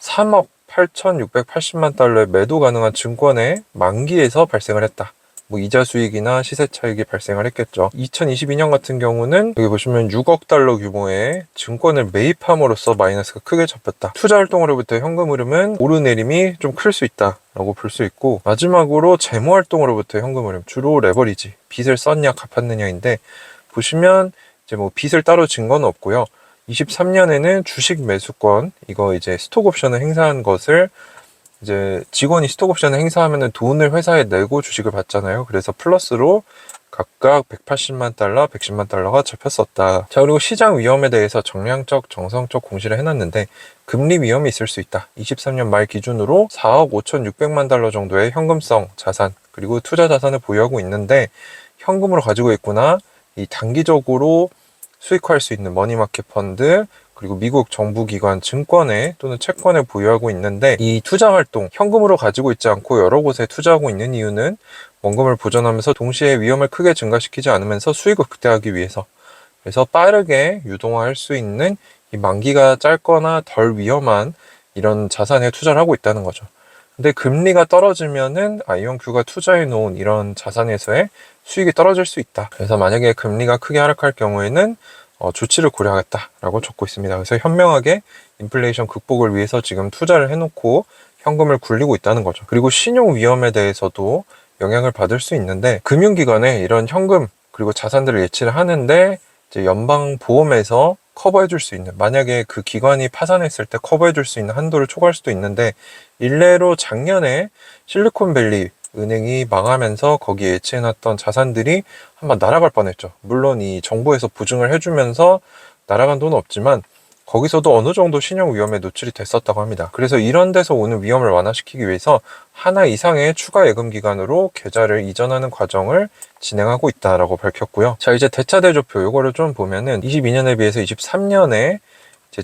3억 8,680만 달러의 매도 가능한 증권의 만기에서 발생을 했다. 뭐 이자 수익이나 시세 차익이 발생을 했겠죠. 2022년 같은 경우는 여기 보시면 6억 달러 규모의 증권을 매입함으로써 마이너스가 크게 잡혔다. 투자 활동으로부터 현금 흐름은 오르내림이 좀 클 수 있다 라고 볼 수 있고, 마지막으로 재무 활동으로부터 현금 흐름, 주로 레버리지, 빚을 썼냐 갚았느냐인데, 보시면 이제 뭐 빚을 따로 진 건 없고요. 23년에는 주식 매수권, 이거 이제 스톡 옵션을 행사한 것을 이제 직원이 스톡 옵션을 행사하면 돈을 회사에 내고 주식을 받잖아요. 그래서 플러스로 각각 180만 달러, 110만 달러가 잡혔었다. 자, 그리고 시장 위험에 대해서 정량적, 정성적 공시를 해놨는데 금리 위험이 있을 수 있다. 23년 말 기준으로 4억 5,600만 달러 정도의 현금성 자산, 그리고 투자 자산을 보유하고 있는데 현금으로 가지고 있구나. 이 단기적으로 수익화할 수 있는 머니마켓 펀드, 그리고 미국 정부기관 증권에 또는 채권을 보유하고 있는데, 이 투자 활동, 현금으로 가지고 있지 않고 여러 곳에 투자하고 있는 이유는 원금을 보존하면서 동시에 위험을 크게 증가시키지 않으면서 수익을 극대화하기 위해서, 그래서 빠르게 유동화할 수 있는 이 만기가 짧거나 덜 위험한 이런 자산에 투자를 하고 있다는 거죠. 근데 금리가 떨어지면은 아이온큐가 투자해 놓은 이런 자산에서의 수익이 떨어질 수 있다. 그래서 만약에 금리가 크게 하락할 경우에는 조치를 고려하겠다라고 적고 있습니다. 그래서 현명하게 인플레이션 극복을 위해서 지금 투자를 해놓고 현금을 굴리고 있다는 거죠. 그리고 신용 위험에 대해서도 영향을 받을 수 있는데, 금융기관에 이런 현금 그리고 자산들을 예치를 하는데 이제 연방보험에서 커버해줄 수 있는, 만약에 그 기관이 파산했을 때 커버해줄 수 있는 한도를 초과할 수도 있는데, 일례로 작년에 실리콘밸리 은행이 망하면서 거기에 예치해놨던 자산들이 한번 날아갈 뻔했죠. 물론 이 정부에서 보증을 해주면서 날아간 돈은 없지만 거기서도 어느 정도 신용 위험에 노출이 됐었다고 합니다. 그래서 이런 데서 오는 위험을 완화시키기 위해서 하나 이상의 추가 예금 기관으로 계좌를 이전하는 과정을 진행하고 있다라고 밝혔고요. 자, 이제 대차대조표 요거를 좀 보면은 22년에 비해서 23년에 이제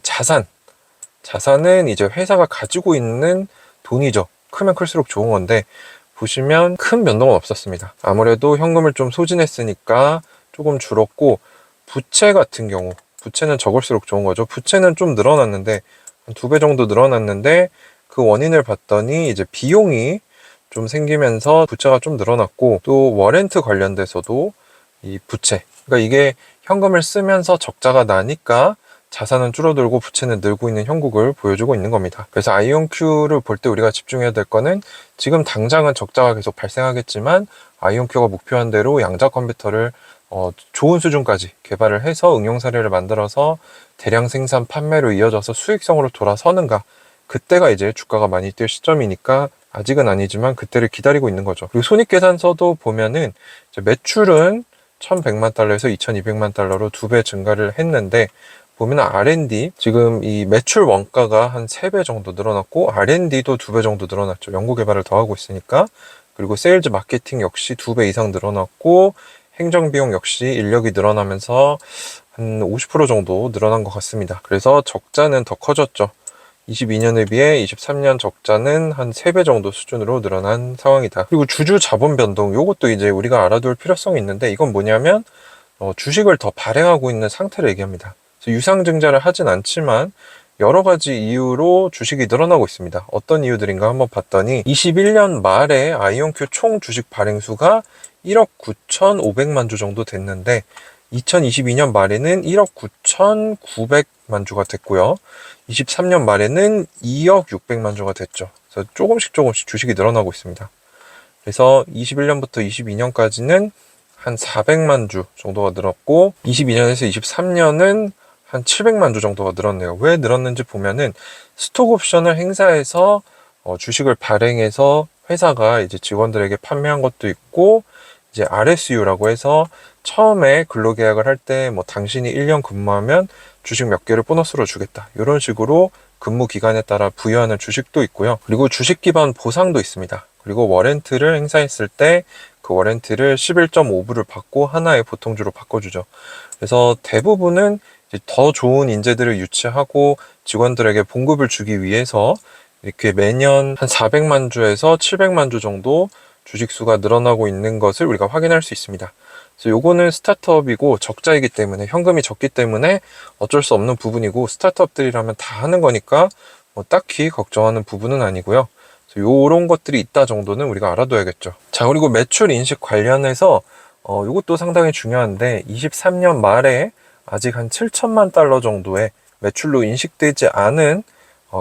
자산은 이제 회사가 가지고 있는 돈이죠. 크면 클수록 좋은 건데 보시면 큰 변동은 없었습니다. 아무래도 현금을 좀 소진했으니까 조금 줄었고, 부채 같은 경우, 부채는 적을수록 좋은 거죠. 부채는 좀 늘어났는데 한 2배 정도 늘어났는데 그 원인을 봤더니 이제 비용이 좀 생기면서 부채가 좀 늘어났고, 또 워렌트 관련돼서도 이 부채, 그러니까 이게 현금을 쓰면서 적자가 나니까 자산은 줄어들고 부채는 늘고 있는 형국을 보여주고 있는 겁니다. 그래서 아이온큐를 볼 때 우리가 집중해야 될 거는 지금 당장은 적자가 계속 발생하겠지만 아이온큐가 목표한 대로 양자 컴퓨터를 좋은 수준까지 개발을 해서 응용 사례를 만들어서 대량 생산 판매로 이어져서 수익성으로 돌아서는가, 그때가 이제 주가가 많이 뛸 시점이니까 아직은 아니지만 그때를 기다리고 있는 거죠. 그리고 손익계산서도 보면은 이제 매출은 1100만 달러에서 2200만 달러로 2배 증가를 했는데, 보면 R&D 지금 이 매출 원가가 한 3배 정도 늘어났고 R&D도 2배 정도 늘어났죠. 연구개발을 더 하고 있으니까. 그리고 세일즈 마케팅 역시 2배 이상 늘어났고, 행정비용 역시 인력이 늘어나면서 한 50% 정도 늘어난 것 같습니다. 그래서 적자는 더 커졌죠. 22년에 비해 23년 적자는 한 3배 정도 수준으로 늘어난 상황이다. 그리고 주주 자본 변동, 요것도 이제 우리가 알아둘 필요성이 있는데, 이건 뭐냐면 주식을 더 발행하고 있는 상태를 얘기합니다. 그래서 유상증자를 하진 않지만 여러 가지 이유로 주식이 늘어나고 있습니다. 어떤 이유들인가 한번 봤더니 21년 말에 아이온큐 총 주식 발행수가 1억 9,500만 주 정도 됐는데 2022년 말에는 1억 9,900만 주가 됐고요. 23년 말에는 2억 600만 주가 됐죠. 그래서 조금씩 주식이 늘어나고 있습니다. 그래서 21년부터 22년까지는 한 400만 주 정도가 늘었고 22년에서 23년은 한 700만 주 정도가 늘었네요. 왜 늘었는지 보면은 스톡 옵션을 행사해서 주식을 발행해서 회사가 이제 직원들에게 판매한 것도 있고, 이제 RSU라고 해서 처음에 근로계약을 할 때 뭐 당신이 1년 근무하면 주식 몇 개를 보너스로 주겠다, 이런 식으로 근무 기간에 따라 부여하는 주식도 있고요. 그리고 주식 기반 보상도 있습니다. 그리고 워렌트를 행사했을 때 그 워렌트를 11.5불을 받고 하나의 보통주로 바꿔주죠. 그래서 대부분은 이제 더 좋은 인재들을 유치하고 직원들에게 봉급을 주기 위해서 이렇게 매년 한 400만 주에서 700만 주 정도 주식수가 늘어나고 있는 것을 우리가 확인할 수 있습니다. 그래서 요거는 스타트업이고 적자이기 때문에, 현금이 적기 때문에 어쩔 수 없는 부분이고, 스타트업들이라면 다 하는 거니까 뭐 딱히 걱정하는 부분은 아니고요. 요런 것들이 있다 정도는 우리가 알아둬야겠죠. 자, 그리고 매출 인식 관련해서 요것도 상당히 중요한데, 23년 말에 아직 한 7천만 달러 정도의 매출로 인식되지 않은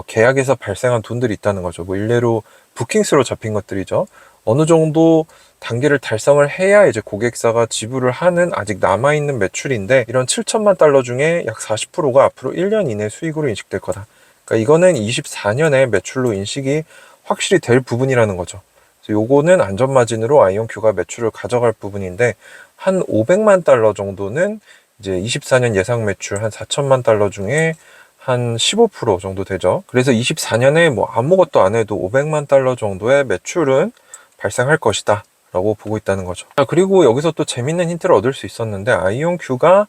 계약에서 발생한 돈들이 있다는 거죠. 뭐 일례로 부킹스로 잡힌 것들이죠. 어느 정도 단계를 달성을 해야 이제 고객사가 지불을 하는 아직 남아있는 매출인데, 이런 7천만 달러 중에 약 40%가 앞으로 1년 이내 수익으로 인식될 거다. 그러니까 이거는 24년에 매출로 인식이 확실히 될 부분이라는 거죠. 그래서 요거는 안전마진으로 아이온큐가 매출을 가져갈 부분인데, 한 500만 달러 정도는 이제 24년 예상 매출 한 4천만 달러 중에 한 15% 정도 되죠. 그래서 24년에 뭐 아무것도 안 해도 500만 달러 정도의 매출은 발생할 것이다 라고 보고 있다는 거죠. 자, 그리고 여기서 또 재밌는 힌트를 얻을 수 있었는데, 아이온큐가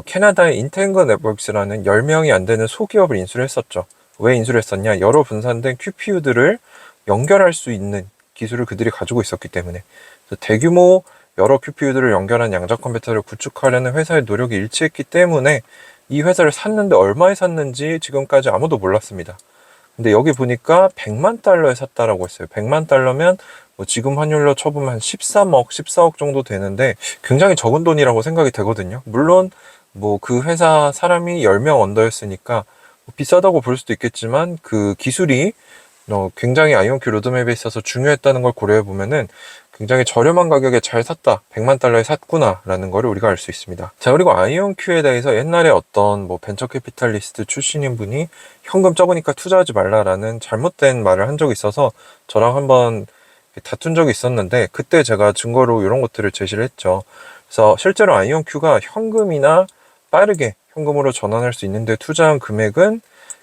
캐나다의 인텐거 네트워크스라는 10명이 안 되는 소기업을 인수를 했었죠. 왜 인수를 했었냐? 여러 분산된 QPU들을 연결할 수 있는 기술을 그들이 가지고 있었기 때문에. 그래서 대규모 여러 QPU들을 연결한 양자 컴퓨터를 구축하려는 회사의 노력이 일치했기 때문에 이 회사를 샀는데 얼마에 샀는지 지금까지 아무도 몰랐습니다. 근데 여기 보니까 100만 달러에 샀다라고 했어요. 100만 달러면 뭐 지금 환율로 쳐보면 한 13억, 14억 정도 되는데 굉장히 적은 돈이라고 생각이 되거든요. 물론 뭐 그 회사 사람이 10명 언더였으니까 비싸다고 볼 수도 있겠지만, 그 기술이 굉장히 아이온큐 로드맵에 있어서 중요했다는 걸 고려해 보면은 굉장히 저렴한 가격에 잘 샀다, 100만 달러에 샀구나 라는 거를 우리가 알 수 있습니다. 자, 그리고 아이온큐에 대해서 옛날에 어떤 뭐 벤처 캐피탈리스트 출신인 분이 현금 적으니까 투자하지 말라라는 잘못된 말을 한 적이 있어서 저랑 한번 다툰 적이 있었는데, 그때 제가 증거로 이런 것들을 제시를 했죠. 그래서 실제로 아이온큐가 현금이나 빠르게 현금으로 전환할 수 있는데 투자한 금액은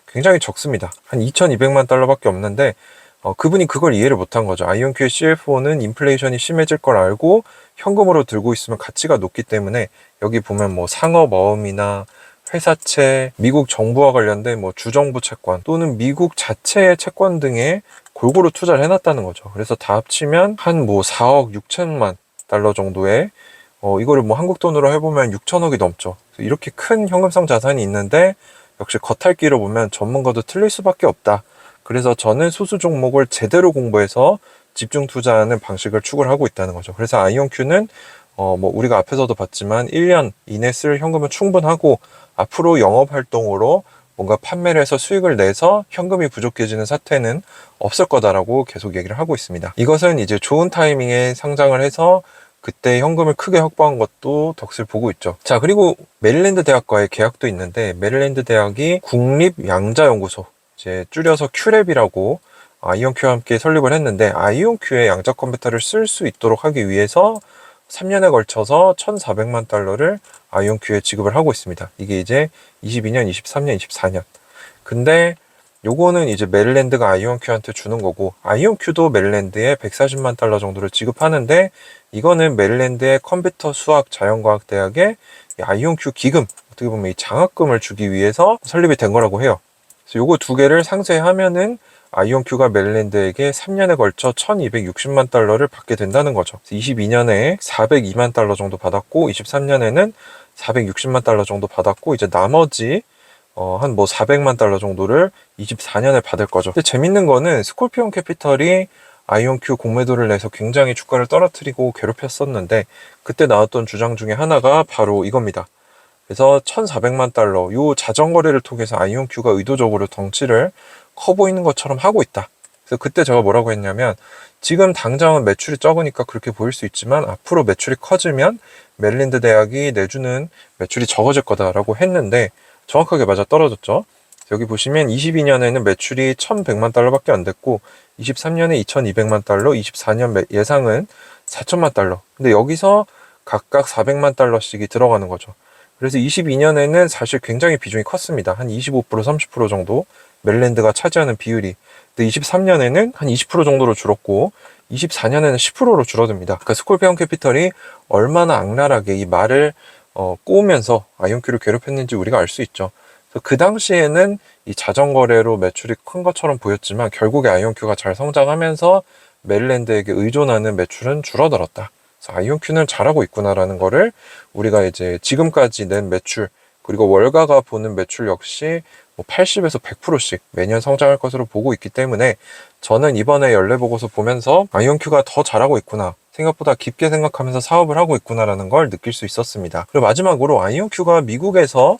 굉장히 적습니다. 한 2,200만 달러밖에 없는데 그분이 그걸 이해를 못한 거죠. 아이온큐의 CFO는 인플레이션이 심해질 걸 알고 현금으로 들고 있으면 가치가 높기 때문에, 여기 보면 뭐 상업어음이나 회사채, 미국 정부와 관련된 뭐 주정부 채권 또는 미국 자체의 채권 등에 골고루 투자를 해놨다는 거죠. 그래서 다 합치면 한 뭐 4억 6천만 달러 정도의 이거를 뭐 한국 돈으로 해보면 6천억이 넘죠. 이렇게 큰 현금성 자산이 있는데 역시 겉핥기로 보면 전문가도 틀릴 수밖에 없다. 그래서 저는 소수 종목을 제대로 공부해서 집중 투자하는 방식을 추구를 하고 있다는 거죠. 그래서 아이온큐는 뭐 우리가 앞에서도 봤지만 1년 이내 쓸 현금은 충분하고 앞으로 영업 활동으로 뭔가 판매를 해서 수익을 내서 현금이 부족해지는 사태는 없을 거다라고 계속 얘기를 하고 있습니다. 이것은 이제 좋은 타이밍에 상장을 해서 그때 현금을 크게 확보한 것도 덕을 보고 있죠. 자, 그리고 메릴랜드 대학과의 계약도 있는데, 메릴랜드 대학이 국립양자연구소, 이제 줄여서 큐랩이라고 아이온큐와 함께 설립을 했는데, 아이온큐의 양자 컴퓨터를 쓸 수 있도록 하기 위해서 3년에 걸쳐서 1,400만 달러를 아이온큐에 지급을 하고 있습니다. 이게 이제 22년, 23년, 24년. 근데 요거는 이제 메릴랜드가 아이온큐한테 주는 거고, 아이온큐도 메릴랜드에 140만 달러 정도를 지급하는데, 이거는 메릴랜드의 컴퓨터 수학 자연과학 대학에 아이온큐 기금, 어떻게 보면 이 장학금을 주기 위해서 설립이 된 거라고 해요. 그래서 요거 두 개를 상쇄하면은 아이온큐가 메릴랜드에게 3년에 걸쳐 1260만 달러를 받게 된다는 거죠. 22년에 402만 달러 정도 받았고, 23년에는 460만 달러 정도 받았고, 이제 나머지 한 뭐 400만 달러 정도를 24년에 받을 거죠. 근데 재밌는 거는 스콜피온 캐피털이 아이온큐 공매도를 내서 굉장히 주가를 떨어뜨리고 괴롭혔었는데, 그때 나왔던 주장 중에 하나가 바로 이겁니다. 그래서 1,400만 달러, 요 자전거래를 통해서 아이온큐가 의도적으로 덩치를 커 보이는 것처럼 하고 있다. 그래서 그때 제가 뭐라고 했냐면, 지금 당장은 매출이 적으니까 그렇게 보일 수 있지만 앞으로 매출이 커지면 메릴랜드 대학이 내주는 매출이 적어질 거다라고 했는데 정확하게 맞아 떨어졌죠. 여기 보시면 22년에는 매출이 1,100만 달러밖에 안 됐고, 23년에 2,200만 달러, 24년 예상은 4,000만 달러. 근데 여기서 각각 400만 달러씩이 들어가는 거죠. 그래서 22년에는 사실 굉장히 비중이 컸습니다. 한 25%, 30% 정도 메릴랜드가 차지하는 비율이. 근데 23년에는 한 20% 정도로 줄었고, 24년에는 10%로 줄어듭니다. 그러니까 스콜피온 캐피털이 얼마나 악랄하게 이 말을 꼬우면서 아이온큐를 괴롭혔는지 우리가 알 수 있죠. 그래서 그 당시에는 이 자전거래로 매출이 큰 것처럼 보였지만 결국에 아이온큐가 잘 성장하면서 메릴랜드에게 의존하는 매출은 줄어들었다. 그래서 아이온큐는 잘하고 있구나라는 거를 우리가 이제 지금까지 낸 매출, 그리고 월가가 보는 매출 역시 뭐 80에서 100%씩 매년 성장할 것으로 보고 있기 때문에 저는 이번에 연례보고서 보면서 아이온큐가 더 잘하고 있구나, 생각보다 깊게 생각하면서 사업을 하고 있구나라는 걸 느낄 수 있었습니다. 그리고 마지막으로 아이온큐가 미국에서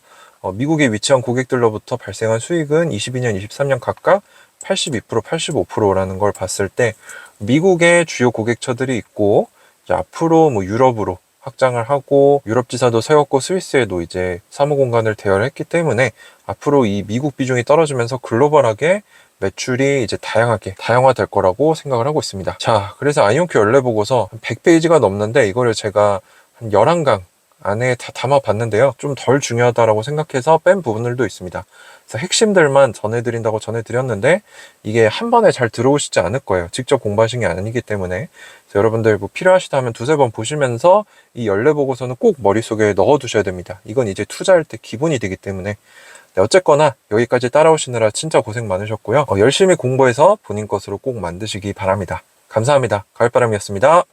미국에 위치한 고객들로부터 발생한 수익은 22년, 23년 각각 82%, 85%라는 걸 봤을 때 미국의 주요 고객처들이 있고, 이제 앞으로 뭐 유럽으로 확장을 하고 유럽 지사도 세웠고 스위스에도 이제 사무 공간을 대여했기 때문에 앞으로 이 미국 비중이 떨어지면서 글로벌하게 매출이 이제 다양화될 거라고 생각을 하고 있습니다. 자, 그래서 아이온큐 연례보고서 100페이지가 넘는데 이거를 제가 한 11강 안에 다 담아봤는데요. 좀 덜 중요하다라고 생각해서 뺀 부분들도 있습니다. 그래서 핵심들만 전해드린다고 전해드렸는데 이게 한 번에 잘 들어오시지 않을 거예요. 직접 공부하신 게 아니기 때문에. 그래서 여러분들 뭐 필요하시다면 두세 번 보시면서 이 연례보고서는 꼭 머릿속에 넣어두셔야 됩니다. 이건 이제 투자할 때 기본이 되기 때문에. 네, 어쨌거나 여기까지 따라오시느라 진짜 고생 많으셨고요. 열심히 공부해서 본인 것으로 꼭 만드시기 바랍니다. 감사합니다. 가을바람이었습니다.